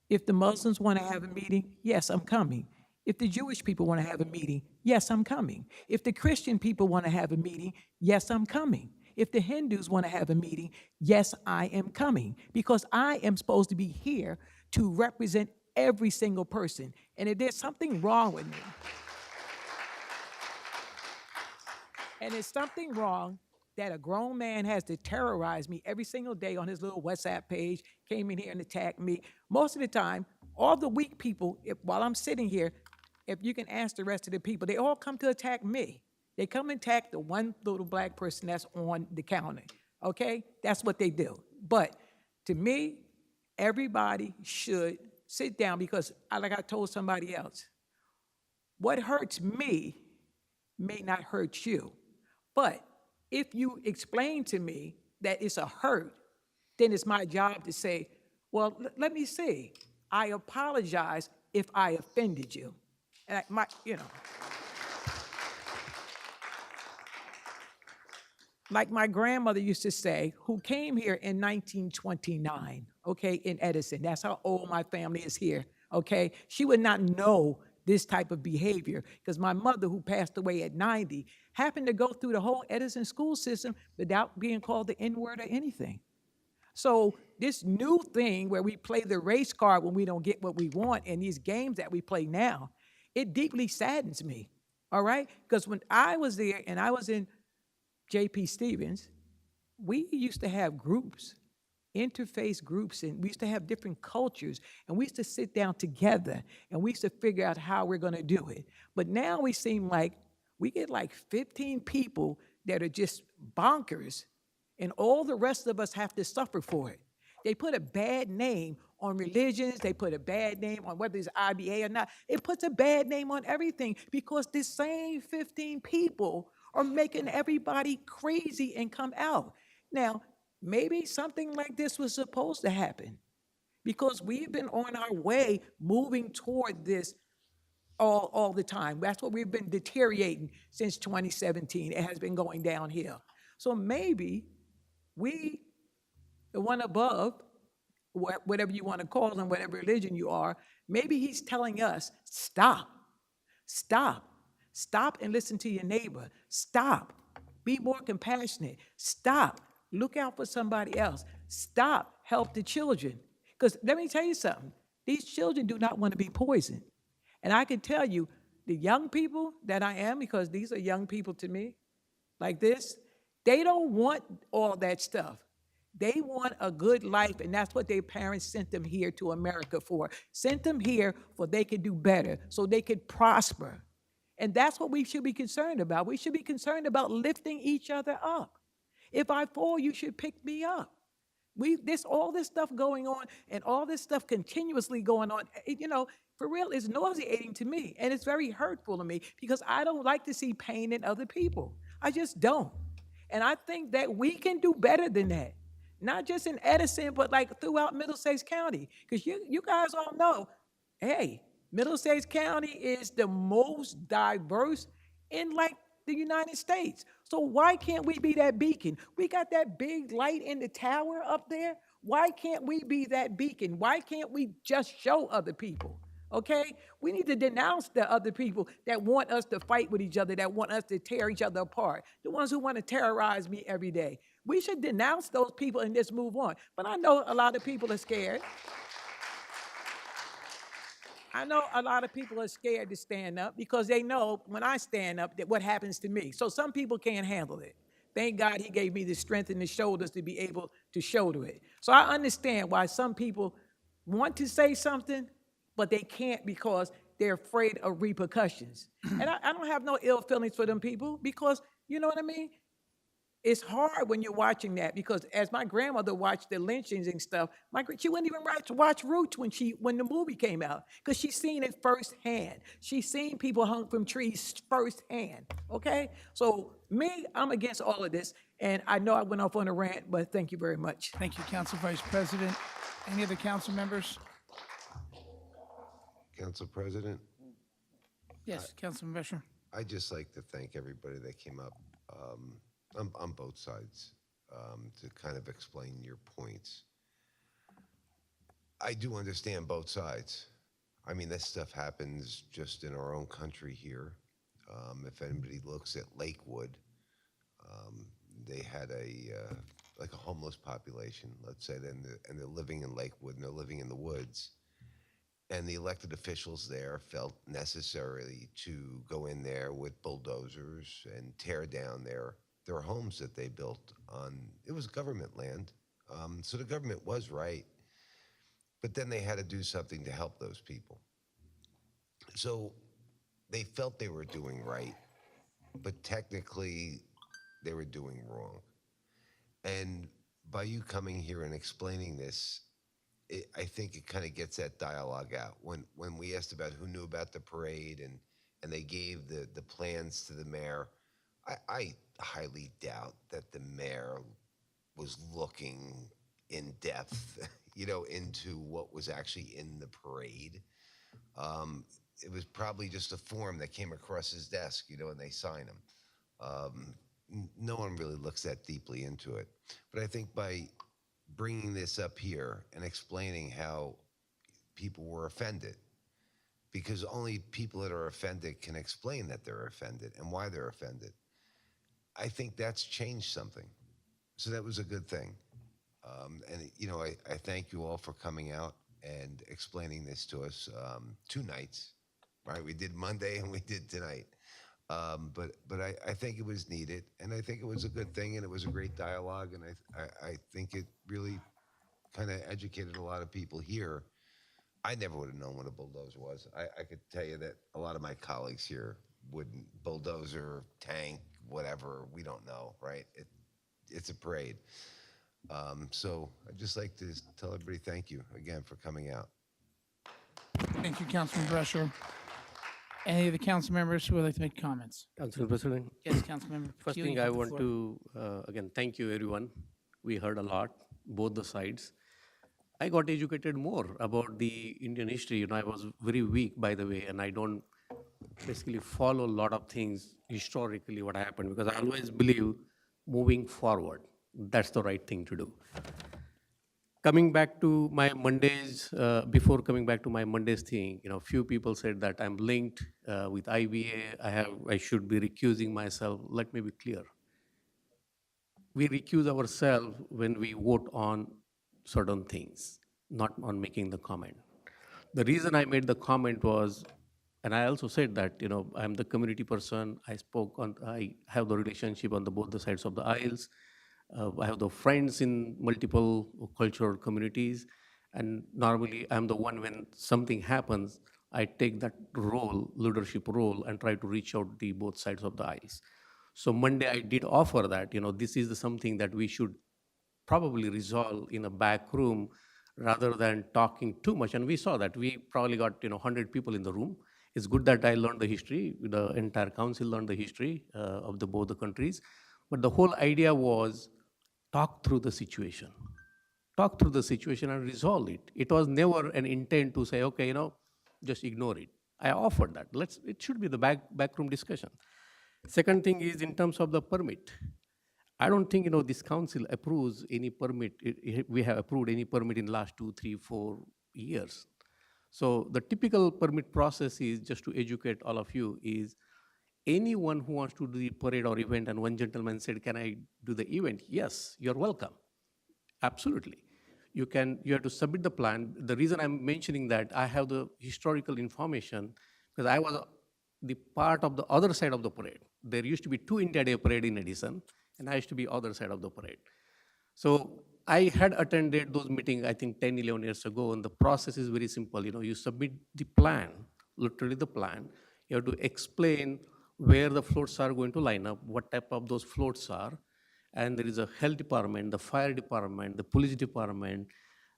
if the Muslims want to have a meeting, yes, I'm coming. If the Jewish people want to have a meeting, yes, I'm coming. If the Christian people want to have a meeting, yes, I'm coming. If the Hindus want to have a meeting, yes, I am coming, because I am supposed to be here to represent every single person. And if there's something wrong with me, and there's something wrong that a grown man has to terrorize me every single day on his little WhatsApp page, came in here and attacked me. Most of the time, all the weak people, while I'm sitting here, if you can ask the rest of the people, they all come to attack me. They come and attack the one little black person that's on the counter, okay? That's what they do. But to me, everybody should sit down, because like I told somebody else, what hurts me may not hurt you. But if you explain to me that it's a hurt, then it's my job to say, well, let me see. I apologize if I offended you. And like my grandmother used to say, who came here in 1929, okay, in Edison. That's how old my family is here, okay? She would not know this type of behavior, because my mother, who passed away at 90, happened to go through the whole Edison school system without being called the N-word or anything. So this new thing where we play the race card when we don't get what we want, and these games that we play now, it deeply saddens me, all right? Because when I was there and I was in J.P. Stevens, we used to have groups, interface groups, and we used to have different cultures, and we used to sit down together, and we used to figure out how we're going to do it. But now we seem like we get like 15 people that are just bonkers, and all the rest of us have to suffer for it. They put a bad name on religions. They put a bad name on whether it's IBA or not. It puts a bad name on everything, because the same 15 people are making everybody crazy and come out. Now, maybe something like this was supposed to happen, because we've been on our way moving toward this all the time. That's what we've been deteriorating since 2017. It has been going downhill. So maybe we, the one above, whatever you want to call them, whatever religion you are, maybe he's telling us, stop, stop. Stop and listen to your neighbor. Stop. Be more compassionate. Stop. Look out for somebody else. Stop. Help the children. Because let me tell you something. These children do not want to be poisoned. And I can tell you, the young people that I am, because these are young people to me, like this, they don't want all that stuff. They want a good life, and that's what their parents sent them here to America for. Sent them here for they could do better, so they could prosper. And that's what we should be concerned about. We should be concerned about lifting each other up. If I fall, you should pick me up. All this stuff going on and all this stuff continuously going on, for real, it's nauseating to me. And it's very hurtful to me because I don't like to see pain in other people. I just don't. And I think that we can do better than that. Not just in Edison, but like throughout Middlesex County. Because you guys all know, hey, Middlesex County is the most diverse in like the United States. So why can't we be that beacon? We got that big light in the tower up there. Why can't we be that beacon? Why can't we just show other people? Okay? We need to denounce the other people that want us to fight with each other, that want us to tear each other apart, the ones who want to terrorize me every day. We should denounce those people and just move on. But I know a lot of people are scared. I know a lot of people are scared to stand up because they know when I stand up that what happens to me. So some people can't handle it. Thank God he gave me the strength and the shoulders to be able to shoulder it. So I understand why some people want to say something, but they can't because they're afraid of repercussions. And I don't have no ill feelings for them people because, you know what I mean? It's hard when you're watching that because as my grandmother watched the lynchings and stuff, she wouldn't even watch Roots when the movie came out because she's seen it firsthand. She's seen people hung from trees firsthand, okay? So me, I'm against all of this, and I know I went off on a rant, but thank you very much. Thank you, Council Vice President. Any other council members? Council President? Yes, Councilman Besher. I'd just like to thank everybody that came up on both sides to kind of explain your points. I do understand both sides. I mean, this stuff happens just in our own country here. If anybody looks at Lakewood, they had like a homeless population, let's say, and they're living in Lakewood and they're living in the woods. And the elected officials there felt necessary to go in there with bulldozers and tear down their homes that they built on, it was government land. So the government was right, but then they had to do something to help those people. So they felt they were doing right, but technically they were doing wrong. And by you coming here and explaining this, I think it kind of gets that dialogue out. When we asked about who knew about the parade and they gave the plans to the mayor, I highly doubt that the mayor was looking in depth, into what was actually in the parade. It was probably just a form that came across his desk, and they sign them. No one really looks that deeply into it. But I think by bringing this up here and explaining how people were offended, because only people that are offended can explain that they're offended and why they're offended. I think that's changed something. So that was a good thing. I thank you all for coming out and explaining this to us 2 nights, right? We did Monday and we did tonight. But I think it was needed, and I think it was a good thing, and it was a great dialogue, and I think it really kind of educated a lot of people here. I never would have known what a bulldozer was. I could tell you that a lot of my colleagues here wouldn't. Bulldozer, tank, whatever, we don't know, right? It's a parade. So I'd just like to tell everybody thank you again for coming out. Thank you, Councilman Brescher. Any of the council members who would like to make comments? Council President? Yes, Councilmember. First Keel, thing you I have the want floor. to, again, thank you everyone. We heard a lot, both the sides. I got educated more about the Indian history. I was very weak, by the way, and I don't basically follow a lot of things historically what happened, because I always believe moving forward, that's the right thing to do. Coming back to my Mondays, before coming back to my Mondays thing, few people said that I'm linked with IBA, I should be recusing myself. Let me be clear. We recuse ourselves when we vote on certain things, not on making the comment. The reason I made the comment was, and I also said that, I'm the community person, I have the relationship on both the sides of the aisles. I have the friends in multiple cultural communities, and normally I'm the one when something happens, I take that role, leadership role, and try to reach out to both sides of the aisles. So Monday I did offer that, this is something that we should probably resolve in a back room rather than talking too much. And we saw that. We probably got 100 people in the room. It's good that I learned the history. The entire council learned the history of both the countries. But the whole idea was talk through the situation. Talk through the situation and resolve it. It was never an intent to say, okay, just ignore it. I offered that. It should be the backroom discussion. Second thing is in terms of the permit. I don't think this council approves any permit. We have approved any permit in the last 2, 3, 4 years. So the typical permit process is, just to educate all of you, is anyone who wants to do the parade or event, and one gentleman said, can I do the event? Yes, you're welcome. Absolutely. You have to submit the plan. The reason I'm mentioning that, I have the historical information because I was the part of the other side of the parade. There used to be 2 India Day parade in Edison, and I used to be other side of the parade. So I had attended those meetings, I think 10, 11 years ago, and the process is very simple. You submit the plan, literally the plan. You have to explain where the floats are going to line up, what type of those floats are, and there is a health department, the fire department, the police department,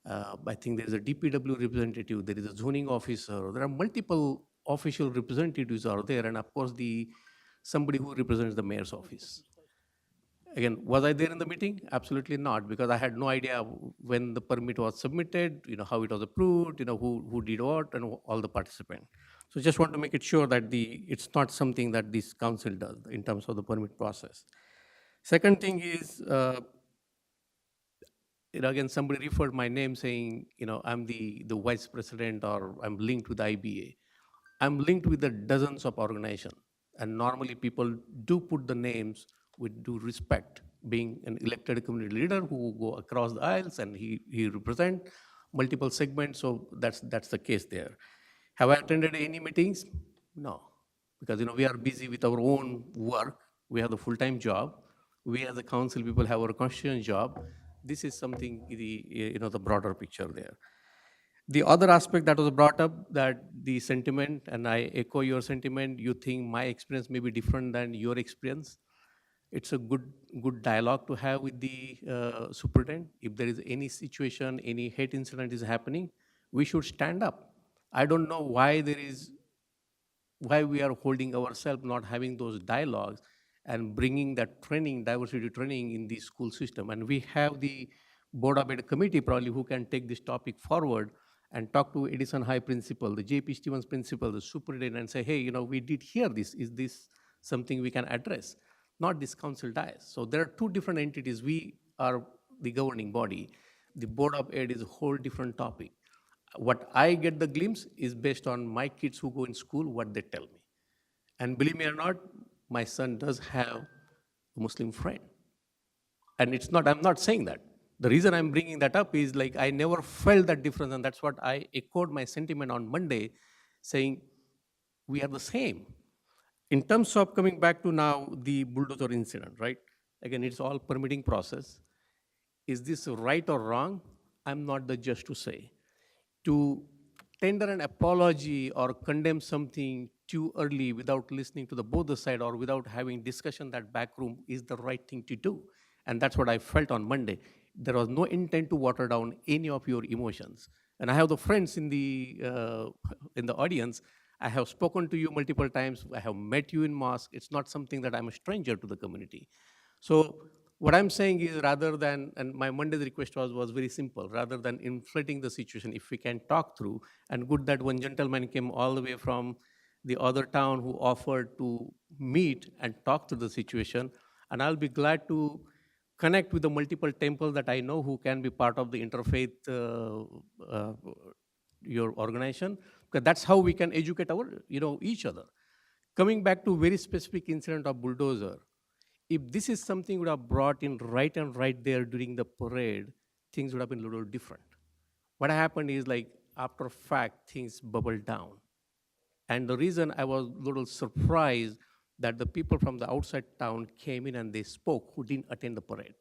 I think there is a DPW representative, there is a zoning officer, there are multiple official representatives are there, and of course somebody who represents the mayor's office. Again, was I there in the meeting? Absolutely not, because I had no idea when the permit was submitted, how it was approved, who did what, and all the participants. So just want to make it sure that it's not something that this council does in terms of the permit process. Second thing is, again, somebody referred my name saying, I'm the vice president or I'm linked with IBA. I'm linked with the dozens of organizations. And normally people do put the names with due respect, being an elected community leader who go across the aisles and he represent multiple segments, so that's the case there. Have I attended any meetings? No, because we are busy with our own work. We have the full-time job. We as a council people have our constituent job. This is something, the broader picture there. The other aspect that was brought up, that the sentiment, and I echo your sentiment, you think my experience may be different than your experience. It's a good dialogue to have with the superintendent. If there is any situation, any hate incident is happening, we should stand up. I don't know why we are holding ourselves, not having those dialogues and bringing that training, diversity training in the school system. And we have the Board of Ed committee probably who can take this topic forward and talk to Edison High principal, the J.P. Stevens principal, the superintendent, and say, hey, we did hear this. Is this something we can address? Not this council dies. So there are 2 different entities. We are the governing body. The Board of Ed is a whole different topic. What I get the glimpse is based on my kids who go in school, what they tell me. And believe me or not, my son does have a Muslim friend. And I'm not saying that. The reason I'm bringing that up is I never felt that difference, and that's what I echoed my sentiment on Monday, saying we are the same. In terms of coming back to now the bulldozer incident, right? Again, it's all permitting process. Is this right or wrong? I'm not the judge to say. To tender an apology or condemn something too early without listening to both the side or without having discussion that back room is the right thing to do. And that's what I felt on Monday. There was no intent to water down any of your emotions. And I have the friends in the audience. I have spoken to you multiple times. I have met you in mosque. It's not something that I'm a stranger to the community. So what I'm saying is, rather than, and my Monday's request was very simple, rather than inflating the situation, if we can talk through, and good that one gentleman came all the way from the other town who offered to meet and talk through the situation. And I'll be glad to connect with the multiple temples that I know who can be part of the interfaith, your organization, because that's how we can educate each other. Coming back to very specific incident of bulldozer, if this is something would have brought in right there during the parade, things would have been a little different. What happened is, after fact, things bubbled down. And the reason I was a little surprised that the people from the outside town came in and they spoke who didn't attend the parade.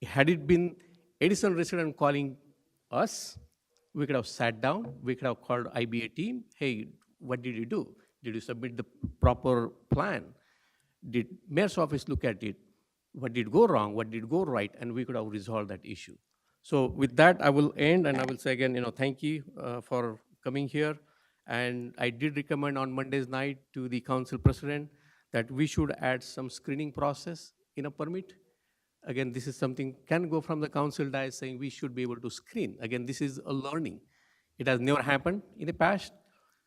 Had it been Edison resident calling us, we could have sat down, we could have called IBA team, hey, what did you do? Did you submit the proper plan? Did mayor's office look at it? what did go wrong, what did go right, and we could have resolved that issue. So with that, I will end, and I will say again, thank you for coming here. And I did recommend on Monday's night to the council president that we should add some screening process in a permit. Again, this is something can go from the council dais saying we should be able to screen. Again, this is a learning. It has never happened in the past.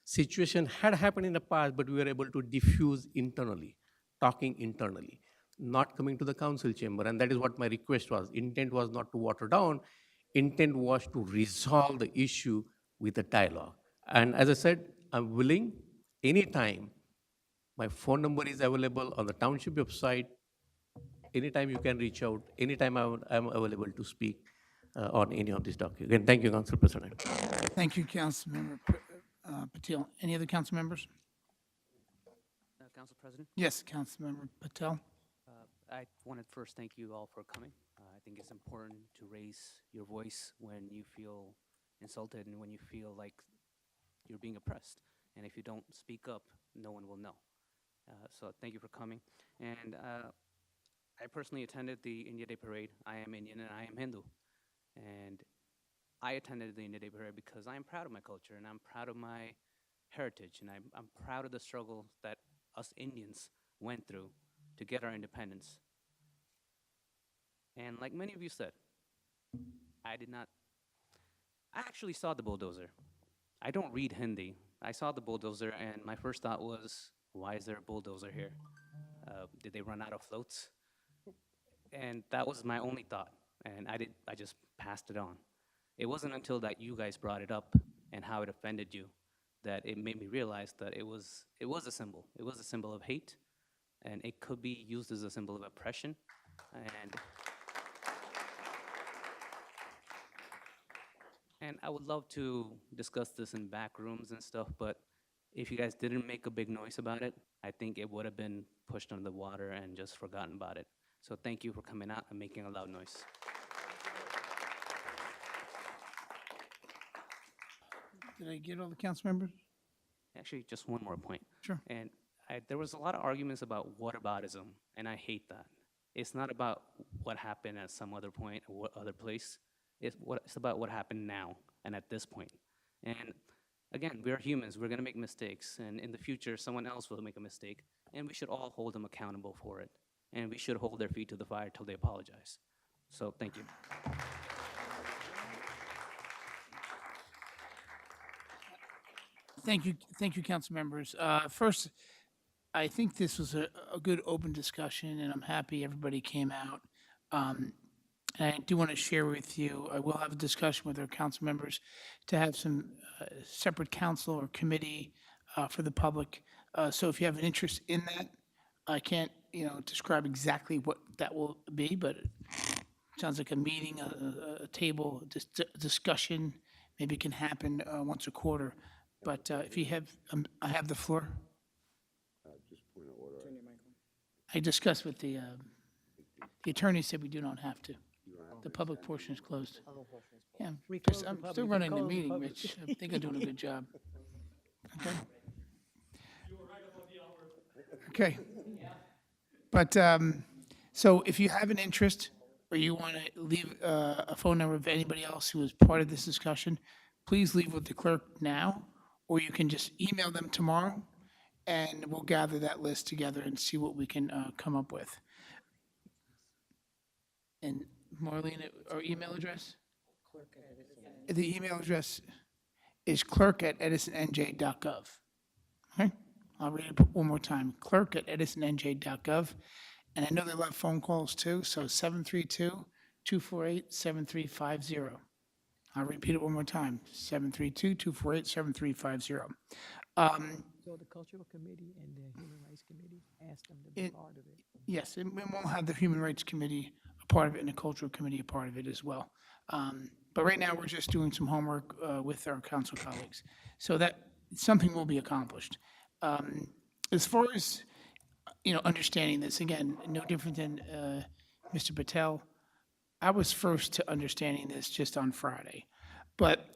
Situation had happened in the past, but we were able to diffuse internally, talking internally, not coming to the council chamber. And that is what my request was. Intent was not to water down. Intent was to resolve the issue with a dialogue. And as I said, I'm willing anytime. My phone number is available on the township website. Anytime you can reach out, anytime I'm available to speak on any of these documents. Again, thank you, Council President. Thank you, Councilmember Patel. Any other council members? Council President? Yes, Councilmember Patel. I want to first thank you all for coming. I think it's important to raise your voice when you feel insulted and when you feel like you're being oppressed. And if you don't speak up, no one will know. So thank you for coming. And I personally attended the India Day Parade. I am Indian and I am Hindu. And I attended the India Day Parade because I'm proud of my culture and I'm proud of my heritage. And I'm proud of the struggle that us Indians went through to get our independence. And like many of you said, I actually saw the bulldozer. I don't read Hindi. I saw the bulldozer and my first thought was, why is there a bulldozer here? Did they run out of floats? And that was my only thought. And I just passed it on. It wasn't until that you guys brought it up and how it offended you that it made me realize that it was a symbol. It was a symbol of hate, and it could be used as a symbol of oppression. And I would love to discuss this in back rooms and stuff, but if you guys didn't make a big noise about it, I think it would have been pushed under the water and just forgotten about it. So thank you for coming out and making a loud noise. Did I get all the council members? Actually, just one more point. Sure. And there was a lot of arguments about whataboutism, and I hate that. It's not about what happened at some other point or what other place. It's about what happened now and at this point. And again, we're humans. We're going to make mistakes. And in the future, someone else will make a mistake. And we should all hold them accountable for it. And we should hold their feet to the fire till they apologize. So thank you. Thank you, council members. First, I think this was a good open discussion, and I'm happy everybody came out. And I do want to share with you, I will have a discussion with our council members to have some separate council or committee for the public. So if you have an interest in that, I can't, describe exactly what that will be, but it sounds like a meeting, a table, discussion, maybe it can happen once a quarter. But if you have, I have the floor. Just point of order. I discussed with the attorney said we do not have to. The public portion is closed. Yeah, because I'm still running the meeting, Rich. I think I'm doing a good job. Okay. Okay. But, so if you have an interest or you want to leave a phone number of anybody else who was part of this discussion, please leave with the clerk now, or you can just email them tomorrow, and we'll gather that list together and see what we can come up with. And Marlene, our email address? The email address is clerk@edisonnj.gov. Okay? I'll read it one more time, clerk@edisonnj.gov. And I know they love phone calls too, so 732-248-7350. I'll repeat it one more time, 732-248-7350. So the Cultural Committee and the Human Rights Committee asked them to be part of it. Yes, and we'll have the Human Rights Committee a part of it and the Cultural Committee a part of it as well. But right now, we're just doing some homework with our council colleagues. So that something will be accomplished. As far as, understanding this, again, no different than Mr. Patel, I was first to understanding this just on Friday. But,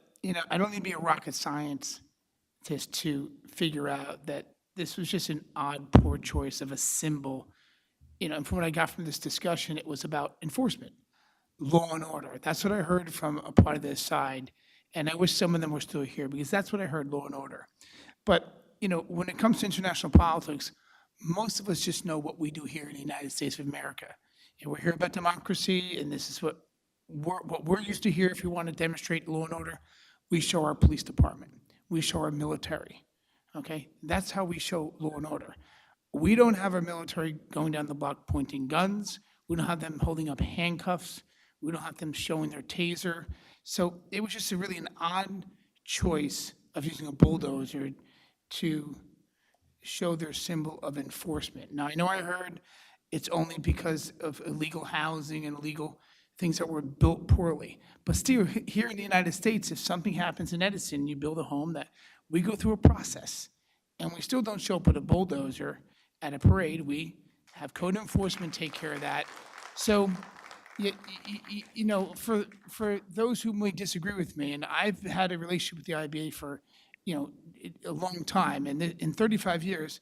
I don't need to be a rocket scientist to figure out that this was just an odd, poor choice of a symbol and from what I got from this discussion, it was about enforcement, law and order. That's what I heard from a part of this side, and I wish some of them were still here, because that's what I heard, law and order. But, when it comes to international politics, most of us just know what we do here in the United States of America. And we're here about democracy, and this is what we're used to here. If we want to demonstrate law and order, we show our police department. We show our military, okay? That's how we show law and order. We don't have our military going down the block pointing guns. We don't have them holding up handcuffs. We don't have them showing their taser. So it was just really an odd choice of using a bulldozer to show their symbol of enforcement. Now, I know I heard it's only because of illegal housing and illegal things that were built poorly. But still, here in the United States, if something happens in Edison, you build a home, that we go through a process. And we still don't show up with a bulldozer at a parade. We have code enforcement take care of that. So, for those who may disagree with me, and I've had a relationship with the IBA for, a long time, and in 35 years,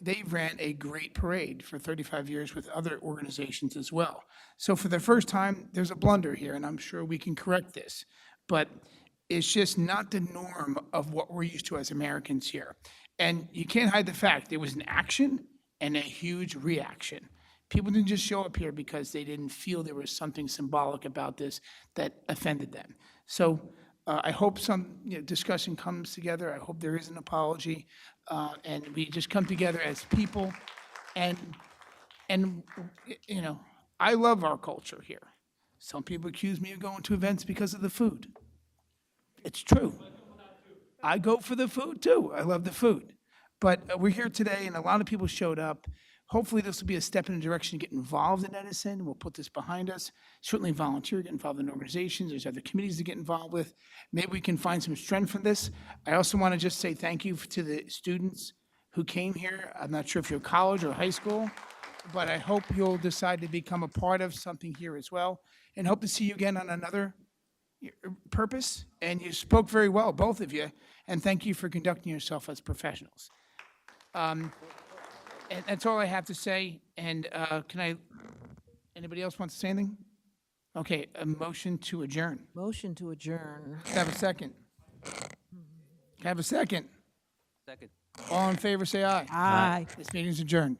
they ran a great parade for 35 years with other organizations as well. So for the first time, there's a blunder here, and I'm sure we can correct this. But it's just not the norm of what we're used to as Americans here. And you can't hide the fact there was an action and a huge reaction. People didn't just show up here because they didn't feel there was something symbolic about this that offended them. So I hope some discussion comes together. I hope there is an apology, and we just come together as people. And I love our culture here. Some people accuse me of going to events because of the food. It's true. I go for the food too. I love the food. But we're here today, and a lot of people showed up. Hopefully this will be a step in the direction to get involved in Edison. We'll put this behind us. Certainly volunteer, get involved in organizations. There's other committees to get involved with. Maybe we can find some strength from this. I also want to just say thank you to the students who came here. I'm not sure if you're college or high school, but I hope you'll decide to become a part of something here as well, and hope to see you again on another purpose. And you spoke very well, both of you, and thank you for conducting yourself as professionals. And that's all I have to say. And anybody else want to say anything? Okay, a motion to adjourn. Motion to adjourn. Can I have a second? Can I have a second? Second. All in favor, say aye. Aye. This meeting is adjourned.